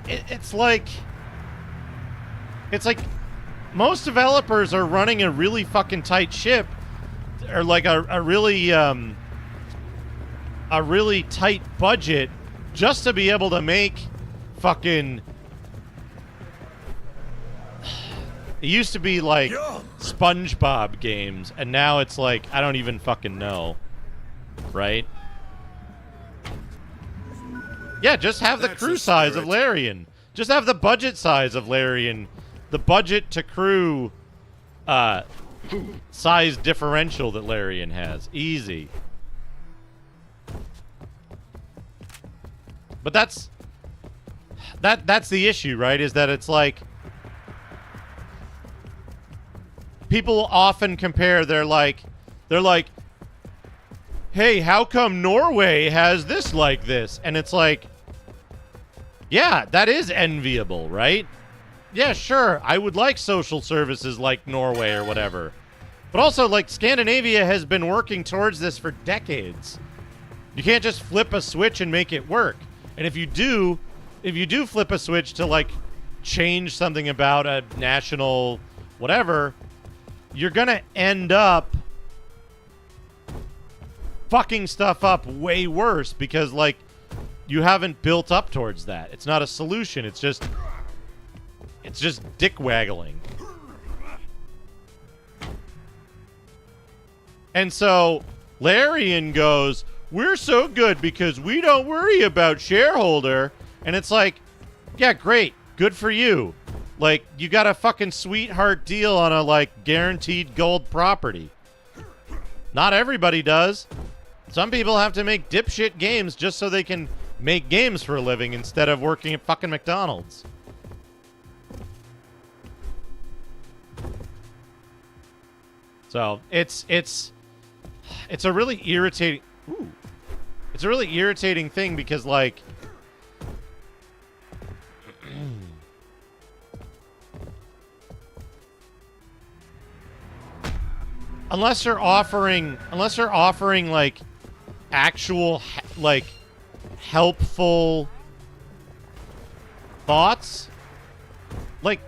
It's like most developers are running a really fucking tight ship, or like a really tight budget just to be able to make fucking... It used to be like SpongeBob games, and now it's like, I don't even fucking know. Right? Yeah, just have the crew size of Larian. Just have the budget size of Larian. The budget to crew size differential that Larian has. Easy. But that's the issue, right? Is that it's like people often compare, they're like, hey, how come Norway has this like this? And it's like, yeah, that is enviable, right? Yeah, sure, I would like social services like Norway or whatever. But also, like, Scandinavia has been working towards this for decades. You can't just flip a switch and make it work. And if you do flip a switch to, like, change something about a national whatever, you're gonna end up fucking stuff up way worse because, like, you haven't built up towards that. It's not a solution. It's just dick waggling. And so Larian goes, we're so good because we don't worry about shareholder. And it's like, yeah, great. Good for you. Like, you got a fucking sweetheart deal on a, like, guaranteed gold property. Not everybody does. Some people have to make dipshit games just so they can make games for a living instead of working at fucking McDonald's. So it's a really irritating. It's a really irritating thing because like. Unless they're offering like actual like helpful thoughts, like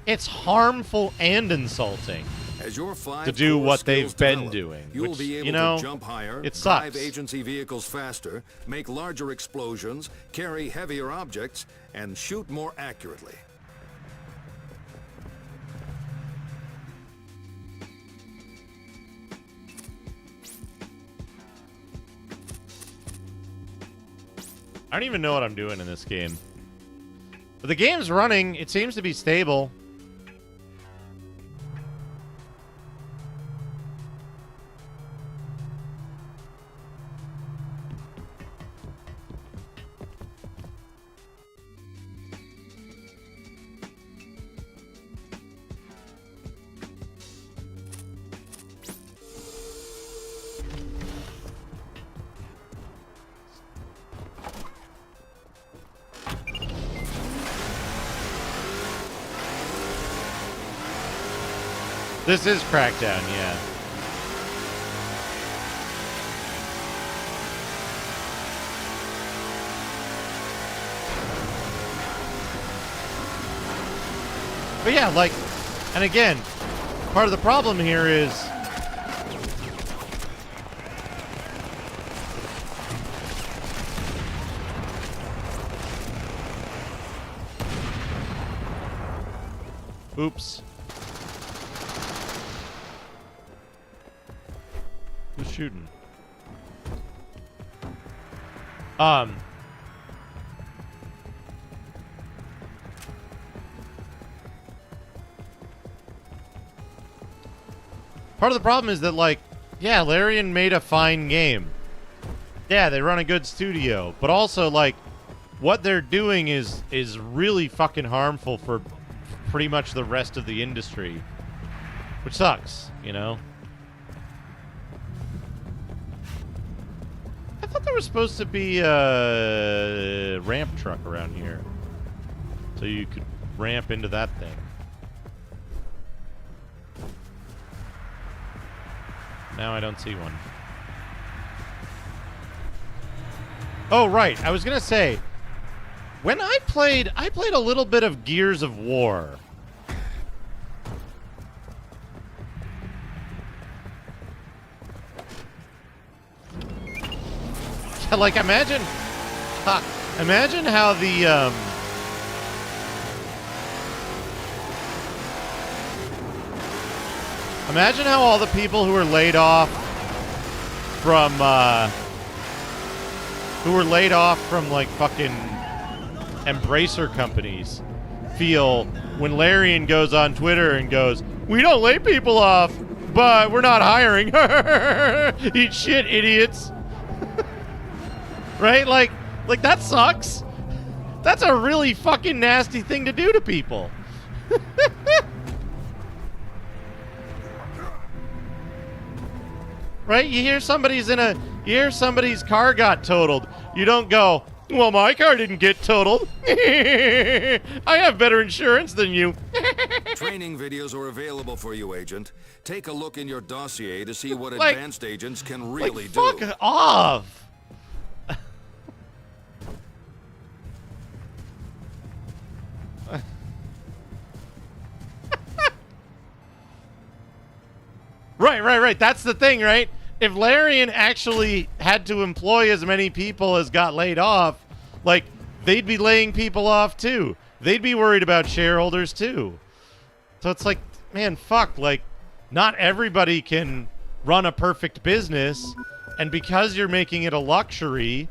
it's harmful and insulting As your 5 to do core what they've skills been develop, doing. You'll Which, be able you know, to jump higher, it drive sucks. agency vehicles faster, make larger explosions, carry heavier objects, and shoot more accurately. I don't even know what I'm doing in this game. But the game's running. It seems to be stable. This is Crackdown, yeah. But yeah, like, and again, part of the problem here is oops. Who's shooting? Part of the problem is that, like, yeah, Larian made a fine game. Yeah, they run a good studio, but also, like, what they're doing is really fucking harmful for pretty much the rest of the industry, which sucks, you know? I thought there was supposed to be a ramp truck around here, so you could ramp into that thing. Now I don't see one. Oh, right. I was going to say, when I played a little bit of Gears of War. Like, imagine how the, imagine how all the people who were laid off from, like, fucking Embracer companies feel when Larian goes on Twitter and goes, "We don't lay people off, but we're not hiring." Eat shit, idiots. Right? Like that sucks. That's a really fucking nasty thing to do to people. Right? You hear somebody's car got totaled. You don't go, "Well, my car didn't get totaled. I have better insurance than you." Training videos are available for you, Agent. Take a look in your dossier to see what Like- advanced agents can really do. Fuck off. Right. That's the thing, right? If Larian actually had to employ as many people as got laid off, like, they'd be laying people off too. They'd be worried about shareholders too. So it's like, man, fuck, like, not everybody can run a perfect business, and because you're making it a luxury,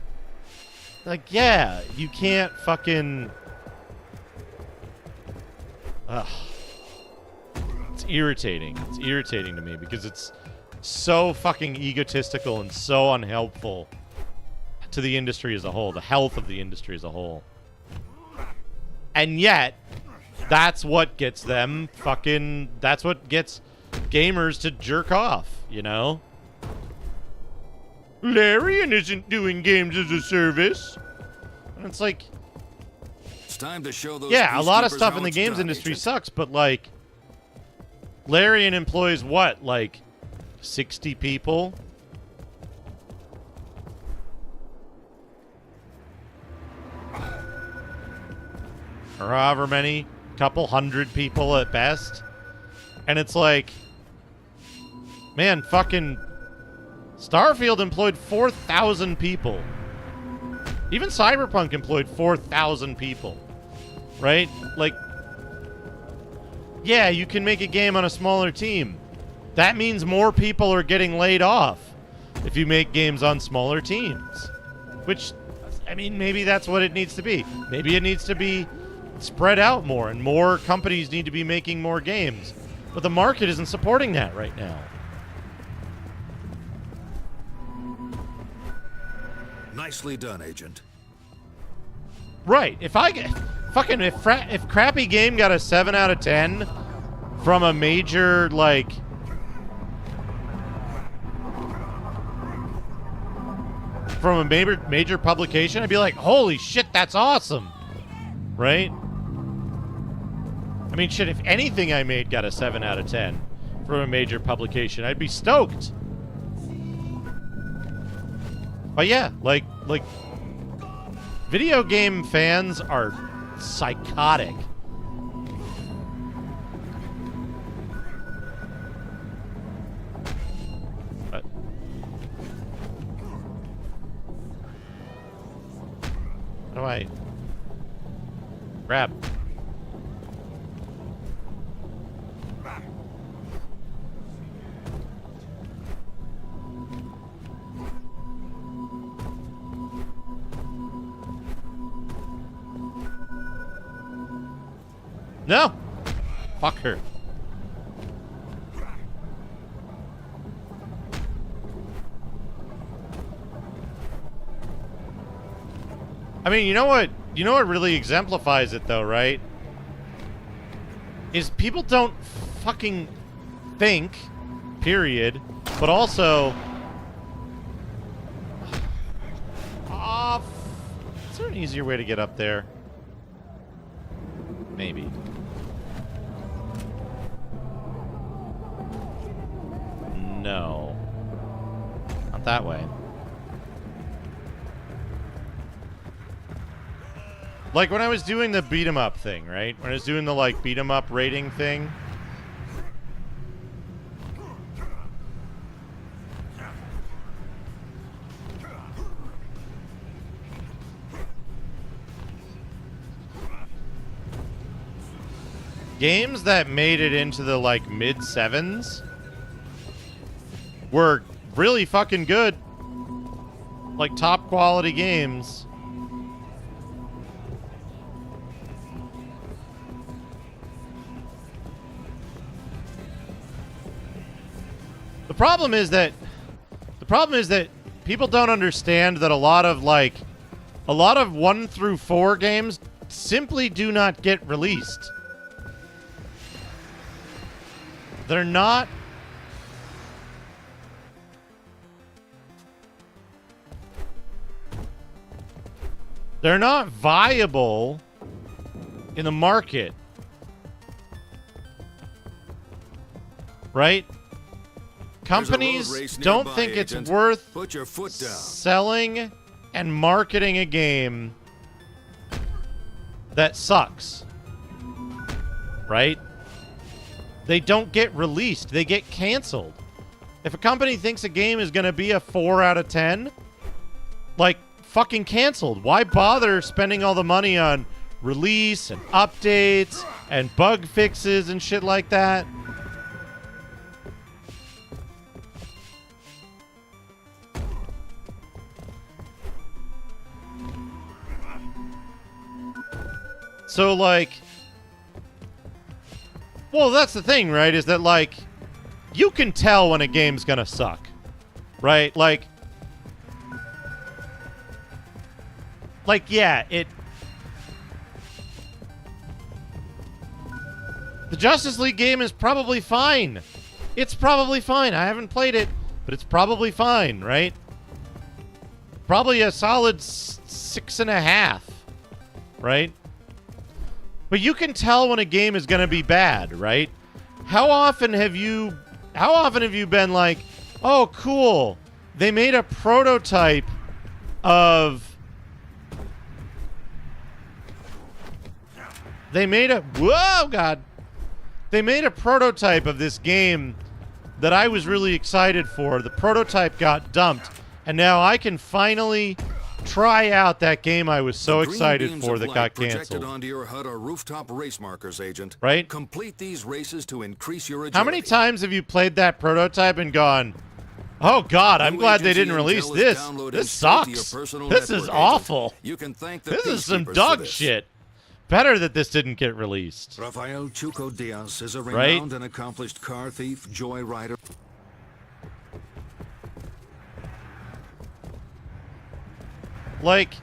like, yeah, you can't fucking... Ugh. It's irritating. It's irritating to me because it's so fucking egotistical and so unhelpful to the industry as a whole, the health of the industry as a whole. And yet, that's what gets them fucking... That's what gets gamers to jerk off, you know? Larian isn't doing games as a service. And it's like... It's time to show those yeah, a lot of peacekeepers stuff how in the it's games done, industry Agent. sucks, but, like... Larian employs what? Like, 60 people? Or however many, couple hundred people at best. And it's like, man, fucking Starfield employed 4,000 people. Even Cyberpunk employed 4,000 people. Right? Like, yeah, you can make a game on a smaller team. That means more people are getting laid off if you make games on smaller teams. Which, I mean, maybe that's what it needs to be. Maybe it needs to be spread out more, and more companies need to be making more games. But the market isn't supporting that right now. Nicely done, Agent. Right. If I get... Fucking, if Crappy Game got a 7 out of 10 from a major, like... from a major publication, I'd be like, holy shit, that's awesome. Right? I mean, shit, if anything I made got a 7 out of 10 from a major publication, I'd be stoked. But yeah, like, video game fans are psychotic. But how do I grab? No! Fuck her. I mean, you know what? You know what really exemplifies it, though, right? Is people don't fucking think, period, but also... is there an easier way to get up there? Maybe. No. Not that way. Like when I was doing the beat 'em up thing, right? When I was doing the like beat 'em up rating thing. Games that made it into the like mid 7s were really fucking good. Like top quality games. The problem is that people don't understand that a lot of 1 through 4 games simply do not get released. They're not viable in the market. Right? Companies don't think it's worth Put your foot down. selling and marketing a game that sucks. Right? They don't get released. They get canceled. If a company thinks a game is going to be a 4 out of 10, like, fucking canceled. Why bother spending all the money on release and updates and bug fixes and shit like that? So, like... Well, that's the thing, right? Is that, like, you can tell when a game's gonna suck. Right? Like, yeah, Justice League game is probably fine. It's probably fine. I haven't played it, but it's probably fine, right? Probably a solid 6.5, right? But you can tell when a game is going to be bad, right? How often have you been like, "Oh, cool. They made a prototype of They made a prototype of this game that I was really excited for. The prototype got dumped, and now I can finally try out that game I was so excited for that got canceled. Onto your HUD are rooftop race markers, Agent. Right? Complete these races to increase your agility. How many times have you played that prototype and gone, "Oh God, I'm glad they didn't release this. This sucks. This is awful. You can thank the This is some peacekeepers dog for this." shit. Better that this didn't get released." Rafael Chuco Diaz is a Right? renowned and accomplished car thief, joyrider. Like,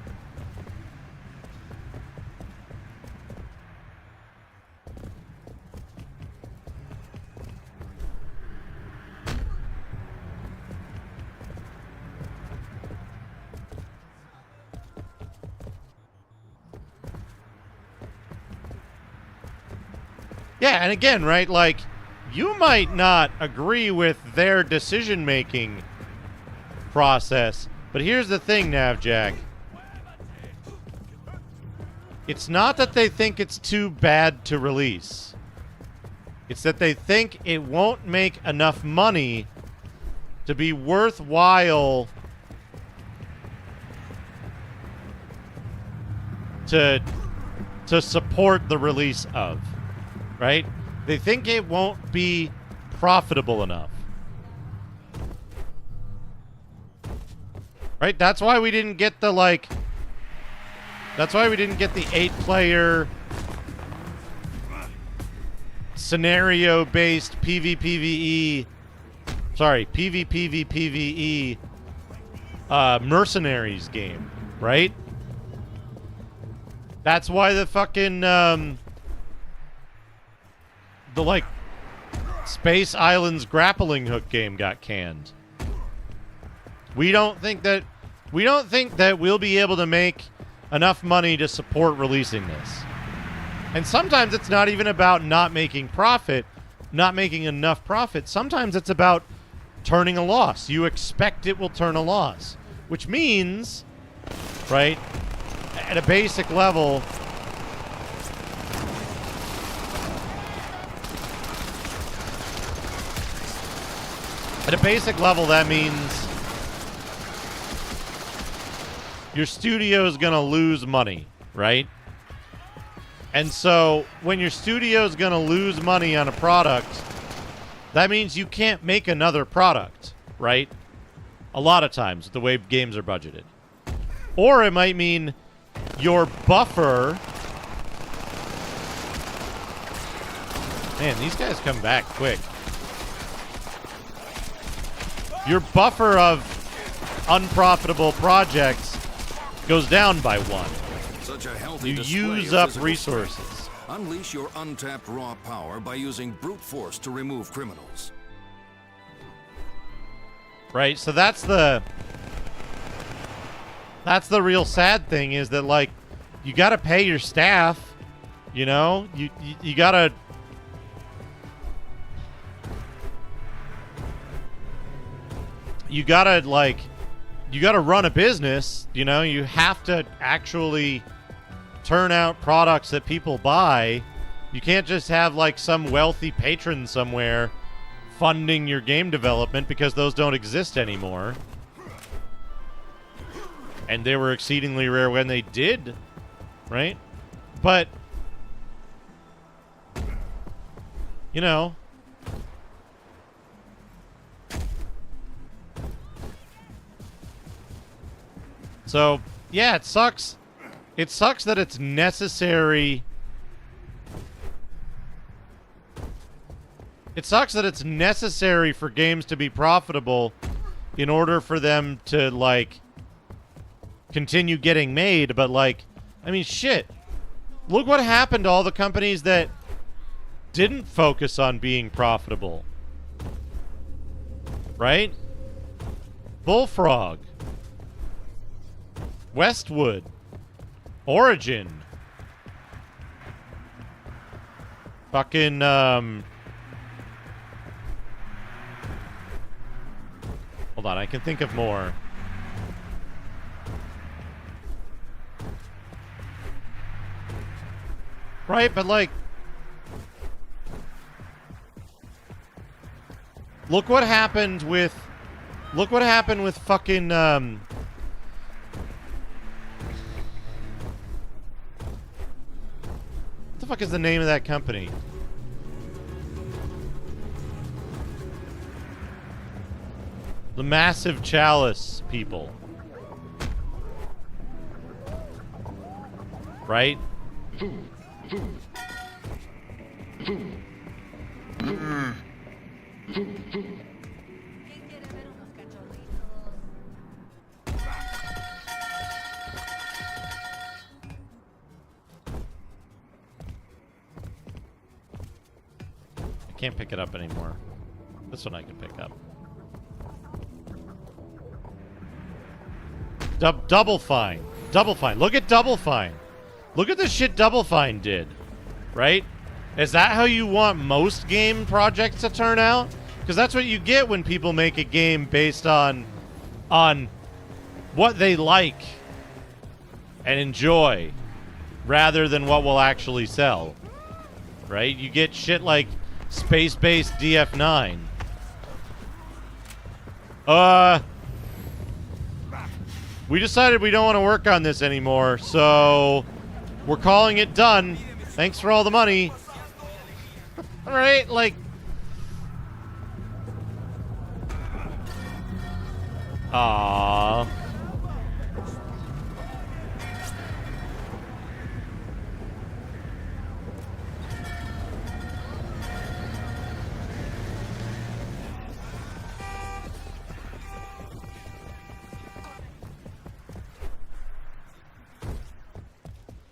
yeah, and again, right, like, you might not agree with their decision-making process, but here's the thing, Navjack. It's not that they think it's too bad to release. It's that they think it won't make enough money to be worthwhile to support the release of, right? They think it won't be profitable enough. Right? That's why we didn't get the, like, that's why we didn't get the 8-player scenario-based PvPvE, sorry, PvPvPvE Mercenaries game, right? That's why the fucking, the, like, Space Islands grappling hook game got canned. We don't think that we'll be able to make enough money to support releasing this. And sometimes it's not even about not making profit, not making enough profit. Sometimes it's about turning a loss. You expect it will turn a loss, which means, right, at a basic level, that means your studio is going to lose money, right? And so when your studio is going to lose money on a product, that means you can't make another product, right? A lot of times, the way games are budgeted. Or it might mean your buffer... Man, these guys come back quick. Your buffer of unprofitable projects goes down by 1. Such a healthy You display use of up physical resources. strength. Unleash your untapped raw power by using brute force to remove criminals. Right? So that's the real sad thing, is that, like, you got to pay your staff, you know? You got to... You got to, like... You got to run a business, you know? You have to actually turn out products that people buy. You can't just have, like, some wealthy patron somewhere funding your game development, because those don't exist anymore. And they were exceedingly rare when they did, right? But, you know... So, yeah, it sucks. It sucks that it's necessary. It sucks that it's necessary for games to be profitable in order for them to, like, continue getting made. But, like, I mean, shit. Look what happened to all the companies that didn't focus on being profitable. Right? Bullfrog. Westwood. Origin. Fucking, hold on, I can think of more. Right, but like... Look what happened with fucking, what the fuck is the name of that company? The Massive Chalice people. Right? I can't pick it up anymore. This one I can pick up. Double Fine. Double Fine. Look at Double Fine. Look at the shit Double Fine did. Right? Is that how you want most game projects to turn out? Because that's what you get when people make a game based on what they like and enjoy rather than what will actually sell. Right? You get shit like space-based DF9. We decided we don't want to work on this anymore, so we're calling it done. Thanks for all the money. Alright, like... Aww.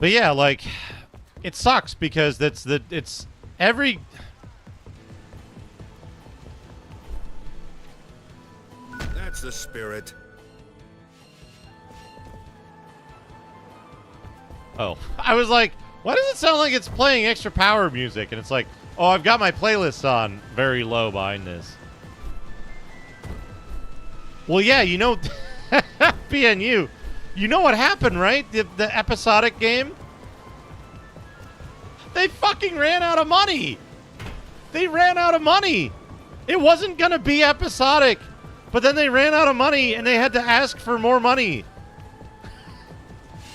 But yeah, like, it sucks because it's every... That's the spirit. Oh, I was like, why does it sound like it's playing extra power music? And it's like, oh, I've got my playlist on very low behind this. Well, yeah, you know, PNU, you know what happened, right? The episodic game? They fucking ran out of money. They ran out of money. It wasn't going to be episodic, but then they ran out of money and they had to ask for more money.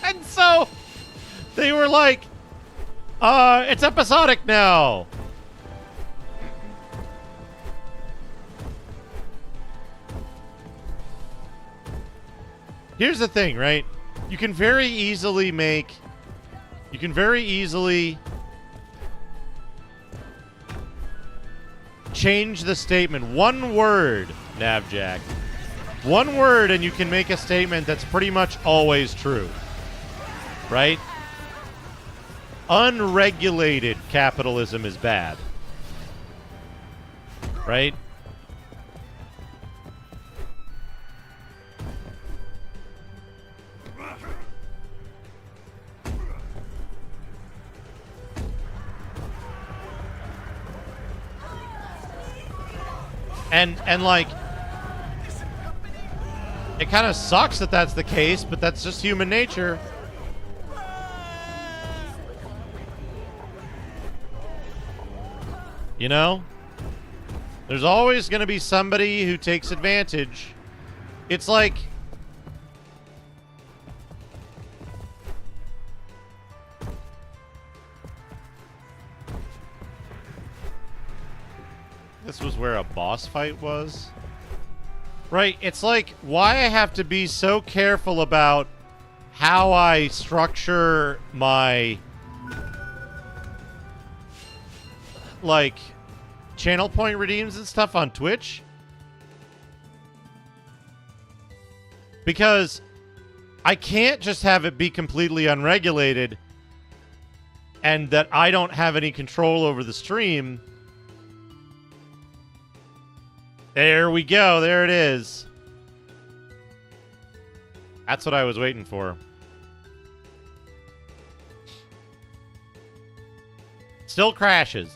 And so they were like, it's episodic now. Here's the thing, right? You can very easily change the statement. One word, Navjack. One word and you can make a statement that's pretty much always true. Right? Unregulated capitalism is bad. Right? And like, it kind of sucks that that's the case, but that's just human nature. You know? There's always going to be somebody who takes advantage. It's like... This was where a boss fight was? Right, it's like, why I have to be so careful about how I structure my... like, channel point redeems and stuff on Twitch? Because I can't just have it be completely unregulated and that I don't have any control over the stream. There we go. There it is. That's what I was waiting for. Still crashes.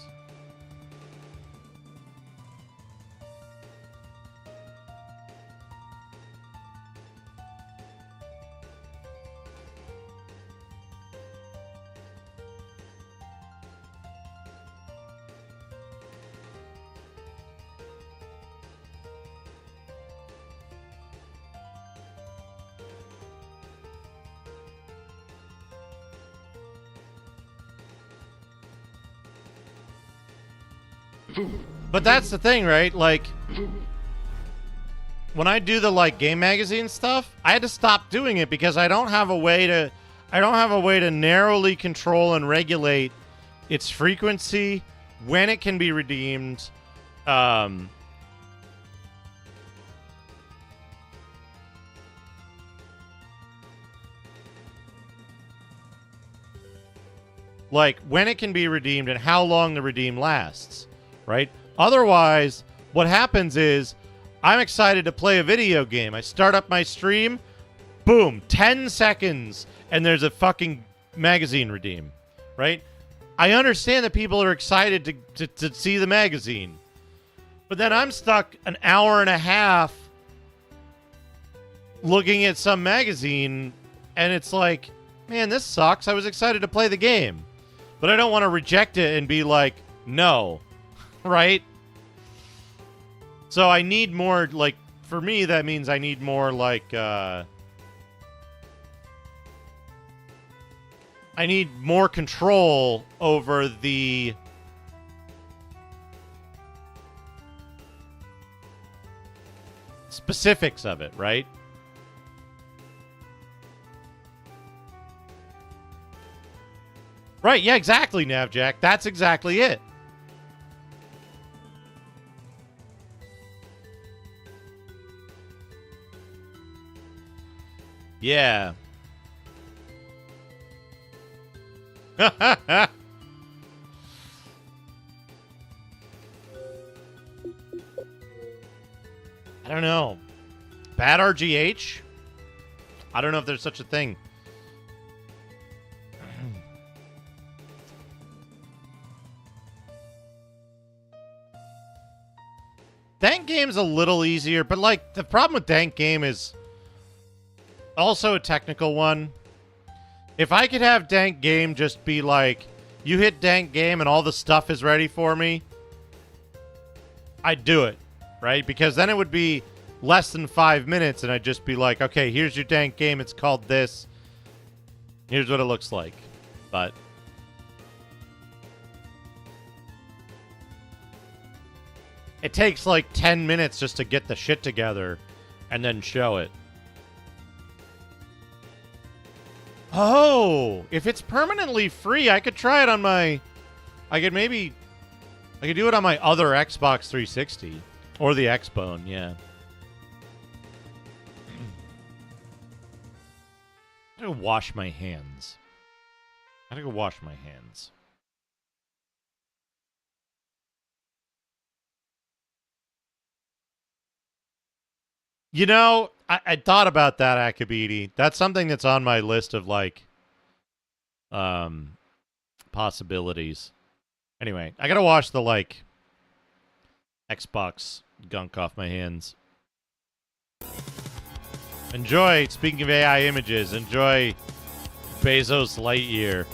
But that's the thing, right? Like, when I do the like game magazine stuff, I had to stop doing it because I don't have a way to narrowly control and regulate its frequency, when it can be redeemed, like when it can be redeemed and how long the redeem lasts. Right? Otherwise, what happens is I'm excited to play a video game. I start up my stream, boom, 10 seconds, and there's a fucking magazine redeem. Right? I understand that people are excited to see the magazine. But then I'm stuck an hour and a half looking at some magazine, and it's like, man, this sucks. I was excited to play the game. But I don't want to reject it and be like, no. Right? So I need more, like, for me, that means I need more, like, I need more control over the specifics of it, right? Right, yeah, exactly, Navjack. That's exactly it. Yeah. I don't know. Bad RGH? I don't know if there's such a thing. Dank Game's a little easier, but like the problem with Dank Game is also a technical one. If I could have Dank Game just be like, you hit Dank Game and all the stuff is ready for me, I'd do it, right? Because then it would be less than 5 minutes and I'd just be like, okay, here's your Dank Game. It's called this. Here's what it looks like. But it takes like 10 minutes just to get the shit together and then show it. Oh, if it's permanently free, I could try it on my... I could do it on my other Xbox 360. Or the Xbone, yeah. I gotta wash my hands. I gotta go wash my hands. You know, I thought about that, Akabidi. That's something that's on my list of, like, possibilities. Anyway, I gotta wash the, like, Xbox gunk off my hands. Enjoy, speaking of AI images, enjoy Bezos Lightyear.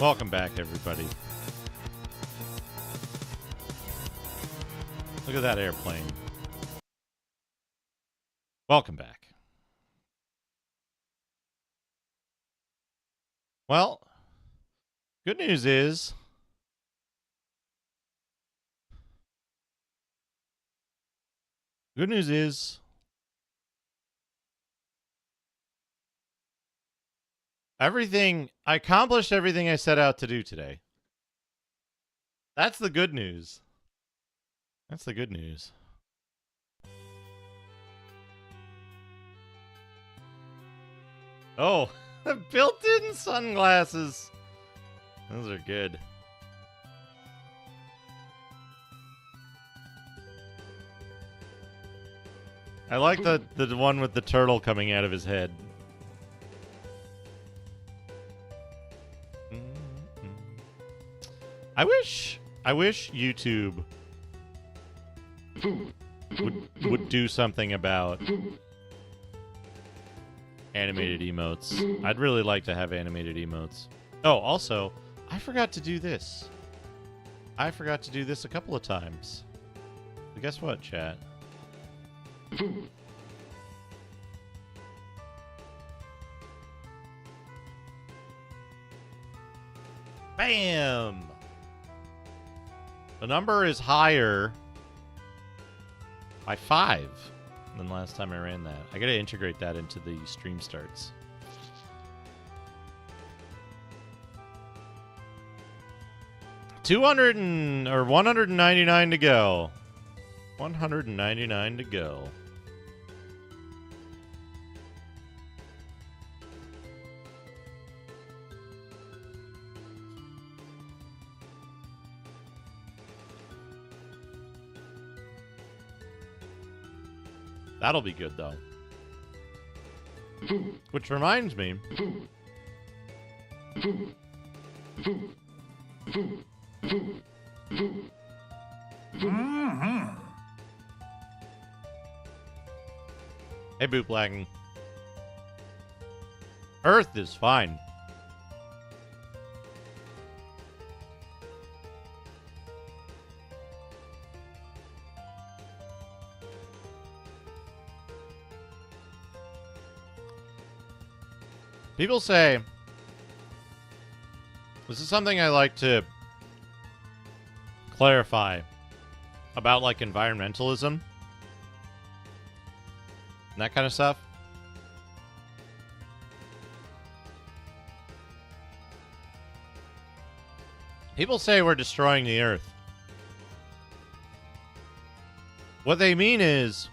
Welcome back, everybody. Look at that airplane. Welcome back. Well, good news is I accomplished everything I set out to do today. That's the good news. That's the good news. Oh, built-in sunglasses. Those are good. I like the one with the turtle coming out of his head. I wish YouTube would do something about animated emotes. I'd really like to have animated emotes. Oh, also, I forgot to do this. I forgot to do this a couple of times. But guess what, chat? Bam! The number is higher by 5 than last time I ran that. I gotta integrate that into the stream starts. or 199 to go. 199 to go. That'll be good, though. Which reminds me. Hey, Bootblacken. Earth is fine. People say, this is something I like to clarify about, like, environmentalism and that kind of stuff. People say we're destroying the earth. What they mean is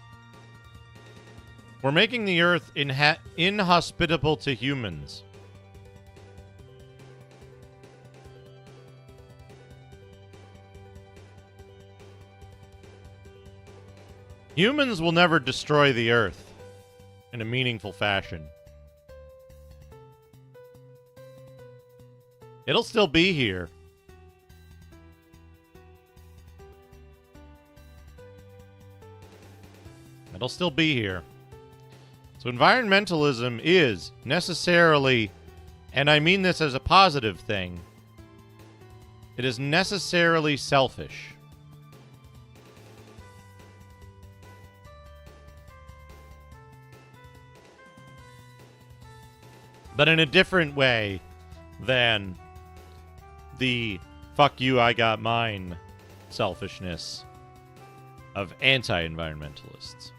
we're making the earth inhospitable to humans. Humans will never destroy the earth in a meaningful fashion. It'll still be here. It'll still be here. So environmentalism is necessarily, and I mean this as a positive thing, it is necessarily selfish. But in a different way than the fuck you, I got mine selfishness of anti-environmentalists.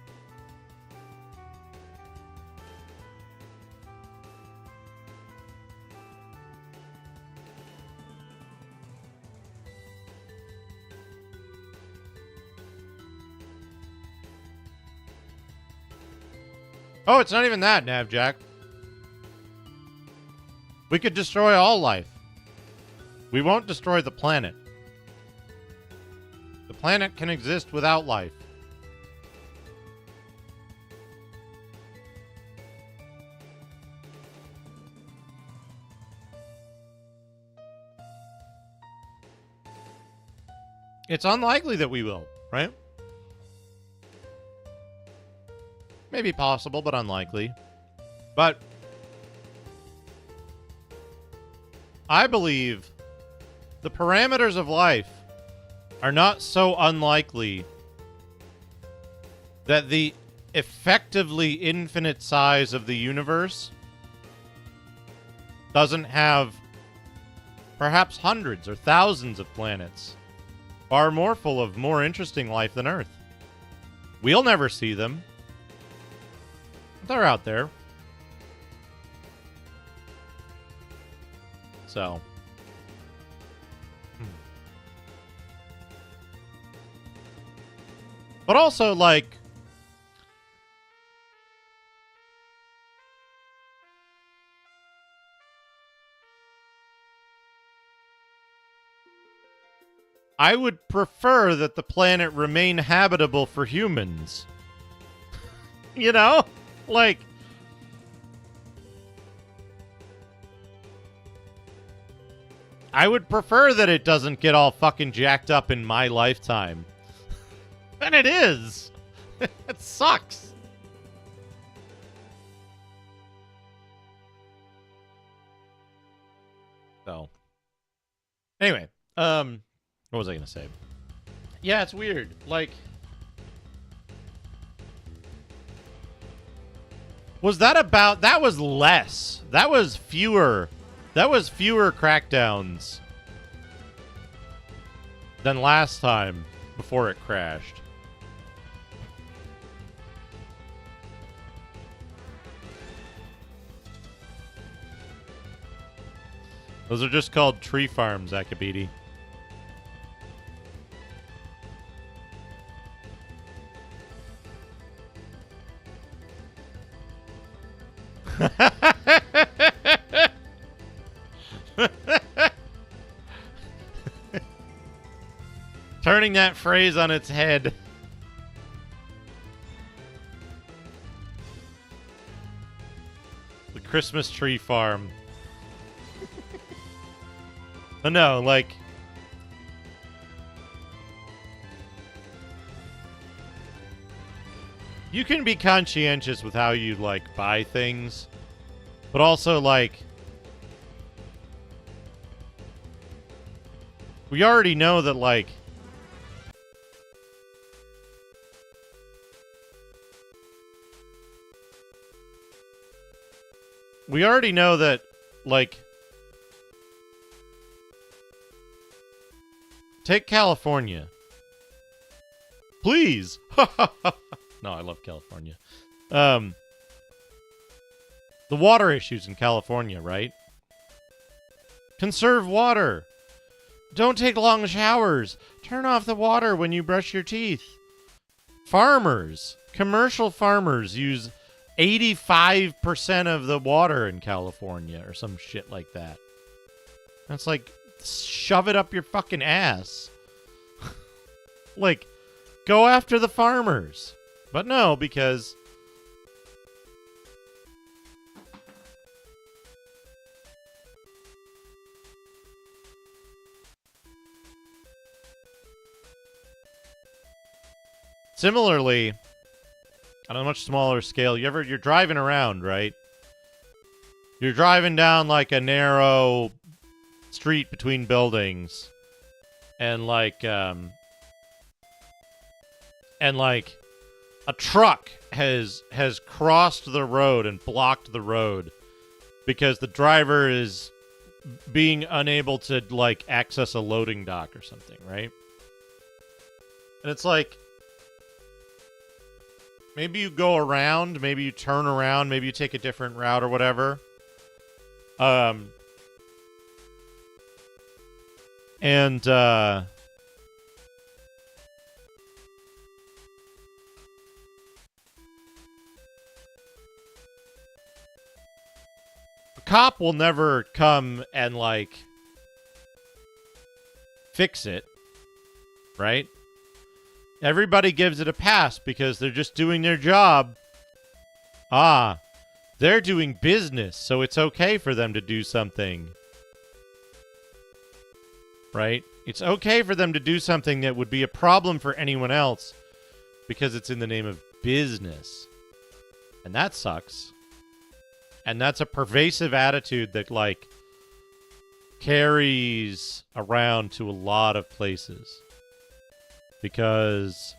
Oh, it's not even that, Navjack. We could destroy all life. We won't destroy the planet. The planet can exist without life. It's unlikely that we will, right? Maybe possible, but unlikely. But I believe the parameters of life are not so unlikely that the effectively infinite size of the universe doesn't have perhaps hundreds or thousands of planets far more full of more interesting life than Earth. We'll never see them. They're out there. So. But also, like, I would prefer that the planet remain habitable for humans. You know? Like, I would prefer that it doesn't get all fucking jacked up in my lifetime. And it is. It sucks. So, anyway, what was I gonna say? Yeah, it's weird. Like, was that about? That was less. That was fewer. That was fewer crackdowns than last time before it crashed. Those are just called tree farms, Akabidi. Turning that phrase on its head. The Christmas tree farm. But no, like, you can be conscientious with how you, like, buy things, but also, like, we already know that, like, take California. Please. No, I love California. The water issues in California, right? Conserve water. Don't take long showers. Turn off the water when you brush your teeth. Farmers, commercial farmers use 85% of the water in California or some shit like that. That's like, shove it up your fucking ass. Like, go after the farmers. But no, because similarly, on a much smaller scale, you're driving around, right? You're driving down like a narrow street between buildings, and like a truck has crossed the road and blocked the road because the driver is being unable to, like, access a loading dock or something, right? And it's like, maybe you go around, maybe you turn around, maybe you take a different route or whatever. A cop will never come and, like, fix it, right? Everybody gives it a pass because they're just doing their job. Ah, they're doing business, so it's okay for them to do something. Right? It's okay for them to do something that would be a problem for anyone else because it's in the name of business. And that sucks. And that's a pervasive attitude that, like, carries around to a lot of places. Because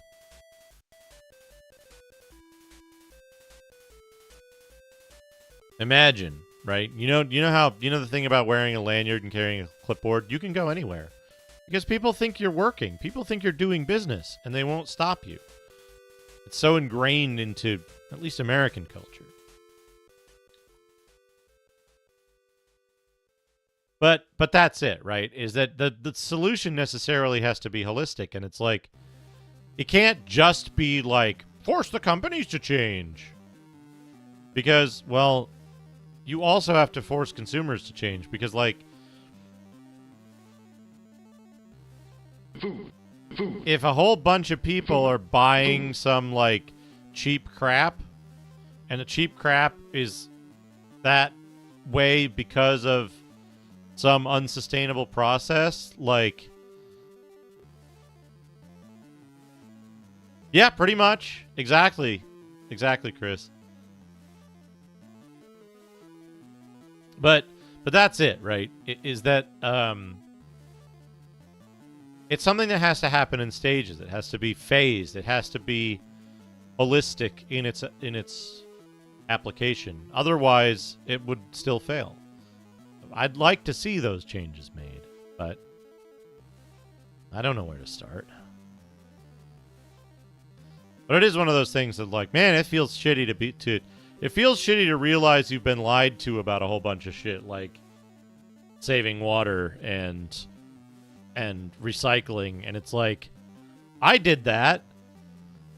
imagine, right? You know the thing about wearing a lanyard and carrying a clipboard? You can go anywhere. Because people think you're working. People think you're doing business, and they won't stop you. It's so ingrained into at least American culture. But that's it, right? Is that the solution necessarily has to be holistic, and it's like it can't just be like force the companies to change. Because, well, you also have to force consumers to change because like if a whole bunch of people are buying some, like, cheap crap, and the cheap crap is that way because of some unsustainable process, like... Yeah, pretty much. Exactly. Exactly, Chris. But that's it, right? Is that, it's something that has to happen in stages. It has to be phased. It has to be holistic in its application. Otherwise, it would still fail. I'd like to see those changes made, but I don't know where to start. But it is one of those things that, like, man, it feels shitty it feels shitty to realize you've been lied to about a whole bunch of shit, like saving water and recycling, and it's like, I did that,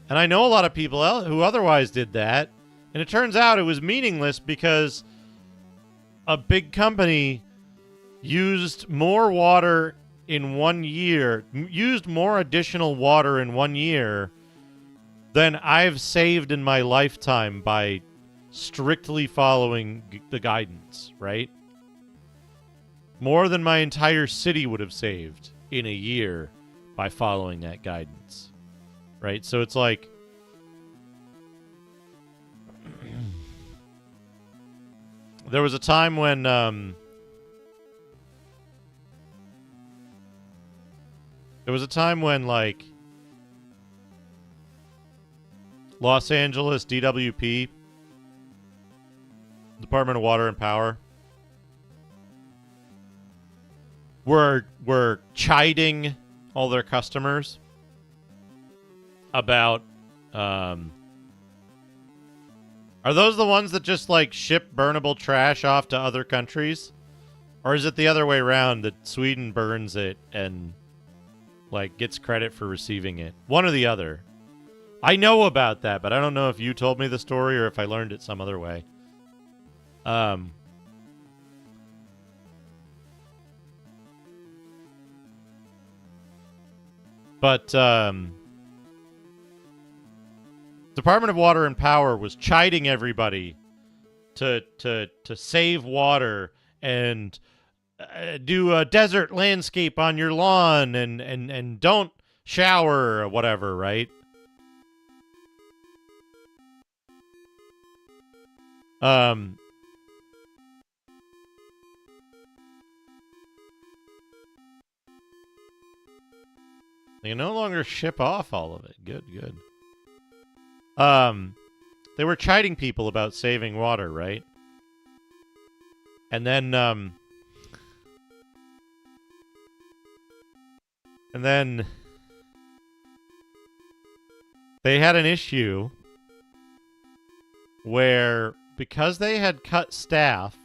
and I know a lot of people who otherwise did that, and it turns out it was meaningless because a big company used more water in 1 year, used more additional water in 1 year than I've saved in my lifetime by strictly following the guidance, right? More than my entire city would have saved in a year by following that guidance. Right? So it's like... there was a time when... there was a time when, like... Los Angeles DWP, Department of Water and Power, were chiding all their customers about, are those the ones that just, like, ship burnable trash off to other countries? Or is it the other way around, that Sweden burns it and, like, gets credit for receiving it? One or the other. I know about that, but I don't know if you told me the story or if I learned it some other way. But Department of Water and Power was chiding everybody to save water and do a desert landscape on your lawn and don't shower or whatever, right? They no longer ship off all of it. Good. They were chiding people about saving water, right? And then, they had an issue where, because they had cut staff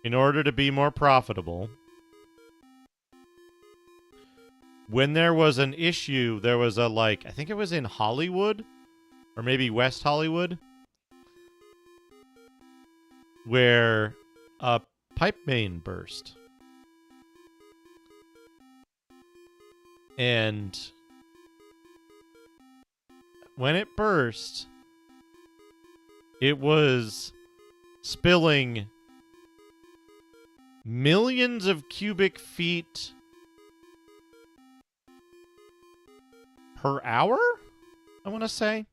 in order to be more profitable, when there was an issue, there was a, like, I think it was in Hollywood, or maybe West Hollywood, where a pipe main burst. And when it burst, it was spilling millions of cubic feet per hour, I want to say.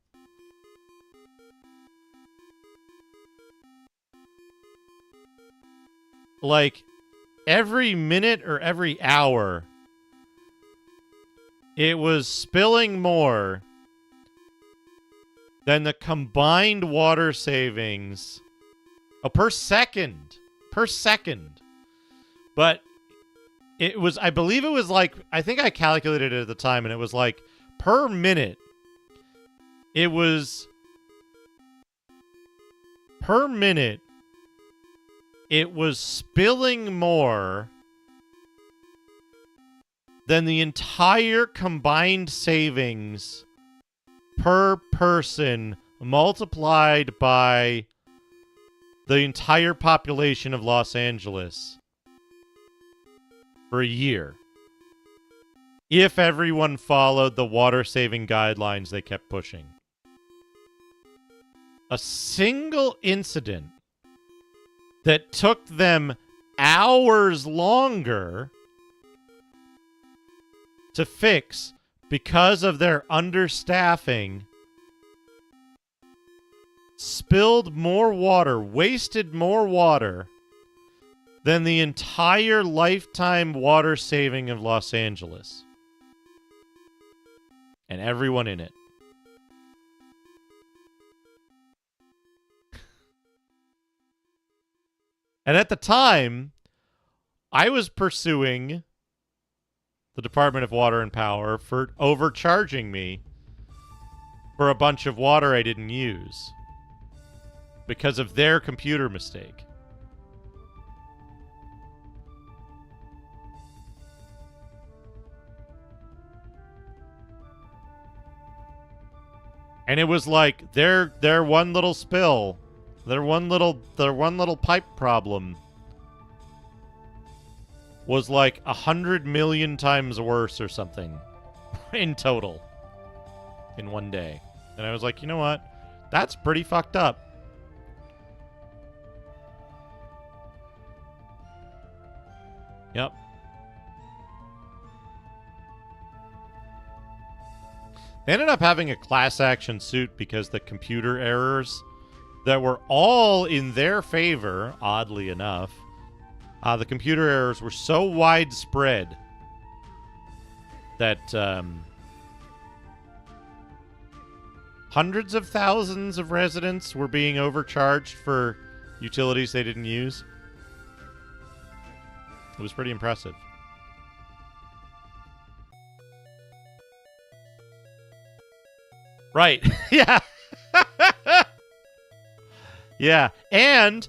like every minute or every hour, it was spilling more than the combined water savings per second. Per second. But it was, I believe it was like, I think I calculated it at the time, and it was like per minute, it was per minute, it was spilling more than the entire combined savings per person multiplied by the entire population of Los Angeles for a year. If everyone followed the water-saving guidelines they kept pushing. A single incident that took them hours longer to fix because of their understaffing spilled more water, wasted more water than the entire lifetime water saving of Los Angeles. And everyone in it. And at the time, I was pursuing the Department of Water and Power for overcharging me for a bunch of water I didn't use because of their computer mistake. And it was like their one little spill, their one little pipe problem was like 100 million times worse or something in total in one day. And I was like, you know what? That's pretty fucked up. Yep. They ended up having a class action suit because the computer errors that were all in their favor, oddly enough, the computer errors were so widespread that hundreds of thousands of residents were being overcharged for utilities they didn't use. It was pretty impressive. Right. Yeah. Yeah. And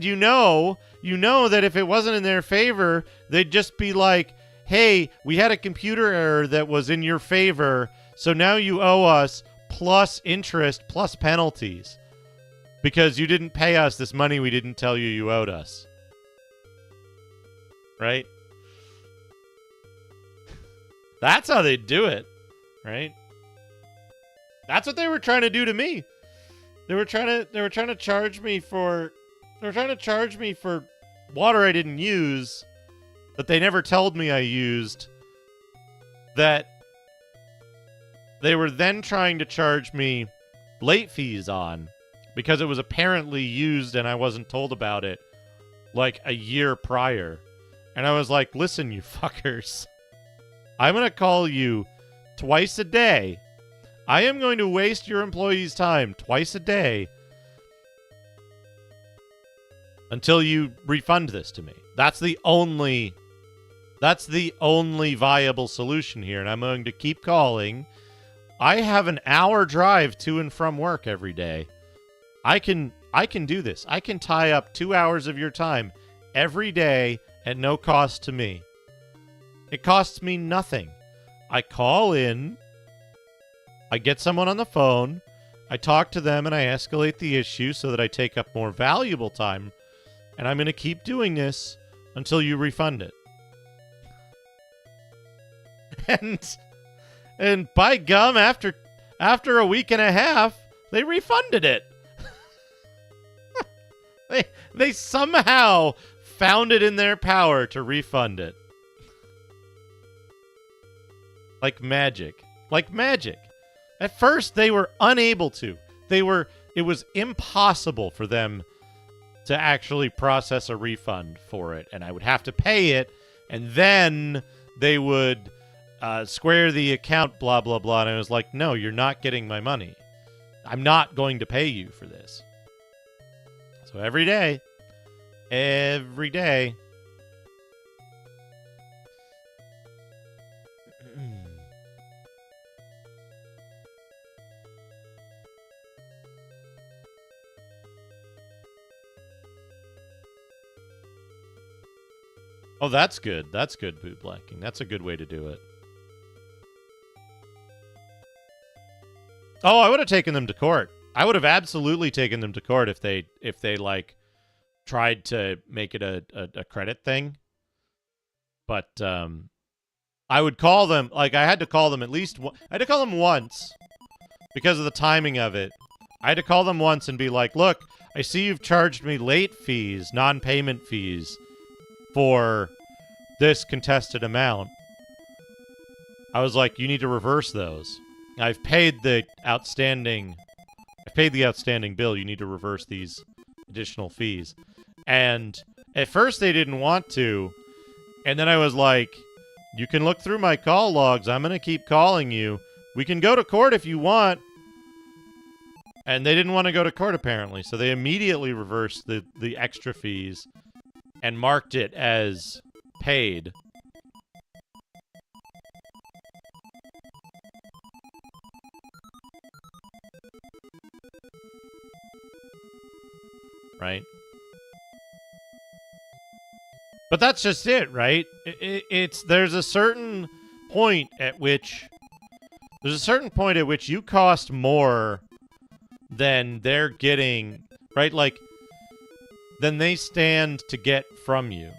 you know that if it wasn't in their favor, they'd just be like, hey, we had a computer error that was in your favor, so now you owe us plus interest plus penalties because you didn't pay us this money we didn't tell you you owed us. Right? That's how they do it, right? That's what they were trying to do to me. They were trying to charge me for water I didn't use that they never told me I used, that they were then trying to charge me late fees on because it was apparently used and I wasn't told about it like a year prior. And I was like, listen, you fuckers, I'm going to call you twice a day. I am going to waste your employees' time twice a day until you refund this to me. That's the only viable solution here, and I'm going to keep calling. I have an hour drive to and from work every day. I can do this. I can tie up 2 hours of your time every day at no cost to me. It costs me nothing. I call in, I get someone on the phone, I talk to them, and I escalate the issue so that I take up more valuable time, and I'm going to keep doing this until you refund it. And by gum, after a week and a half, they refunded it. They somehow found it in their power to refund it. Like magic. Like magic. At first, they were unable to. It was impossible for them to actually process a refund for it, and I would have to pay it, and then they would square the account, blah, blah, blah. And I was like, no, you're not getting my money. I'm not going to pay you for this. So every day, oh, that's good. That's good, bootblacking. That's a good way to do it. Oh, I would have taken them to court. I would have absolutely taken them to court if they like tried to make it a credit thing. But I would call them, like I had to call them at least I had to call them once because of the timing of it. I had to call them once and be like, "Look, I see you've charged me late fees, non-payment fees for this contested amount." I was like, "You need to reverse those. I've paid the outstanding bill. You need to reverse these additional fees." And at first they didn't want to. And then I was like, "You can look through my call logs. I'm going to keep calling you. We can go to court if you want." And they didn't want to go to court, apparently. So they immediately reversed the extra fees and marked it as paid. Right? But that's just it, right? There's a certain point at which you cost more than they're getting, right? Like, than they stand to get from you.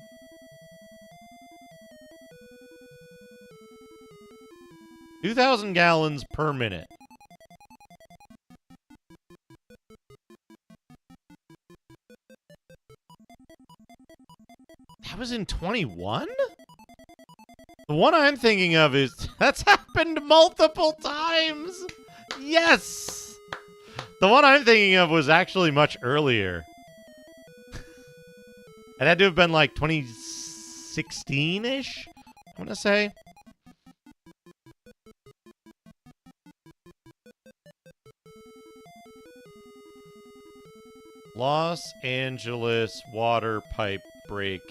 $2,000 gallons per minute. That was in 21? The one I'm thinking of is... That's happened multiple times! Yes! The one I'm thinking of was actually much earlier. It had to have been like 2016-ish, I want to say. Los Angeles water pipe break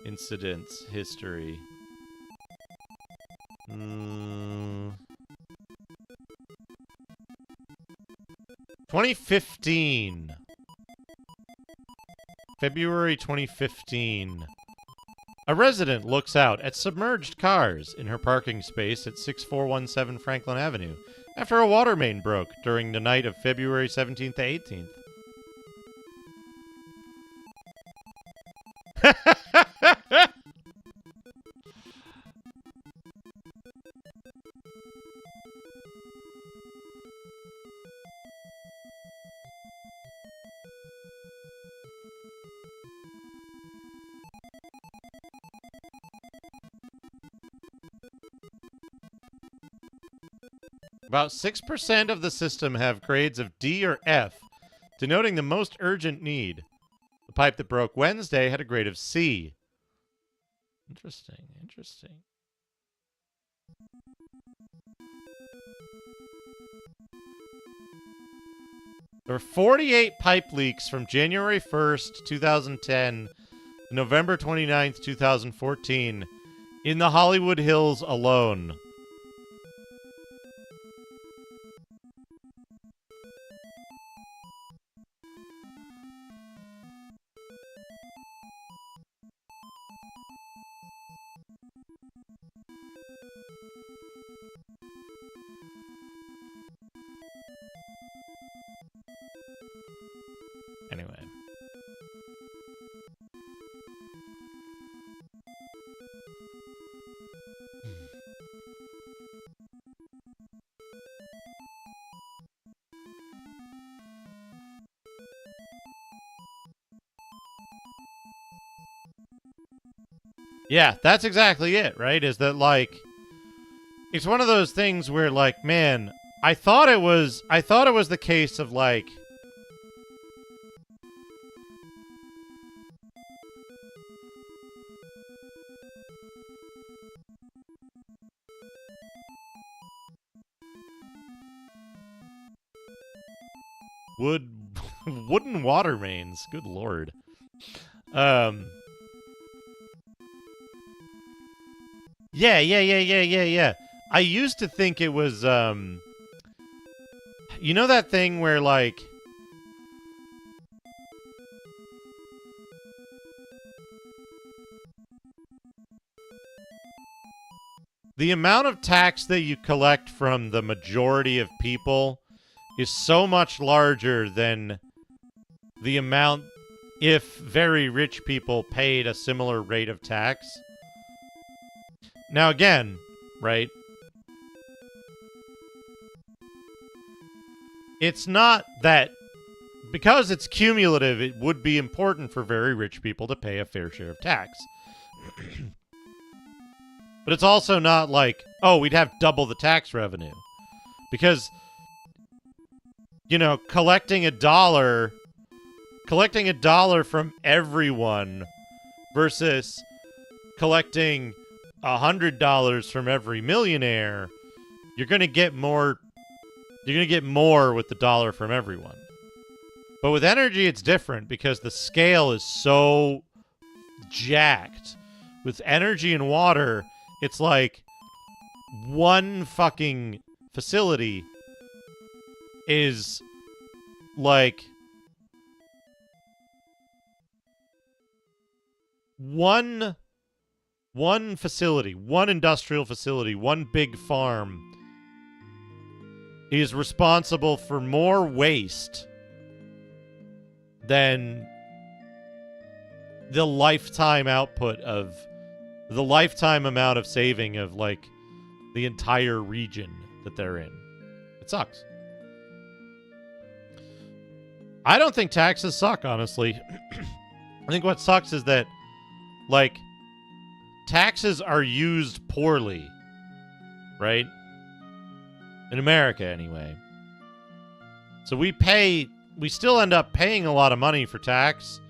incidents history. 2015. February 2015. A resident looks out at submerged cars in her parking space at 6417 Franklin Avenue after a water main broke during the night of February 17th to 18th. About 6% of the system have grades of D or F, denoting the most urgent need. The pipe that broke Wednesday had a grade of C. Interesting, interesting. There were 48 pipe leaks from January 1st, 2010 to November 29th, 2014 in the Hollywood Hills alone. Anyway. Yeah, that's exactly it, right? Is that like it's one of those things where like, man, I thought it was the case of like wooden water mains. Good lord. Yeah. I used to think it was, you know that thing where, like, the amount of tax that you collect from the majority of people is so much larger than the amount if very rich people paid a similar rate of tax. Now again, right? It's not that because it's cumulative, it would be important for very rich people to pay a fair share of tax. But it's also not like, oh, we'd have double the tax revenue. Because, you know, collecting a dollar from everyone versus collecting $100 from every millionaire, you're going to get more. You're going to get more with the dollar from everyone. But with energy, it's different because the scale is so jacked. With energy and water, it's like one fucking facility is like one facility, one industrial facility, one big farm is responsible for more waste than the lifetime output of the lifetime amount of saving of like the entire region that they're in. It sucks. I don't think taxes suck, honestly. I think what sucks is that like taxes are used poorly, right? In America, anyway. So we still end up paying a lot of money for tax,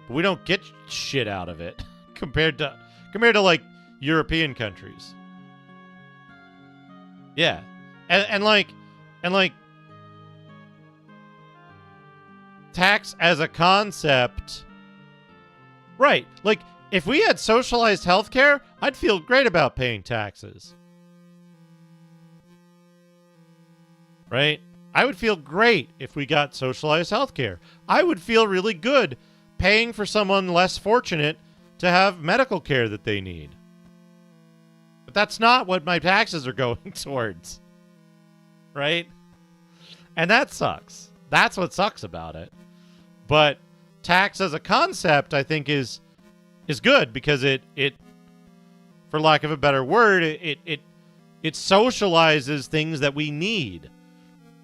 but we don't get shit out of it compared to like European countries. Yeah. And like tax as a concept, right? Like if we had socialized healthcare, I'd feel great about paying taxes. Right? I would feel great if we got socialized healthcare. I would feel really good paying for someone less fortunate to have medical care that they need. But that's not what my taxes are going towards. Right? And that sucks. That's what sucks about it. But tax as a concept, I think, is good because it for lack of a better word, it socializes things that we need.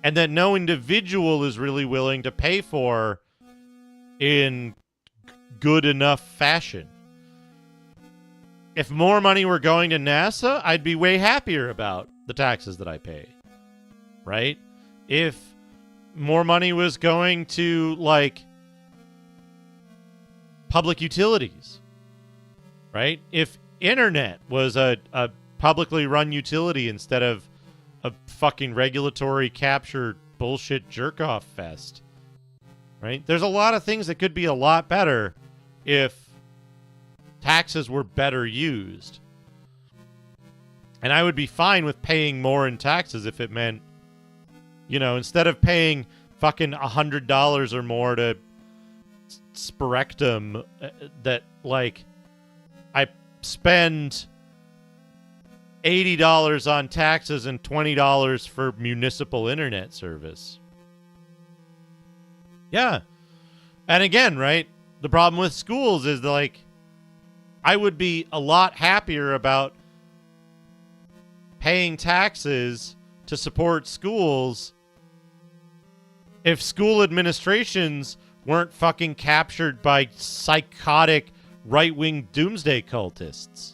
And that no individual is really willing to pay for in good enough fashion. If more money were going to NASA, I'd be way happier about the taxes that I pay. Right? If more money was going to, like, public utilities. Right? If internet was a publicly run utility instead of a fucking regulatory capture bullshit jerk-off fest. Right? There's a lot of things that could be a lot better if taxes were better used. And I would be fine with paying more in taxes if it meant, you know, instead of paying fucking $100 or more to Spirectum, that, like, I spend $80 on taxes and $20 for municipal internet service. Yeah. And again, right? The problem with schools is that, like, I would be a lot happier about paying taxes to support schools if school administrations weren't fucking captured by psychotic right-wing doomsday cultists.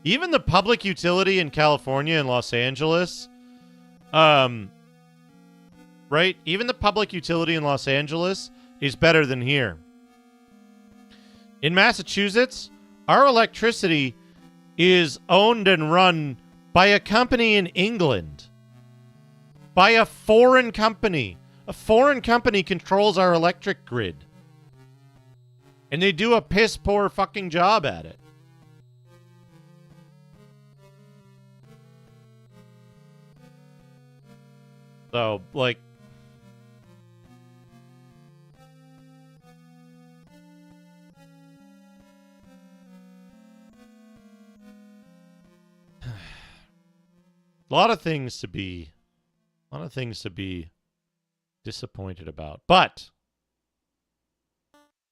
Even the public utility in California and Los Angeles, right? Even the public utility in Los Angeles is better than here. In Massachusetts, our electricity is owned and run by a company in England. By a foreign company. A foreign company controls our electric grid. And they do a piss poor fucking job at it. So, like... A lot of things to be disappointed about. But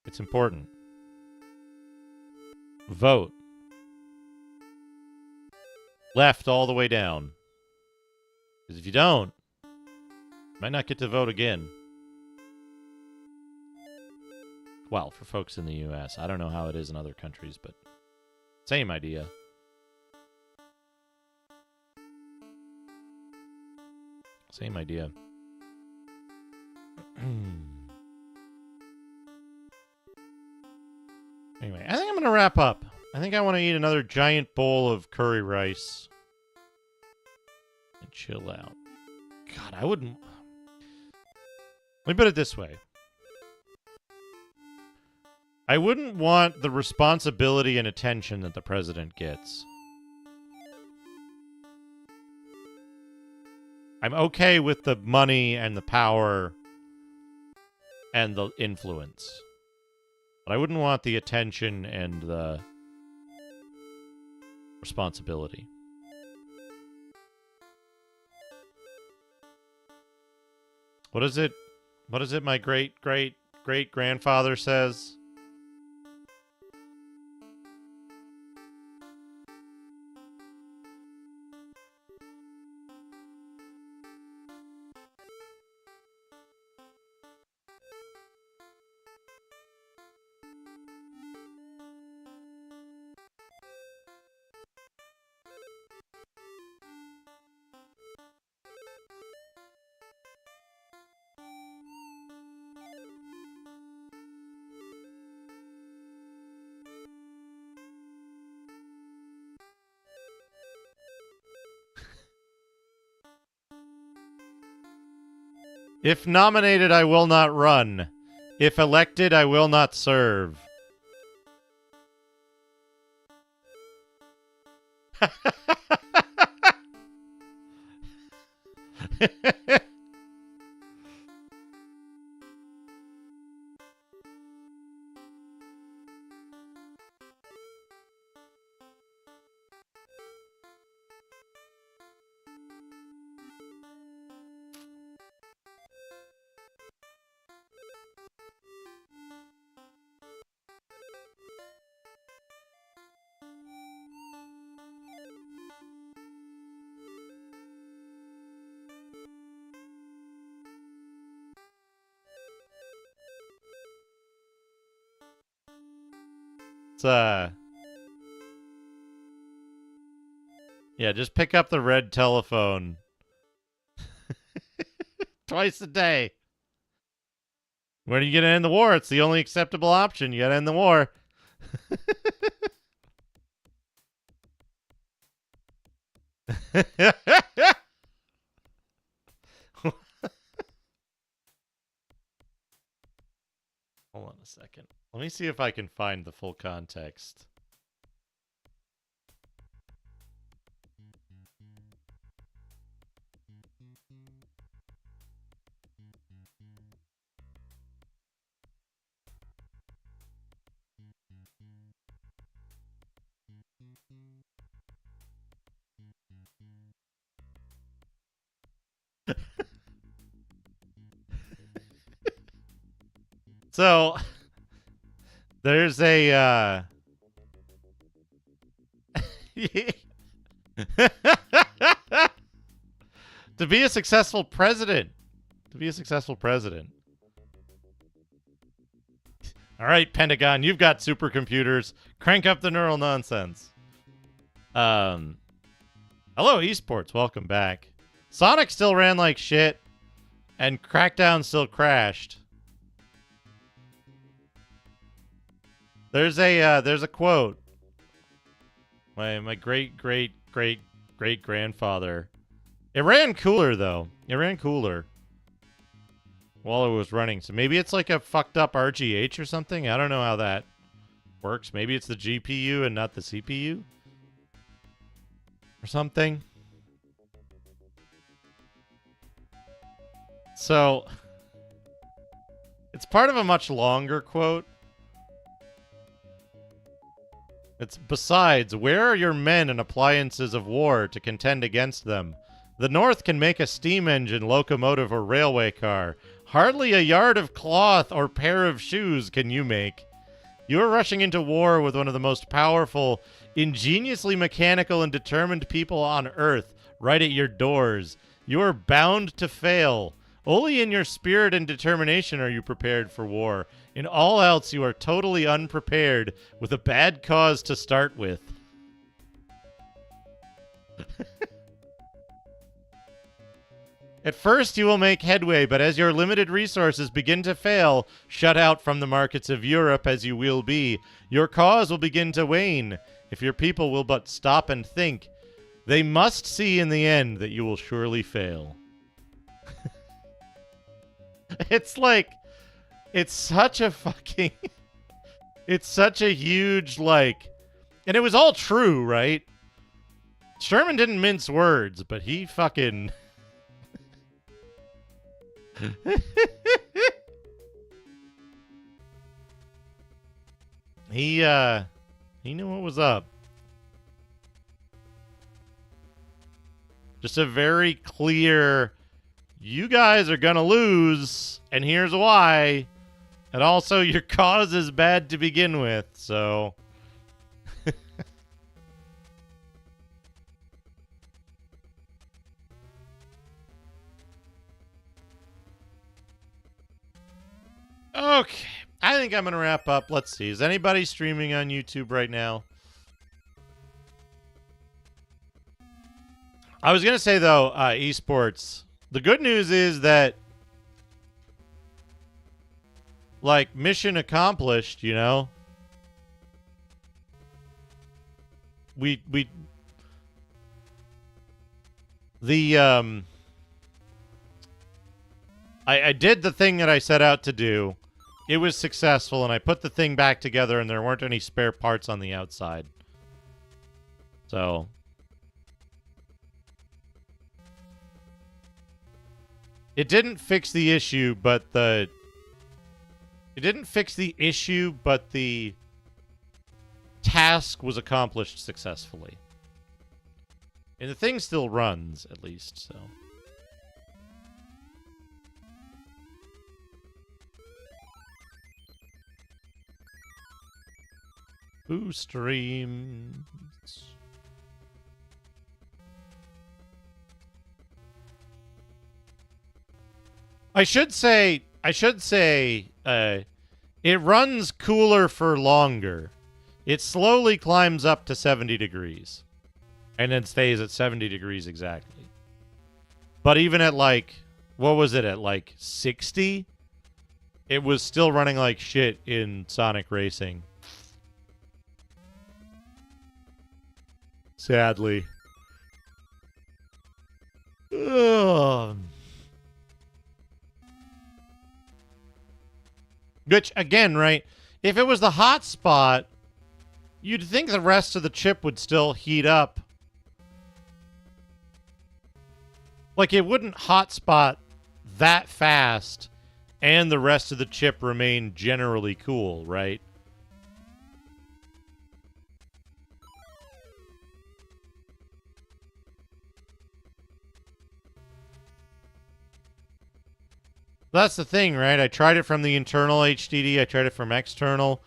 it's important. Vote. Left all the way down. Because if you don't, you might not get to vote again. Well, for folks in the U.S. I don't know how it is in other countries, but same idea. Same idea. Anyway, I think I'm going to wrap up. I think I want to eat another giant bowl of curry rice. And chill out. God, I wouldn't... Let me put it this way. I wouldn't want the responsibility and attention that the president gets. I'm okay with the money and the power and the influence. But I wouldn't want the attention and the responsibility. What is it? What is it my great-great-great-grandfather says? If nominated, I will not run. If elected, I will not serve. Yeah, just pick up the red telephone. Twice a day. When are you going to end the war? It's the only acceptable option. You got to end the war. Hold on a second. Let me see if I can find the full context. So, there's a, to be a successful president. All right, Pentagon, you've got supercomputers. Crank up the neural nonsense. Hello, esports. Welcome back. Sonic still ran like shit, and Crackdown still crashed. There's a quote. My great grandfather. It ran cooler though. It ran cooler while it was running. So maybe it's like a fucked up RGH or something. I don't know how that works. Maybe it's the GPU and not the CPU or something. So it's part of a much longer quote. It's besides, where are your men and appliances of war to contend against them? The North can make a steam engine, locomotive, or railway car. Hardly a yard of cloth or pair of shoes can you make. You are rushing into war with one of the most powerful, ingeniously mechanical and determined people on earth, right at your doors. You are bound to fail. Only in your spirit and determination are you prepared for war. In all else, you are totally unprepared, with a bad cause to start with. At first, you will make headway, but as your limited resources begin to fail, shut out from the markets of Europe as you will be, your cause will begin to wane. If your people will but stop and think, they must see in the end that you will surely fail. It's like, it's such a fucking, it's such a huge, like, and it was all true, right? Sherman didn't mince words, but he fucking... he knew what was up. Just a very clear, you guys are gonna lose, and here's why. And also, your cause is bad to begin with, so... Okay, I think I'm going to wrap up. Let's see. Is anybody streaming on YouTube right now? I was going to say, though, esports. The good news is that, like, mission accomplished, you know? I did the thing that I set out to do. It was successful, and I put the thing back together, and there weren't any spare parts on the outside. So... it didn't fix the issue, but the... It didn't fix the issue, but the task was accomplished successfully. And the thing still runs, at least, so... Who streams? I should say, it runs cooler for longer. It slowly climbs up to 70 degrees. And then stays at 70 degrees exactly. But even at like, what was it, at like 60? It was still running like shit in Sonic Racing. Sadly. Ugh. Which, again, right? If it was the hot spot, you'd think the rest of the chip would still heat up. Like, it wouldn't hotspot that fast and the rest of the chip remain generally cool, right? That's the thing, right? I tried it from the internal HDD. I tried it from external.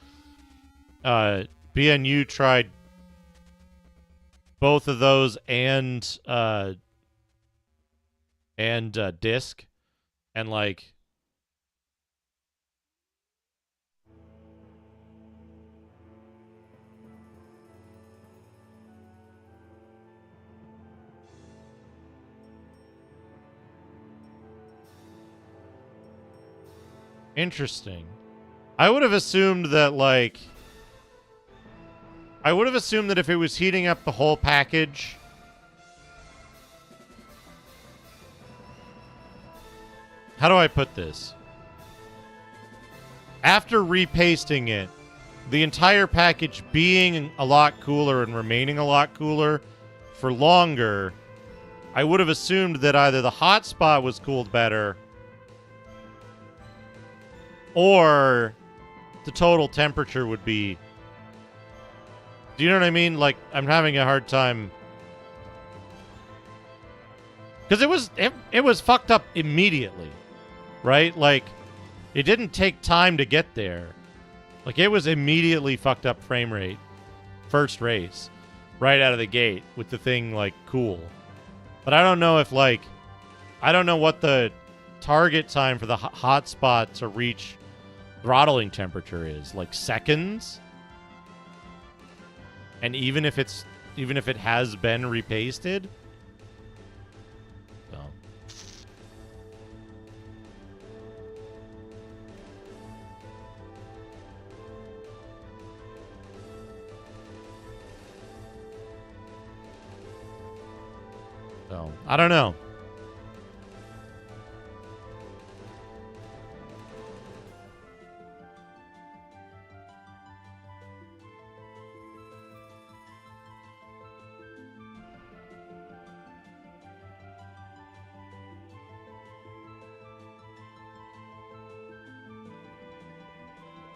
BNU tried both of those and disk, and like interesting. I would have assumed that, like, I would have assumed that if it was heating up the whole package, how do I put this? After repasting it, the entire package being a lot cooler and remaining a lot cooler for longer, I would have assumed that either the hotspot was cooled better or the total temperature would be... Do you know what I mean? Like, I'm having a hard time... Because it was fucked up immediately, right? Like, it didn't take time to get there. Like, it was immediately fucked up frame rate. First race. Right out of the gate with the thing, like, cool. But I don't know if, like... I don't know what the target time for the hotspot to reach throttling temperature is. Like, seconds? And even if it has been repasted? So... So, I don't know.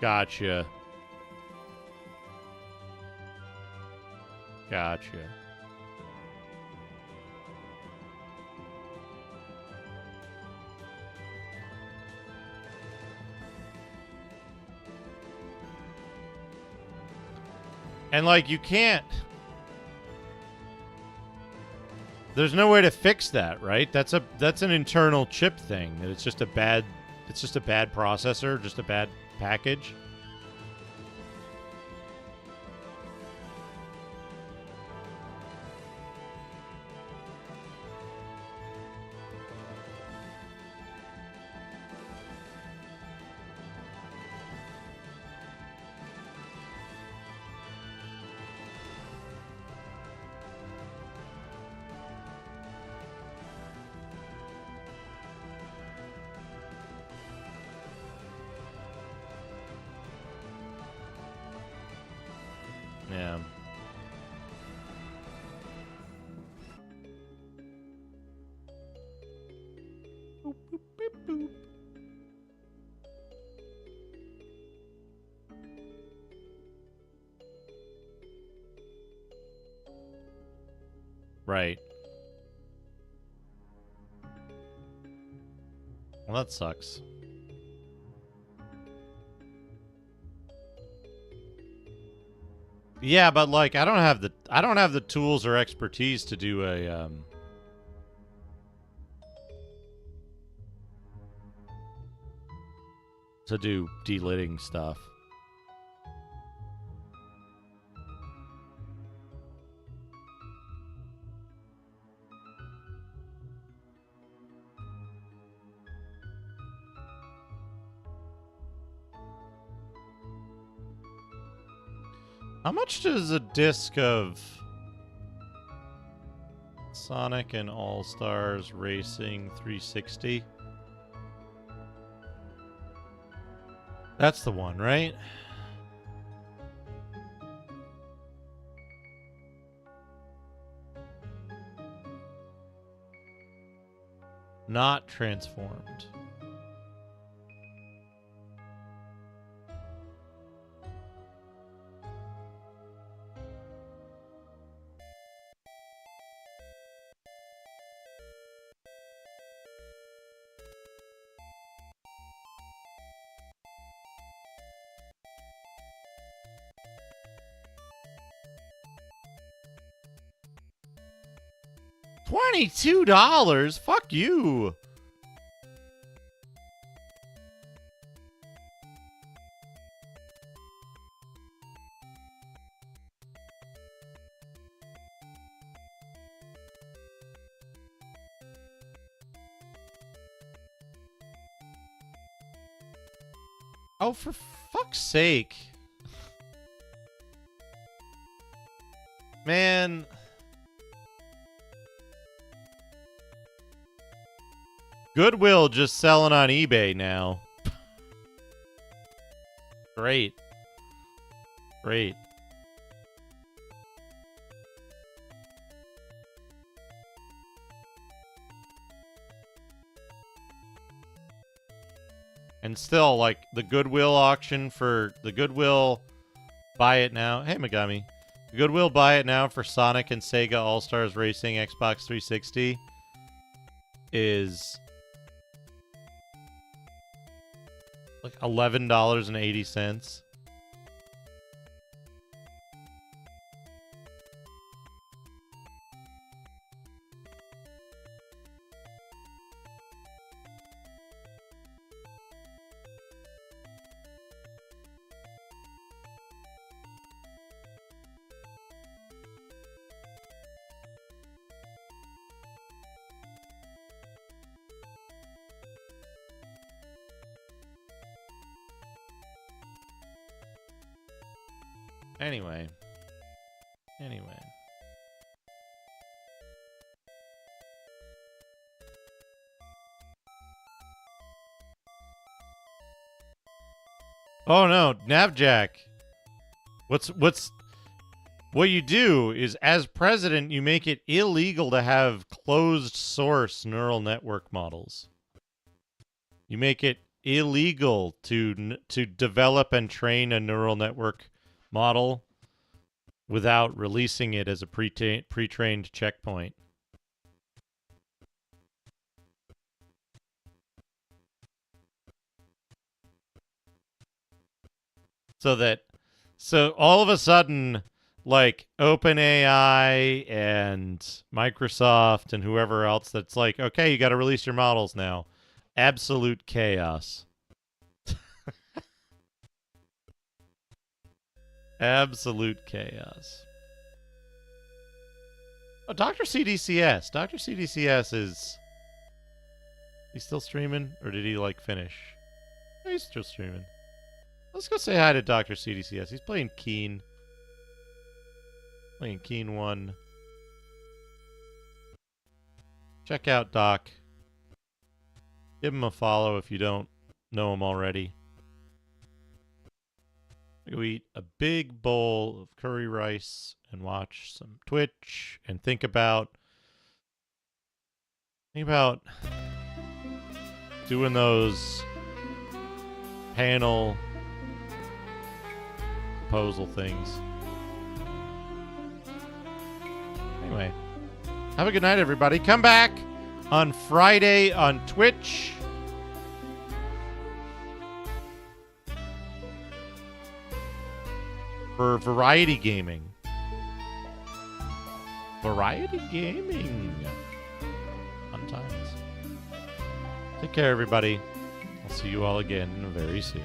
Gotcha. Gotcha. And, like, you can't... There's no way to fix that, right? That's an internal chip thing. It's just a bad processor, just a bad package. Yeah. Boop, boop, boop, boop. Right. Well, that sucks. Yeah, but like I don't have the tools or expertise to do a to do delidding stuff. How much does a disc of Sonic and All-Stars Racing 360? That's the one, right? Not transformed. $22? Fuck you. Oh, for fuck's sake. Man. Goodwill just selling on eBay now. Great. Great. And still, like, the Goodwill auction for the Goodwill buy it now. Hey, Megami. The Goodwill buy it now for Sonic and Sega All-Stars Racing Xbox 360 is like $11.80. Anyway. Oh no, Navjack. What you do is, as president, you make it illegal to have closed source neural network models. You make it illegal to develop and train a neural network model without releasing it as a pre-trained checkpoint. So all of a sudden, like OpenAI and Microsoft and whoever else that's like, okay, you got to release your models now. Absolute chaos. Absolute chaos. Oh, Dr. CDCS. Dr. CDCS is... He's still streaming? Or did he, like, finish? No, he's still streaming. Let's go say hi to Dr. CDCS. He's playing Keen. Playing Keen 1. Check out Doc. Give him a follow if you don't know him already. Go eat a big bowl of curry rice and watch some Twitch and think about doing those panel proposal things. Anyway, have a good night, everybody. Come back on Friday on Twitch. For variety gaming. Variety gaming. Fun times. Take care, everybody. I'll see you all again very soon.